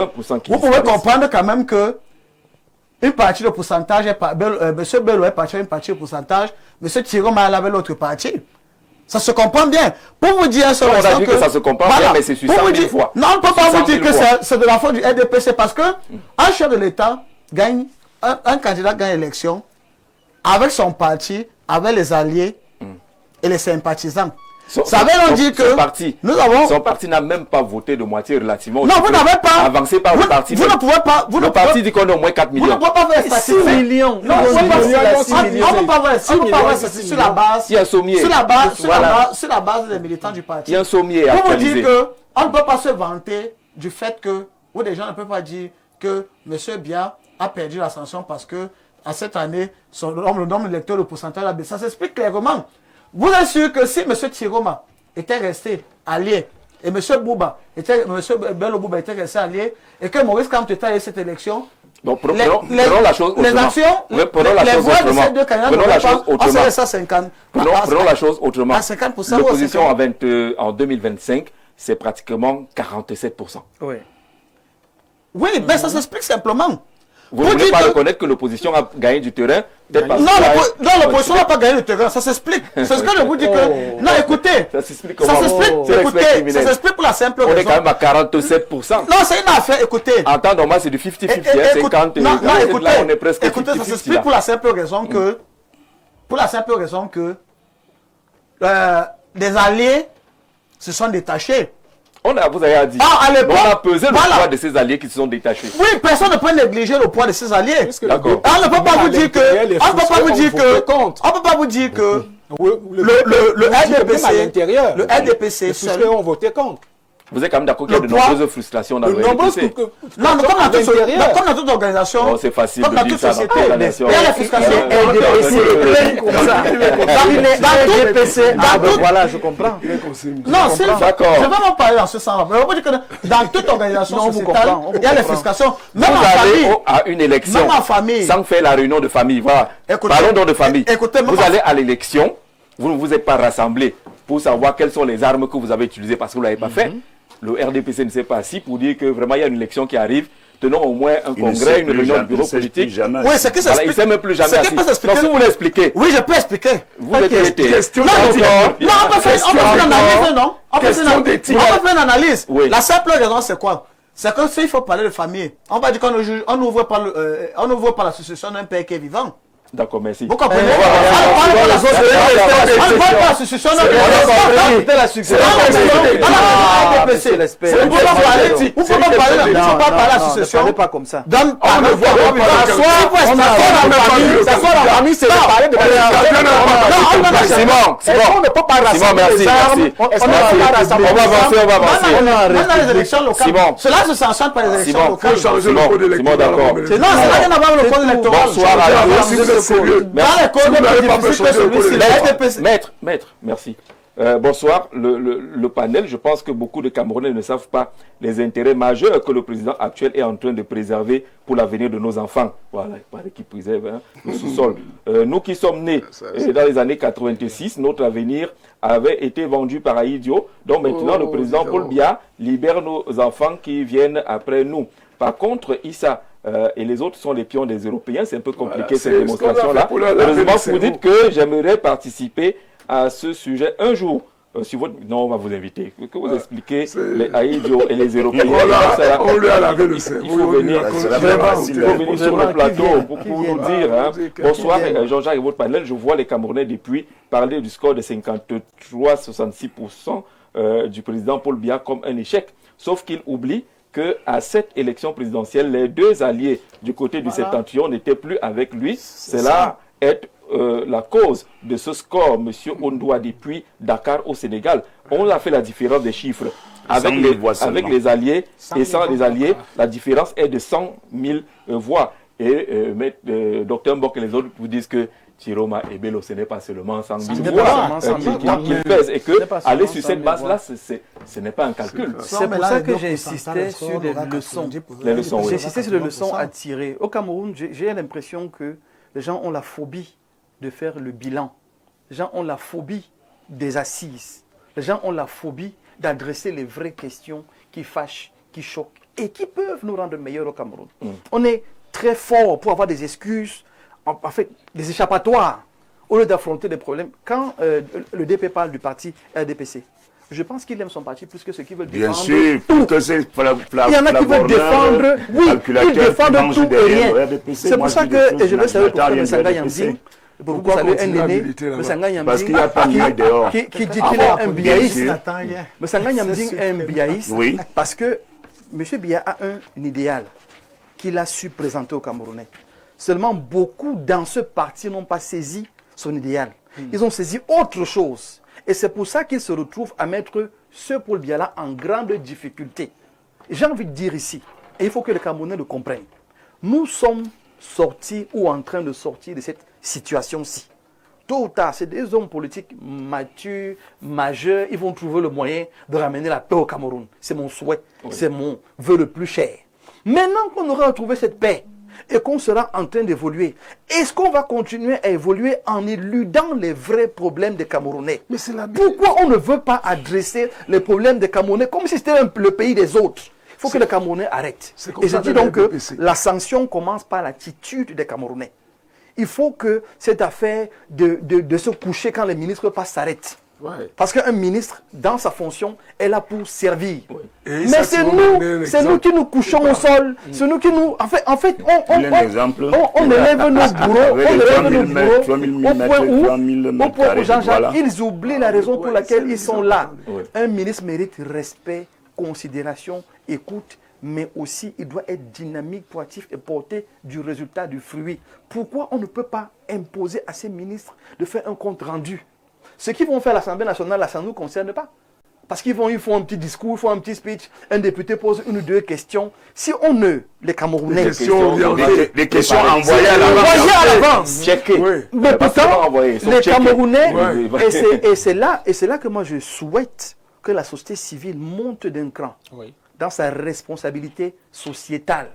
vous pouvez comprendre quand même que une partie de pourcentage, M. Bello est parti à une partie de pourcentage, M. Tiroma avait l'autre partie. Ça se comprend bien. Pour vous dire on a dit que ça se comprend bien, mais c'est sur 100 000 fois. Non, on ne peut pas vous dire que c'est de la faute du RDPC parce que un chef de l'État gagne, un candidat gagne l'élection avec son parti, avec les alliés et les sympathisants. Ça veut dire que son parti n'a même pas voté de moitié relativement. Non, vous n'avez pas avancé par le parti. Vous ne pouvez pas. Le parti dit qu'on a au moins 4 millions. Vous ne pouvez pas faire 6 millions. Non, on ne peut pas faire sur la base. Il y a un sommier. Sur la base des militants du parti. Il y a un sommier pour vous dire qu'on ne peut pas se vanter du fait que, ou des gens ne peuvent pas dire que M. Bia a perdu la sanction parce que à cette année, le nombre d'électeurs, le pourcentage a baissé. Ça s'explique clairement. Vous êtes sûr que si M. Tiroma était resté allié et M. Bello Bouba était resté allié et que Maurice Kamto était allé à cette élection, donc prenons la chose autrement. Les actions, les voix de ces deux candidats n'auraient pas, on serait ça 50. Prenons la chose autrement. À 50%. L'opposition en 2025, c'est pratiquement 47%. Oui, mais ça s'explique simplement. Vous ne voulez pas reconnaître que l'opposition a gagné du terrain? Non, l'opposition n'a pas gagné du terrain, ça s'explique. C'est ce que je vous dis que... Non, écoutez. Ça s'explique comment? Écoutez, ça s'explique pour la simple raison. On est quand même à 47%. Non, c'est une affaire, écoutez. En temps normal, c'est du 50-50, 50. Non, écoutez, là, on est presque 50-50. Écoutez, ça s'explique pour la simple raison que... des alliés se sont détachés. Vous avez dit, on a pesé le poids de ces alliés qui se sont détachés. Oui, personne ne peut négliger le poids de ces alliés. D'accord. On ne peut pas vous dire que... On ne peut pas vous dire que... Le RDPC... Le RDPC seul... ont voté contre. Vous êtes quand même d'accord qu'il y a de nombreuses frustrations dans le RDPC. Non, mais comme dans toute organisation... c'est facile de dire ça dans toute la nation. Il y a la frustration. Voilà, je comprends. Non, c'est d'accord. Je vais m'en parler dans ce sens-là. Mais on peut dire que dans toute organisation sociétale, il y a les frustrations. Même en famille. Vous allez à une élection même en famille. sans faire la réunion de famille. Voilà. Parlons donc de famille. Vous allez à l'élection, vous ne vous êtes pas rassemblés pour savoir quelles sont les armes que vous avez utilisées parce que vous ne l'avez pas fait. Le RDPC ne s'est pas assis pour dire que vraiment il y a une élection qui arrive. Tenons au moins un congrès, une réunion du bureau politique. Oui, c'est que ça il ne s'est même plus jamais assis. Donc si vous voulez expliquer. Oui, je peux expliquer. Vous êtes question non, on peut faire une analyse, non? On peut faire une analyse. La simple raison, c'est quoi? C'est que s'il faut parler de famille, on va dire qu'on n'ouvre pas l'association d'un père qui est vivant. D'accord, merci. Vous comprenez? On ne voit pas l'association d'un père qui est vivant. Vous ne pouvez pas parler l'association. Ne pas comme ça. On ne voit pas. Ça soit la famille, c'est de parler de Simon, on ne peut pas rassembler les armes. On va avancer. Dans les élections locales, cela se sanctionne par les élections locales. Simon, d'accord. Non, ça n'a rien à voir avec le code électoral. Bonsoir à tous. Maître, merci. Bonsoir, le panel. Je pense que beaucoup de Camerounais ne savent pas les intérêts majeurs que le président actuel est en train de préserver pour l'avenir de nos enfants. Voilà, il paraît qu'il préserve le sous-sol. Nous qui sommes nés dans les années 86, notre avenir avait été vendu par Aïdio. Donc maintenant, le président Paul Biya libère nos enfants qui viennent après nous. Par contre, Issa et les autres sont les pions des Européens. C'est un peu compliqué cette démonstration-là. Heureusement, vous dites que j'aimerais participer à ce sujet un jour. Non, on va vous inviter. Que vous expliquez les Aïdios et les Européens. On lui a lavé le cerveau. Il faut venir sur le plateau pour nous dire. Bonsoir, Jean-Jacques et votre panel. Je vois les Camerounais depuis parler du score de 53-66% du président Paul Biya comme un échec. Sauf qu'il oublie qu'à cette élection présidentielle, les deux alliés du côté du septentrion n'étaient plus avec lui. Cela est la cause de ce score, M. Ondoa, depuis Dakar au Sénégal. On a fait la différence des chiffres. Avec les alliés et sans les alliés, la différence est de 100 000 voix. Et Dr Mbok et les autres vous disent que Tiroma et Bello, ce n'est pas seulement 100 000 voix qui pèsent. Et que aller sur cette base-là, ce n'est pas un calcul. C'est pour ça que j'ai insisté sur les leçons. J'ai insisté sur les leçons à tirer. Au Cameroun, j'ai l'impression que les gens ont la phobie de faire le bilan. Les gens ont la phobie des assises. Les gens ont la phobie d'adresser les vraies questions qui fâchent, qui choquent et qui peuvent nous rendre meilleurs au Cameroun. On est très fort pour avoir des excuses, en fait, des échappatoires, au lieu d'affronter des problèmes. Quand le DP parle du parti RDPC, je pense qu'il aime son parti plus que ceux qui veulent défendre tout. Bien sûr, que c'est il y en a qui veulent défendre, oui, ils défendent tout et rien. C'est pour ça que, et je veux saluer le professeur Sanga Yanding, Pourquoi vous savez, un continuer à aîné, militer là-bas? M. Sanga Yamding, Parce qu'il n'y a pas mieux dehors. qui dit qu'il est un biaïste. Attends, viens. M. Sanga Yamding est un biaïste Oui. parce que M. Biya a un idéal qu'il a su présenter aux Camerounais. Seulement, beaucoup dans ce parti n'ont pas saisi son idéal. Ils ont saisi autre chose. Et c'est pour ça qu'il se retrouve à mettre ce Paul Biya-là en grande difficulté. J'ai envie de dire ici, et il faut que les Camerounais le comprennent, nous sommes sortis ou en train de sortir de cette situation-ci. Tôt ou tard, c'est des hommes politiques matures, majeurs, ils vont trouver le moyen de ramener la paix au Cameroun. C'est mon souhait, c'est mon vœu le plus cher. Maintenant qu'on aura retrouvé cette paix et qu'on sera en train d'évoluer, est-ce qu'on va continuer à évoluer en éludant les vrais problèmes des Camerounais? Mais c'est la Pourquoi on ne veut pas adresser les problèmes des Camerounais comme si c'était le pays des autres? Il faut que les Camerounais arrêtent. C'est comme Et je ça dis dans donc le que BPC. la sanction commence par l'attitude des Camerounais. Il faut que cette affaire de se coucher quand les ministres passent s'arrête. Ouais. Parce qu'un ministre, dans sa fonction, est là pour servir. Et Mais ça, c'est si on donnait un nous, c'est nous exemple. qui nous couchons au sol. C'est nous qui nous... En fait, Un exemple. on élève nos bureaux, Avec on les élève 3000 nos mètres, 3000 bureaux au point mètres, où, 3000 au mètres point où carrés, Jean-Jacques, voilà. ils oublient la raison pour laquelle ils sont là. Oui. Un ministre mérite respect, considération, écoute, mais aussi il doit être dynamique, proactif et porter du résultat, du fruit. Pourquoi on ne peut pas imposer à ces ministres de faire un compte rendu? Ce qu'ils vont faire à l'Assemblée nationale, ça ne nous concerne pas. Parce ils font un petit discours, ils font un petit speech, un député pose une ou deux questions. Si on ne, les Camerounais... Des questions orientées. Des questions envoyées à Envoyées à l'avance. l'avance. Checké. Oui. Mais Pas pourtant, seulement envoyés, ils sont les checkés. Camerounais, Ouais. et c'est là que moi je souhaite que la société civile monte d'un cran Oui. dans sa responsabilité sociétale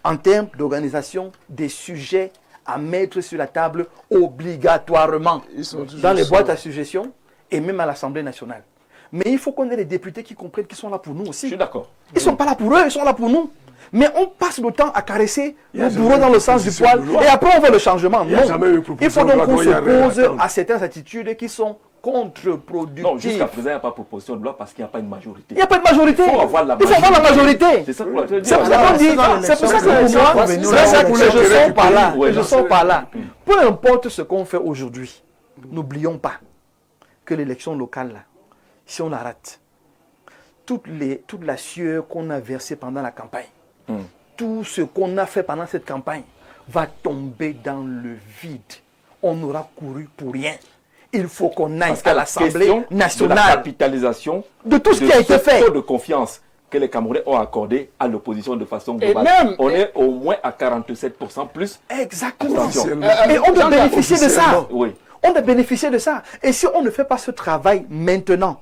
en termes d'organisation des sujets à mettre sur la table obligatoirement Ils sont toujours dans les seuls. boîtes à suggestions et même à l'Assemblée nationale. Mais il faut qu'on ait des députés qui comprennent qu'ils sont là pour nous Je aussi. suis d'accord. Ils ne sont pas là pour eux, ils sont là pour nous. Mais on passe le temps à caresser Il y a nos jamais bourreaux dans eu le sens du proposition poil de loi. et après on veut le changement. Il y a Non. jamais eu Il proposition faut de donc loi, qu'on il y a se rien à pose attendre. à certaines attitudes qui sont contre-productives. Non, jusqu'à présent, il n'y a pas de proposition de loi parce qu'il n'y a pas une majorité. Il n'y a pas de majorité. Il faut avoir la Il faut avoir la majorité. C'est ça qu'on va C'est pour ça qu'on dit, c'est pour ça que pour moi, c'est c'est ça que pour je l'intérêt sors du par là. pays. Je sors par là. Peu importe ce qu'on fait aujourd'hui, n'oublions pas que l'élection locale, là, si on la rate, toute la sueur qu'on a versée pendant la campagne, tout ce qu'on a fait pendant cette campagne va tomber dans le vide. On aura couru pour rien. Il faut qu'on aille à l'Assemblée de la nationale capitalisation de tout ce qui a été fait. taux de confiance que les Camerounais ont accordé à l'opposition de façon Et globale. même- On est au moins à 47% plus. Exactement. Attention. Et on doit bénéficier de ça. officiellement. Oui. On doit bénéficier de ça. Et si on ne fait pas ce travail maintenant,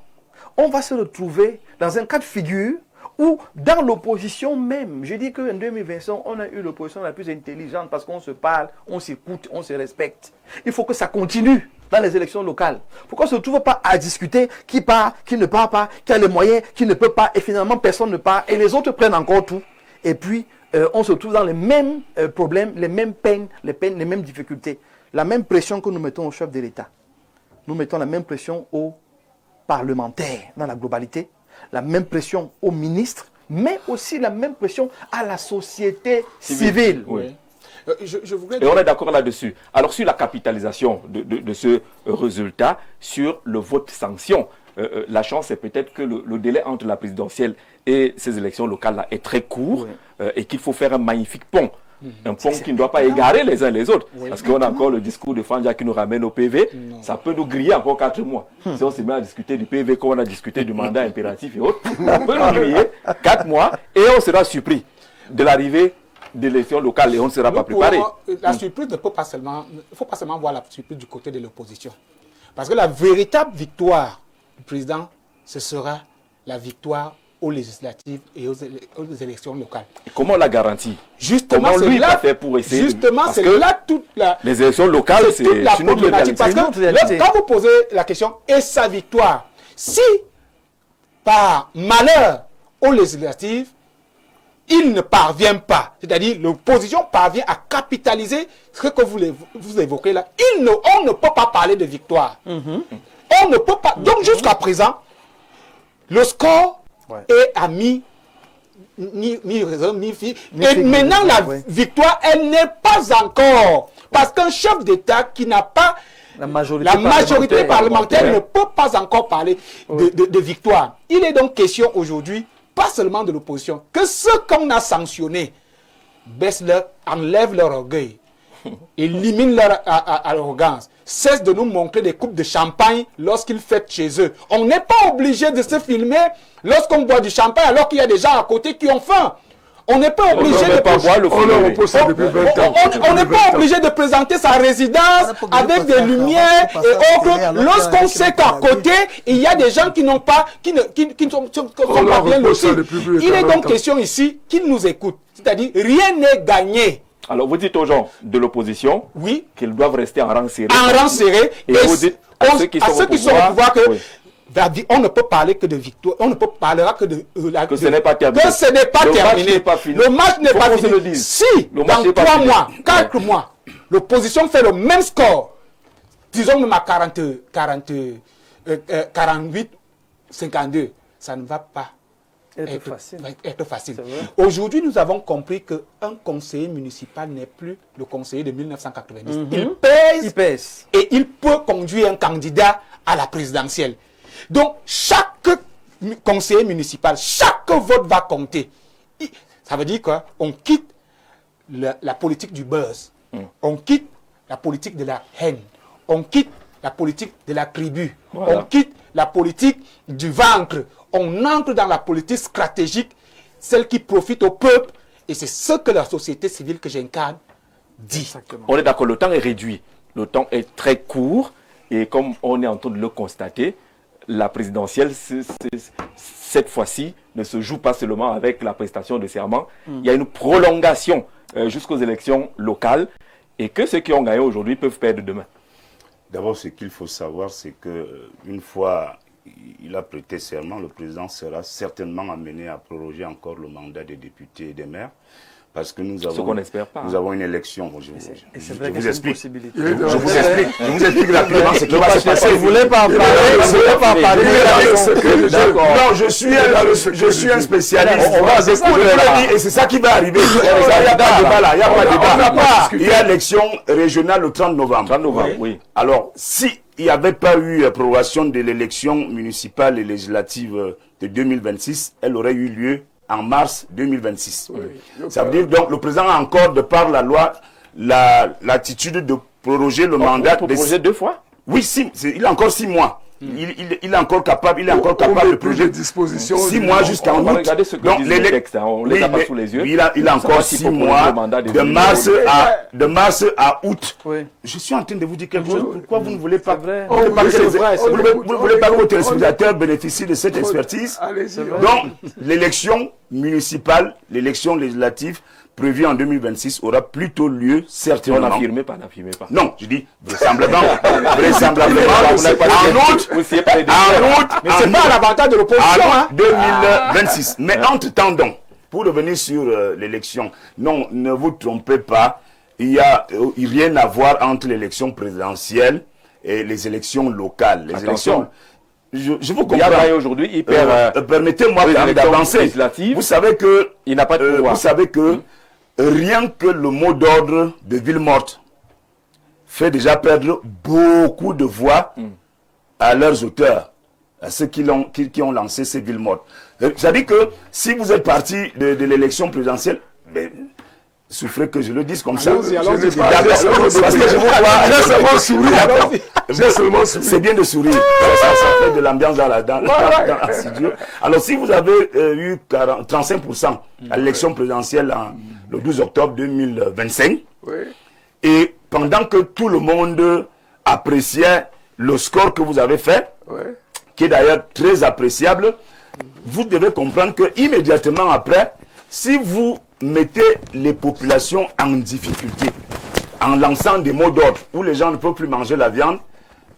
on va se retrouver dans un cas de figure où, dans l'opposition même, je dis qu'en 2025, on a eu l'opposition la plus intelligente parce qu'on se parle, on s'écoute, on se respecte. Il faut que ça continue dans les élections locales. Pourquoi on ne se retrouve pas à discuter qui part, qui ne part pas, qui a les moyens, qui ne peut pas, et finalement personne ne part, et les autres prennent encore tout. Et puis, on se retrouve dans les mêmes problèmes, les mêmes peines, les mêmes difficultés. La même pression que nous mettons au chef de l'État. Nous mettons la même pression aux parlementaires dans la globalité, la même pression aux ministres, mais aussi la même pression à la société civile. Oui. Je voudrais Et on est d'accord là-dessus. Alors, sur la capitalisation de ce résultat, sur le vote sanction, la chance, c'est peut-être que le délai entre la présidentielle et ces élections locales-là est très court et qu'il faut faire un magnifique pont. Un pont qui ne doit pas égarer les uns les autres. Parce qu'on a encore le discours de Fanja qui nous ramène au PV. Ça peut nous griller encore 4 mois. Si on se met à discuter du PV, comme on a discuté du mandat impératif et autres, ça peut nous griller 4 mois et on sera surpris de l'arrivée d'élections locales et on ne sera pas préparé. La surprise ne peut pas seulement, il ne faut pas seulement voir la surprise du côté de l'opposition. Parce que la véritable victoire du président, ce sera la victoire aux législatives et aux élections locales. Et comment on la garantit? Justement, Comment c'est lui là, va faire pour essayer justement, parce c'est que là toute la, les élections locales, c'est toute la une autre problématique. réalité. Parce que là, quand vous posez la question, et sa victoire, si par malheur aux législatives, il ne parvient pas, c'est-à-dire l'opposition parvient à capitaliser ce que vous évoquez là, on ne peut pas parler de victoire. On ne peut pas. Donc jusqu'à présent, le score est à mi-raison, mi-fi. Et maintenant, la victoire, elle n'est pas encore Parce qu'un chef d'État qui n'a pas La majorité parlementaire ne peut pas encore parler de victoire. Il est donc question aujourd'hui, pas seulement de l'opposition, que ceux qu'on a sanctionnés enlèvent leur orgueil, éliminent leur arrogance, cessent de nous montrer des coupes de champagne lorsqu'ils fêtent chez eux. On n'est pas obligé de se filmer lorsqu'on boit du champagne alors qu'il y a des gens à côté qui ont faim. On n'est pas obligé de on n'est pas obligé de présenter sa résidence avec des lumières et autres lorsqu'on sait qu'à côté il y a des gens qui n'ont pas qui ne sont pas bien lotis. Il est donc question ici qu'ils nous écoutent, c'est-à-dire rien n'est gagné. Alors vous dites aux gens de l'opposition qu'ils doivent rester en rang serré. En rang serré. Et vous dites à ceux qui sont au pouvoir que on ne peut parler que de victoire, on ne peut parler que de que ce n'est pas terminé. Que ce n'est pas terminé. Le match n'est pas fini. Le match n'est pas fini. Si dans 3 mois, 4 mois, l'opposition fait le même score, disons même à 48, 52, ça ne va pas être facile. Aujourd'hui, nous avons compris qu'un conseiller municipal n'est plus le conseiller de 1990. Il pèse et il peut conduire un candidat à la présidentielle. Donc, chaque conseiller municipal, chaque vote va compter. Ça veut dire qu'on quitte la politique du buzz, on quitte la politique de la haine, on quitte la politique de la tribu, on quitte la politique du ventre, on entre dans la politique stratégique, celle qui profite au peuple, et c'est ce que la société civile que j'incarne dit. Exactement. On est d'accord, le temps est réduit, le temps est très court, et comme on est en train de le constater, la présidentielle, cette fois-ci, ne se joue pas seulement avec la prestation de serment. Il y a une prolongation jusqu'aux élections locales et que ceux qui ont gagné aujourd'hui peuvent perdre demain. D'abord, ce qu'il faut savoir, c'est qu'une fois il a prêté serment, le président sera certainement amené à proroger encore le mandat des députés et des maires. Parce que nous avons une élection. Je vous explique. Je vous explique rapidement ce qui va se passer. Vous ne voulez pas en parler. Non, je suis un spécialiste. Et c'est ça qui va arriver. Il n'y a pas de débat là. Il y a l'élection régionale le 30 novembre. 30 novembre, oui. Alors, s'il n'y avait pas eu prorogation de l'élection municipale et législative de 2026, elle aurait eu lieu en mars 2026. Ça veut dire donc le président a encore, de par la loi, l'attitude de proroger le mandat. Proroger 2 fois? Oui, il a encore 6 mois. Il est encore capable, de proroger 6 mois jusqu'en août. Regardez ce que disent les textes, on les a pas sous les yeux. Il a encore 6 mois de mars à août. Je suis en train de vous dire quelque chose. Pourquoi vous ne voulez pas vous ne voulez pas que vos téléspectateurs bénéficient de cette expertise? Donc, l'élection municipale, l'élection législative prévue en 2026 aura plutôt lieu certainement. N'affirmez pas. Non, je dis vraisemblablement. En août. Mais c'est pas à l'avantage de l'opposition. 2026. Mais entre-temps donc, pour revenir sur l'élection, non, ne vous trompez pas, il n'y a rien à voir entre l'élection présidentielle et les élections locales. Les élections. Je vous comprends. Aujourd'hui, il perd. Permettez-moi d'avancer. Vous savez que il n'a pas de pouvoir. Vous savez que rien que le mot d'ordre de ville morte fait déjà perdre beaucoup de voix à leurs auteurs, à ceux qui ont lancé ces villes mortes. C'est-à-dire que si vous êtes parti de l'élection présidentielle, souffrez que je le dise comme ça. Parce que je vous vois, c'est bien de sourire. Ça fait de l'ambiance dans la studio. Alors si vous avez eu 35% à l'élection présidentielle le 12 octobre 2025, et pendant que tout le monde appréciait le score que vous avez fait, qui est d'ailleurs très appréciable, vous devez comprendre que immédiatement après, si vous mettez les populations en difficulté en lançant des mots d'ordre où les gens ne peuvent plus manger la viande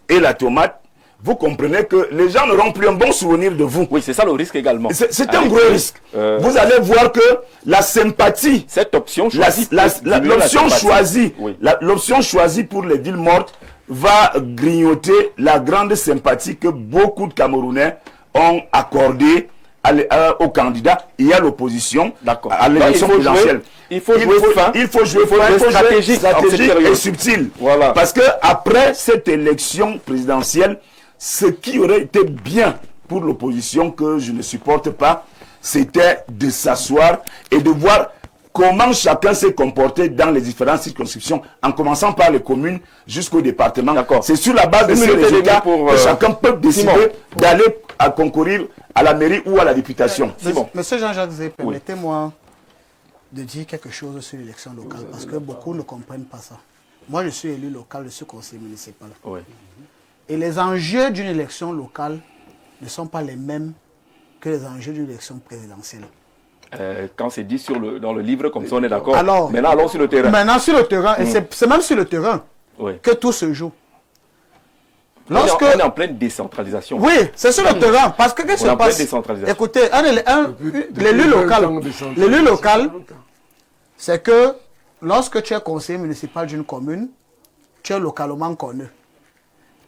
et la tomate, vous comprenez que les gens n'auront plus un bon souvenir de vous. Oui, c'est ça le risque également. C'est un gros risque. Vous allez voir que la sympathie, cette option choisie, l'option choisie pour les villes mortes va grignoter la grande sympathie que beaucoup de Camerounais ont accordée au candidat, il y a l'opposition à l'élection présidentielle. Il faut jouer fin. Il faut jouer stratégique et subtil. Voilà. Parce que après cette élection présidentielle, ce qui aurait été bien pour l'opposition, que je ne supporte pas, c'était de s'asseoir et de voir comment chacun s'est comporté dans les différentes circonscriptions, en commençant par les communes jusqu'au département. C'est sur la base de ces résultats que chacun peut décider d'aller à concourir à la mairie ou à la députation. Monsieur Jean-Jacques Zé, permettez-moi de dire quelque chose sur l'élection locale, parce que beaucoup ne comprennent pas ça. Moi, je suis élu local, je suis conseiller municipal. Oui. Et les enjeux d'une élection locale ne sont pas les mêmes que les enjeux d'une élection présidentielle. Quand c'est dit dans le livre, comme ça on est d'accord. Maintenant, allons sur le terrain. Maintenant, sur le terrain, et c'est même sur le terrain que tout se joue. On est en pleine décentralisation. Oui, c'est sur le terrain. Parce que qu'est-ce qui se passe? Écoutez, l'élu local, c'est que lorsque tu es conseiller municipal d'une commune, tu es localement connu.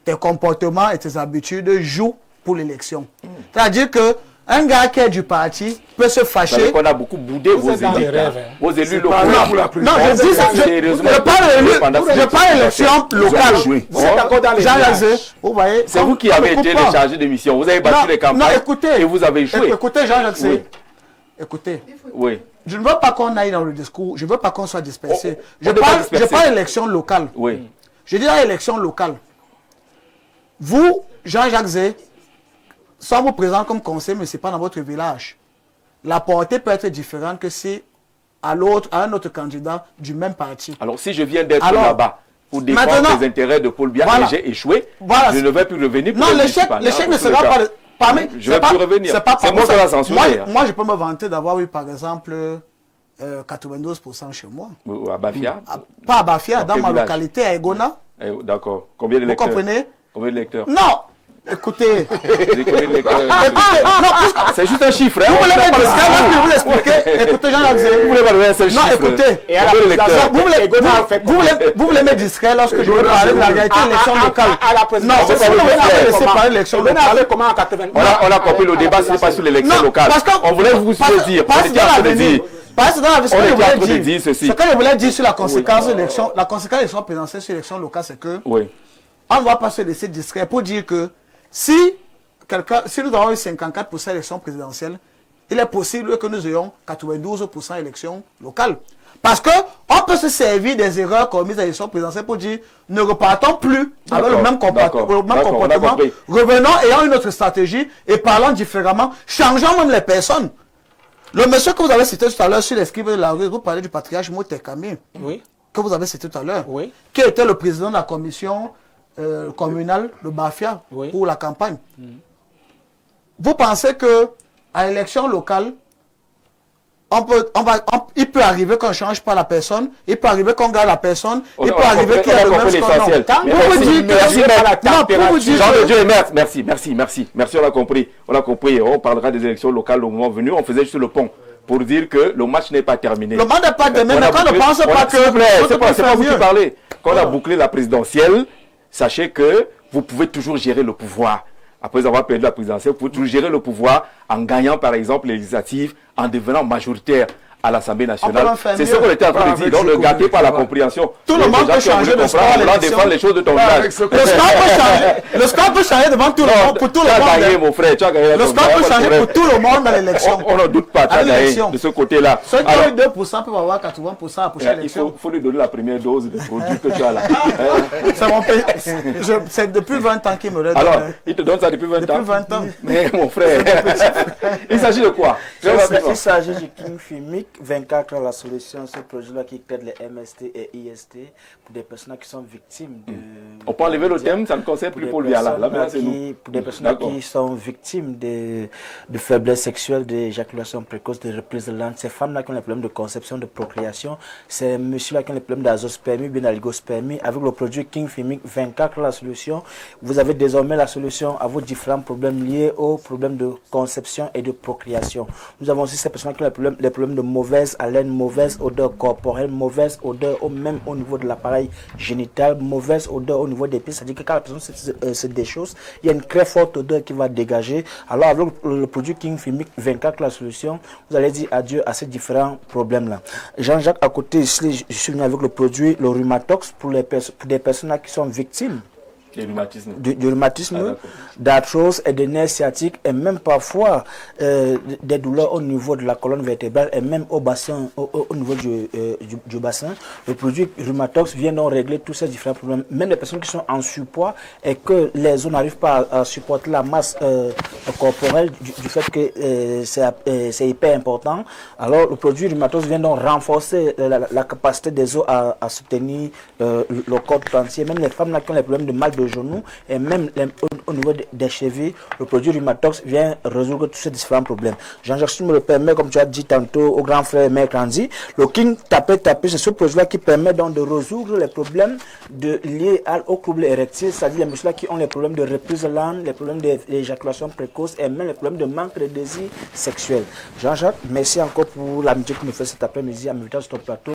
Tes comportements et tes habitudes jouent pour l'élection. C'est-à-dire que un gars qui est du parti peut se fâcher. On a beaucoup boudé vos élus locaux. Non, je dis ça. Je parle d'élection locale. Vous voyez, c'est vous qui avez été le chargé de mission. Vous avez battu les campagnes et vous avez échoué. Écoutez, Jean-Jacques, écoutez. Oui. Je ne veux pas qu'on aille dans le discours. Je ne veux pas qu'on soit dispersé. Je parle d'élection locale. Oui. Je dis l'élection locale. Vous, Jean-Jacques Zé, sans vous présenter comme conseiller municipal dans votre village, la portée peut être différente que si à un autre candidat du même parti. Alors si je viens d'être là-bas pour défendre les intérêts de Paul Biya et j'ai échoué, je ne vais plus revenir pour l'échec ne sera pas... je ne vais plus revenir. C'est moi qui vais censurer. Moi, je peux me vanter d'avoir eu, par exemple, 92% chez moi. À Bafia? Pas à Bafia, dans ma localité, à Egona. D'accord. Combien d'électeurs? Vous comprenez? Combien d'électeurs? Non! Écoutez, c'est juste un chiffre. Vous voulez mettre vous expliquer. Écoutez, Jean-Jacques, vous voulez parler d'un seul chiffre. Non, écoutez. Vous voulez mettre discret lorsque je veux parler de la réalité de l'élection locale. Non, vous voulez laisser parler de l'élection locale. On a compris le débat, ce n'est pas sur l'élection locale. On voulait vous dire. Ce que je voulais dire sur la conséquence de l'élection, présidentielle sur l'élection locale, c'est que on ne va pas se laisser discret pour dire que si nous avons eu 54% d'élections présidentielles, il est possible que nous ayons 92% d'élections locales. Parce qu'on peut se servir des erreurs commises à l'élection présidentielle pour dire ne repartons plus avec le même comportement, revenons, ayant une autre stratégie et parlons différemment, changeons même les personnes. Le monsieur que vous avez cité tout à l'heure sur l'escrive de la rue, vous parlez du patriarche Motekami, que vous avez cité tout à l'heure, qui était le président de la commission communale de Bafia pour la campagne. Vous pensez que à l'élection locale, il peut arriver qu'on ne change pas la personne, il peut arriver qu'on garde la personne, il peut arriver qu'il y a le même Merci, on a compris. On parlera des élections locales au moment venu. On faisait juste le pont pour dire que le match n'est pas terminé. Le match n'est pas terminé, mais quand on ne pense pas que... C'est pas vous qui parlez. Quand on a bouclé la présidentielle, sachez que vous pouvez toujours gérer le pouvoir. Après avoir perdu la présidentielle, vous pouvez toujours gérer le pouvoir en gagnant par exemple les législatives, en devenant majoritaire à l'Assemblée nationale. C'est ce qu'on était en train de dire. Donc ne gâtez pas la compréhension. Tout le monde peut changer de score. Défendre les choses de ton village. Le score peut changer devant tout le monde, pour tout le monde. Tu as gagné, mon frère. Le score peut changer pour tout le monde dans l'élection. On ne doute pas, tu as gagné de ce côté-là. Ceux qui ont eu 2% peuvent avoir 80% à la prochaine élection. Il faut lui donner la première dose de produit que tu as là. C'est mon pays. C'est depuis 20 ans qu'il me le donne. Alors, il te donne ça depuis 20 ans? Depuis 20 ans. Mais mon frère, il s'agit de quoi? Il s'agit du King Fimic 24 la solution, ce projet-là qui aide les MST et IST pour des personnes qui sont victimes de... On peut enlever le thème, ça ne concerne plus Paul Biya là. Pour des personnes qui sont victimes de faiblesse sexuelle, d'éjaculation précoce, de reprise lente, ces femmes-là qui ont des problèmes de conception, de procréation, ces messieurs-là qui ont des problèmes d'azospermie, bien d'oligospermie, avec le produit King Fimic 24 la solution, vous avez désormais la solution à vos différents problèmes liés aux problèmes de conception et de procréation. Nous avons aussi ces personnes qui ont des problèmes de mauvaise haleine, mauvaise odeur corporelle, mauvaise odeur même au niveau de l'appareil génital, mauvaise odeur au niveau des pieds. C'est-à-dire que quand la personne se déchausse, il y a une très forte odeur qui va dégager. Alors avec le produit King Filmic 24, la solution, vous allez dire adieu à ces différents problèmes-là. Jean-Jacques, à côté ici, je suis venu avec le produit, le Rhumatox, pour des personnes qui sont victimes du rhumatisme, d'arthrose et des nerfs sciatiques, et même parfois des douleurs au niveau de la colonne vertébrale et même au bassin, au niveau du bassin. Le produit Rhumatox vient donc régler tous ces différents problèmes. Même les personnes qui sont en surpoids et que les os n'arrivent pas à supporter la masse corporelle du fait que c'est hyper important. Alors le produit Rhumatox vient donc renforcer la capacité des os à soutenir le corps tout entier. Même les femmes là qui ont les problèmes de mal de genoux et même au niveau des chevilles, le produit Rhumatox vient résoudre tous ces différents problèmes. Jean-Jacques, si tu me le permets, comme tu as dit tantôt au grand frère Mercandi, le King Tapé, c'est ce produit-là qui permet donc de résoudre les problèmes liés au trouble érectile, c'est-à-dire les messieurs qui ont les problèmes de reprise lente, les problèmes d'éjaculation précoce et même les problèmes de manque de désir sexuel. Jean-Jacques, merci encore pour l'amitié que tu me fais cet après-midi à m'inviter sur ton plateau.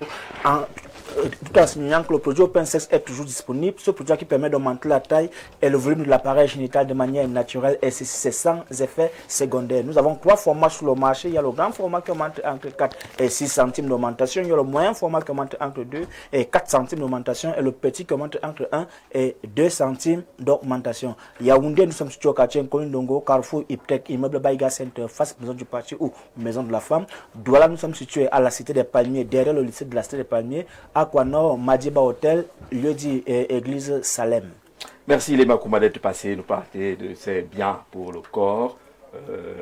Tout en signalant que le produit Open Sex est toujours disponible, ce produit qui permet d'augmenter la taille et le volume de l'appareil génital de manière naturelle et c'est sans effet secondaire. Nous avons 3 formats sur le marché. Il y a le grand format qui augmente entre 4 et 6 centimes d'augmentation. Il y a le moyen format qui augmente entre 2 et 4 centimes d'augmentation et le petit qui augmente entre 1 et 2 centimes d'augmentation. Yaoundé, nous sommes situés au quartier Nkolindongo, Carrefour, Iptec, Immeuble Baïga Center, face Maison du Parti ou Maison de la Femme. Douala, nous sommes situés à la Cité des Palmiers, derrière le lycée de la Cité des Palmiers. Aquanor, Madiba Hotel, lieu dit église Salem. Merci les Makouma d'être passé, nous parler de ces biens pour le corps.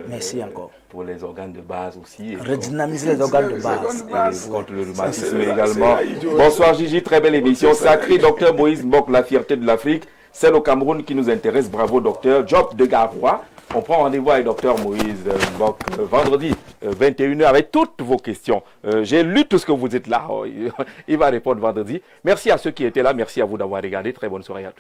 Merci encore. Pour les organes de base aussi. Redynamiser les organes de base. Et contre le rhumatisme également. Bonsoir Gigi, très belle émission. Sacré docteur Moïse Mbok, la fierté de l'Afrique. C'est le Cameroun qui nous intéresse. Bravo docteur. Job de Garoua. On prend rendez-vous avec docteur Moïse Mbok vendredi 21h avec toutes vos questions. J'ai lu tout ce que vous dites là. Il va répondre vendredi. Merci à ceux qui étaient là. Merci à vous d'avoir regardé. Très bonne soirée à tous.